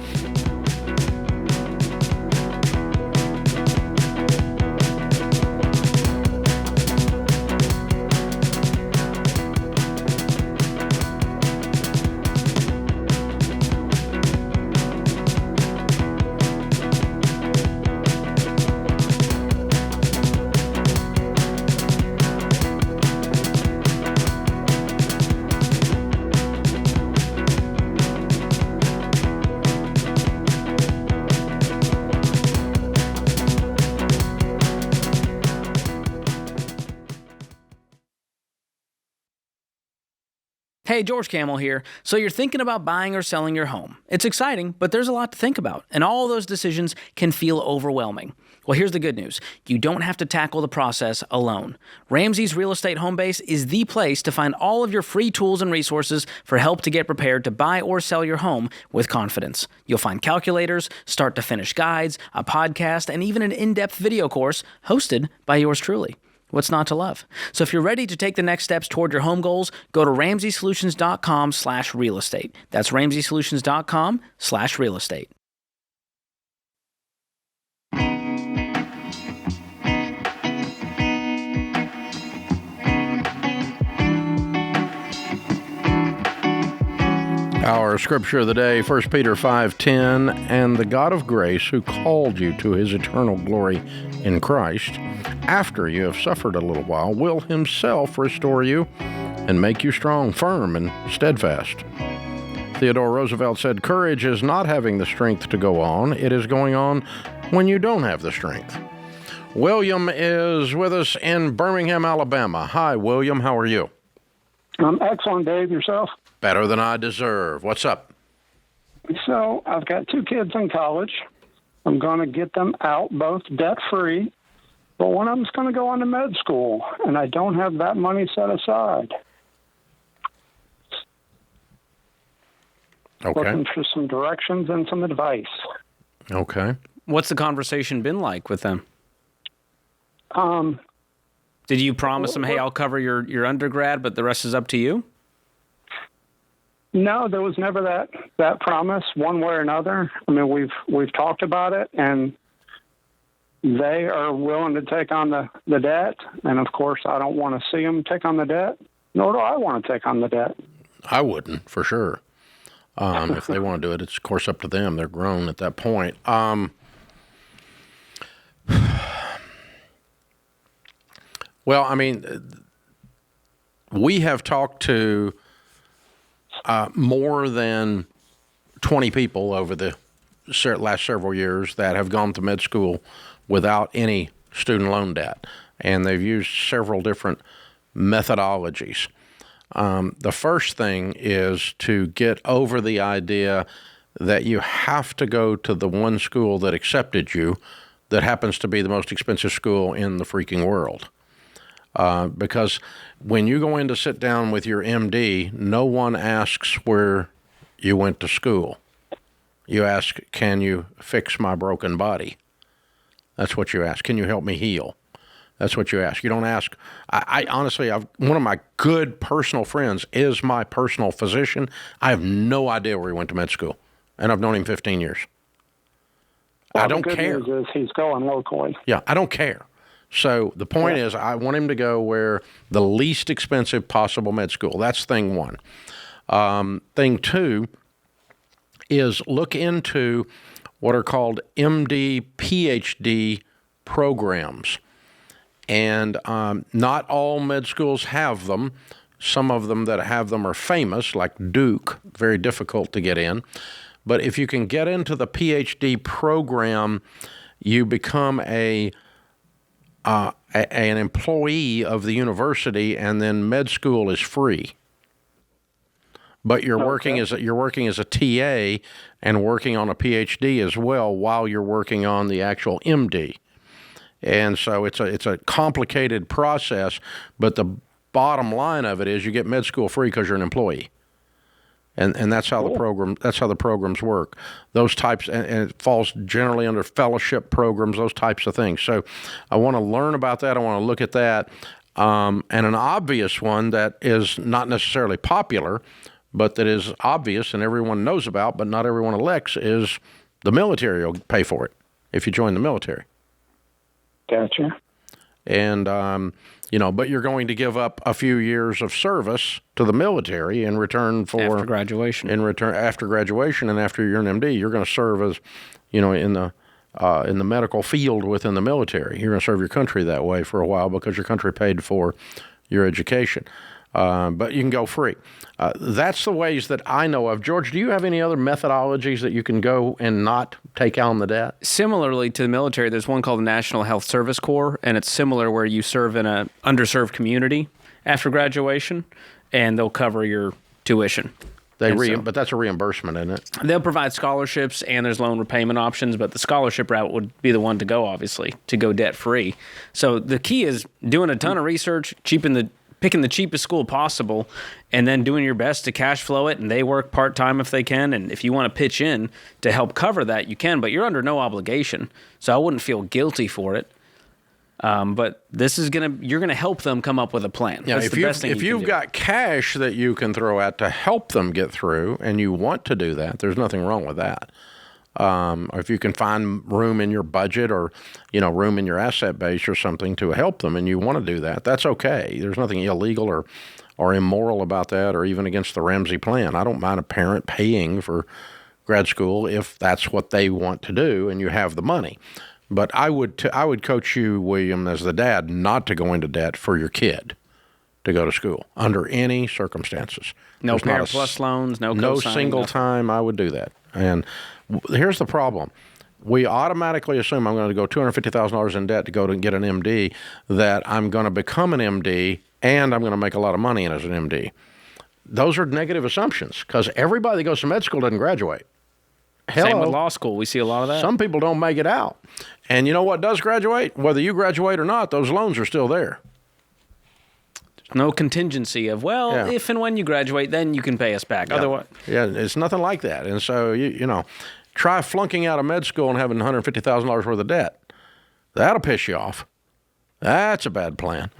Hey, George Kamel here. So you're thinking about buying or selling your home. It's exciting, but there's a lot to think about, and all those decisions can feel overwhelming. Well, here's the good news. You don't have to tackle the process alone. Ramsey's Real Estate Homebase is the place to find all of your free tools and resources for help to get prepared to buy or sell your home with confidence. You'll find calculators, start-to-finish guides, a podcast, and even an in-depth video course hosted by yours truly. What's not to love? So if you're ready to take the next steps toward your home goals, go to RamseySolutions.com/real estate. That's RamseySolutions.com/real estate. Our scripture of the day, 1 Peter 5:10, and the God of grace who called you to his eternal glory in Christ, after you have suffered a little while, will himself restore you and make you strong, firm, and steadfast. Theodore Roosevelt said, courage is not having the strength to go on. It is going on when you don't have the strength. William is with us in Birmingham, Alabama. Hi, William. How are you? I'm excellent, Dave. Yourself? Better than I deserve. What's up? So I've got 2 kids in college. I'm going to get them out, both debt-free. But one of them's going to go on to med school, and I don't have that money set aside. Okay. Looking for some directions and some advice. Okay. What's the conversation been like with them? Did you promise them, hey, I'll cover your undergrad, but the rest is up to you? No, there was never that promise one way or another. I mean, we've talked about it, and they are willing to take on the debt. And, of course, I don't want to see them take on the debt, nor do I want to take on the debt. I wouldn't, for sure. If they want to do it, it's, of course, up to them. They're grown at that point. Well, I mean, we have talked to more than 20 people over the last several years that have gone to med school without any student loan debt, and they've used several different methodologies. The first thing is to get over the idea that you have to go to the one school that accepted you that happens to be the most expensive school in the freaking world. Because when you go in to sit down with your MD, no one asks where you went to school. You ask, can you fix my broken body? That's what you ask. Can you help me heal? That's what you ask. You don't ask. I honestly, one of my good personal friends is my personal physician. I have no idea where he went to med school. and I've known him 15 years. Well, I don't the good care. news is he's going locally. Yeah, I don't care. So the point is, I want him to go where the least expensive possible med school. That's thing one. Thing two is look into what are called MD, PhD programs. And not all med schools have them. Some of them that have them are famous, like Duke, very difficult to get in. But if you can get into the PhD program, you become an employee of the university, and then med school is free. But you're working as a TA and working on a PhD as well while you're working on the actual MD. And so it's a complicated process, but the bottom line of it is you get med school free because you're an employee. And that's how the programs work. Those types, and it falls generally under fellowship programs, those types of things. So I want to learn about that. I want to look at that. And an obvious one that is not necessarily popular, but that is obvious and everyone knows about, but not everyone elects, is the military will pay for it if you join the military. Gotcha. And, but you're going to give up a few years of service to the military in return for... After graduation. After graduation and after you're an MD, you're going to serve as, in the medical field within the military. You're going to serve your country that way for a while because your country paid for your education. But you can go free. That's the ways that I know of. George, do you have any other methodologies that you can go and not take on the debt? Similarly to the military, there's one called the National Health Service Corps, and it's similar where you serve in an underserved community after graduation, and they'll cover your tuition. But that's a reimbursement, isn't it? They'll provide scholarships, and there's loan repayment options, but the scholarship route would be the one to go, obviously, to go debt-free. So the key is doing a ton of research, picking the cheapest school possible, and then doing your best to cash flow it, and they work part-time if they can, and if you want to pitch in to help cover that, you can, but you're under no obligation, so I wouldn't feel guilty for it. But you're going to help them come up with a plan. Yeah, That's the best thing if you've got cash that you can throw out to help them get through, and you want to do that, there's nothing wrong with that. Or if you can find room in your budget or, room in your asset base or something to help them and you want to do that, that's okay. There's nothing illegal or immoral about that or even against the Ramsey plan. I don't mind a parent paying for grad school if that's what they want to do and you have the money. But I would coach you, William, as the dad, not to go into debt for your kid to go to school under any circumstances. No Parent Plus loans, no co-signing. No single time I would do that. And here's the problem. We automatically assume I'm going to go $250,000 in debt to go to get an MD, that I'm going to become an MD and I'm going to make a lot of money as an MD. Those are negative assumptions because everybody that goes to med school doesn't graduate. Same with law school. We see a lot of that. Some people don't make it out. And you know what does graduate? Whether you graduate or not, those loans are still there. No contingency of, if and when you graduate, then you can pay us back. Yeah. Otherwise, it's nothing like that. And so, try flunking out of med school and having $150,000 worth of debt. That'll piss you off. That's a bad plan.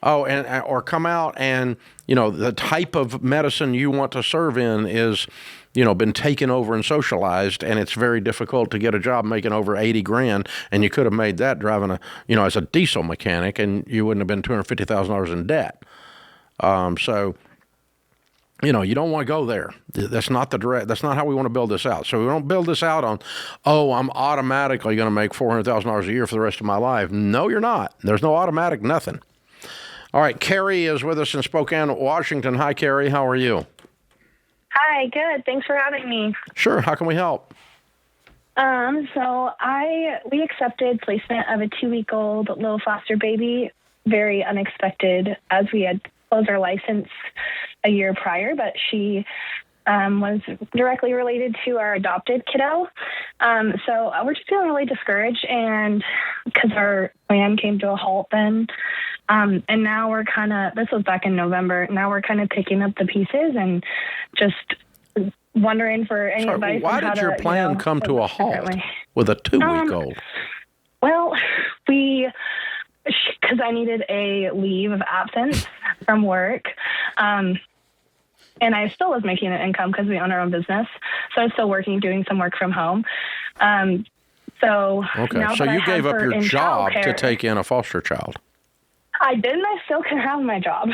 Oh, or come out and, the type of medicine you want to serve in is, been taken over and socialized, and it's very difficult to get a job making over $80,000, and you could have made that driving as a diesel mechanic, and you wouldn't have been $250,000 in debt. So, you don't want to go there. That's not that's not how we want to build this out. So we don't build this out on, I'm automatically going to make $400,000 a year for the rest of my life. No, you're not. There's no automatic nothing. All right, Carrie is with us in Spokane, Washington. Hi, Carrie. How are you? Hi, good. Thanks for having me. Sure. How can we help? So we accepted placement of a 2-week-old little foster baby, very unexpected, as we had closed our license a year prior, but she was directly related to our adopted kiddo. So we're just feeling really discouraged, and because our plan came to a halt then. And now we're this was back in November, now we're kind of picking up the pieces and just wondering for any advice. Why did your plan come to a halt with a 2-week-old? Well, because I needed a leave of absence from work. And I still was making an income because we own our own business. So I'm still working, doing some work from home. So Okay, now so that I you have gave up her your in job to childcare- take in a foster child. I didn't. I still can have my job.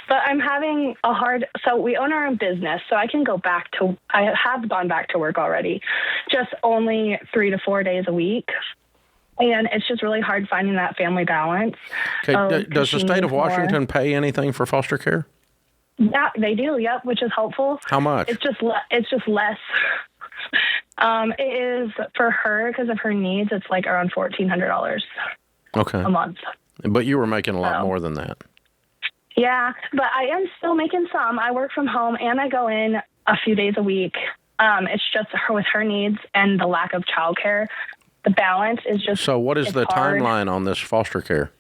But I'm having a hard, so we own our own business, so I can go back to, I have gone back to work already, just only 3 to 4 days a week. And it's just really hard finding that family balance. Okay, does the state of more. Washington pay anything for foster care? Yeah, they do. Yep, which is helpful. How much? It's just less. It is for her because of her needs. It's like around $1,400 Okay. a month. But you were making a lot more than that. Yeah, but I am still making some. I work from home and I go in a few days a week. It's just her with her needs and the lack of childcare. The balance is just. So what is it's the hard. timeline on this foster care?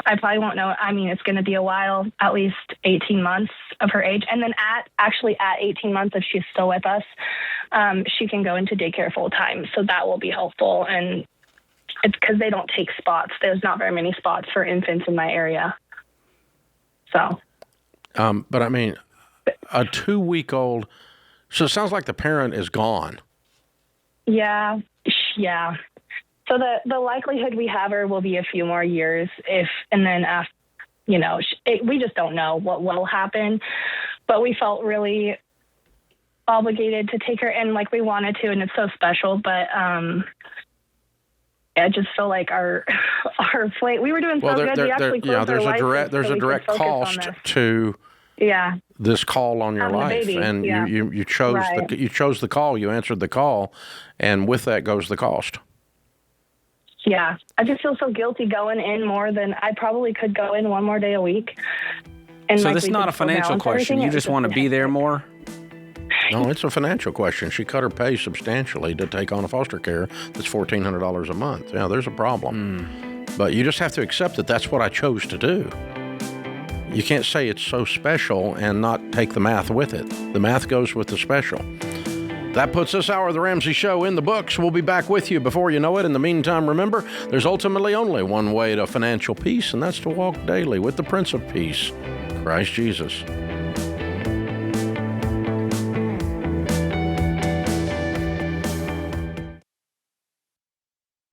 I probably won't know. I mean, it's going to be a while, at least 18 months of her age. And then at 18 months, if she's still with us, she can go into daycare full time. So that will be helpful. And it's because they don't take spots. There's not very many spots for infants in my area. So. But I mean, a 2-week-old, so it sounds like the parent is gone. Yeah. So the likelihood we have her will be a few more years and then after, we just don't know what will happen, but we felt really obligated to take her in like we wanted to, and it's so special, but, I just feel like our flight, we were doing so good. We actually closed our license there's so a we could direct focus on cost this. to Yeah. this call on your Having a life, baby, and yeah. you chose Right. you chose the call, you answered the call, and with that goes the cost. Yeah. I just feel so guilty going in more than I probably could go in one more day a week. And So like, this is we not could a still financial balance question. everything. You It just was want to be there more? No, it's a financial question. She cut her pay substantially to take on a foster care that's $1,400 a month. Yeah, there's a problem. But you just have to accept that that's what I chose to do. You can't say it's so special and not take the math with it. The math goes with the special. That puts this hour of the Ramsey Show in the books. We'll be back with you before you know it. In the meantime, remember, there's ultimately only one way to financial peace, and that's to walk daily with the Prince of Peace, Christ Jesus.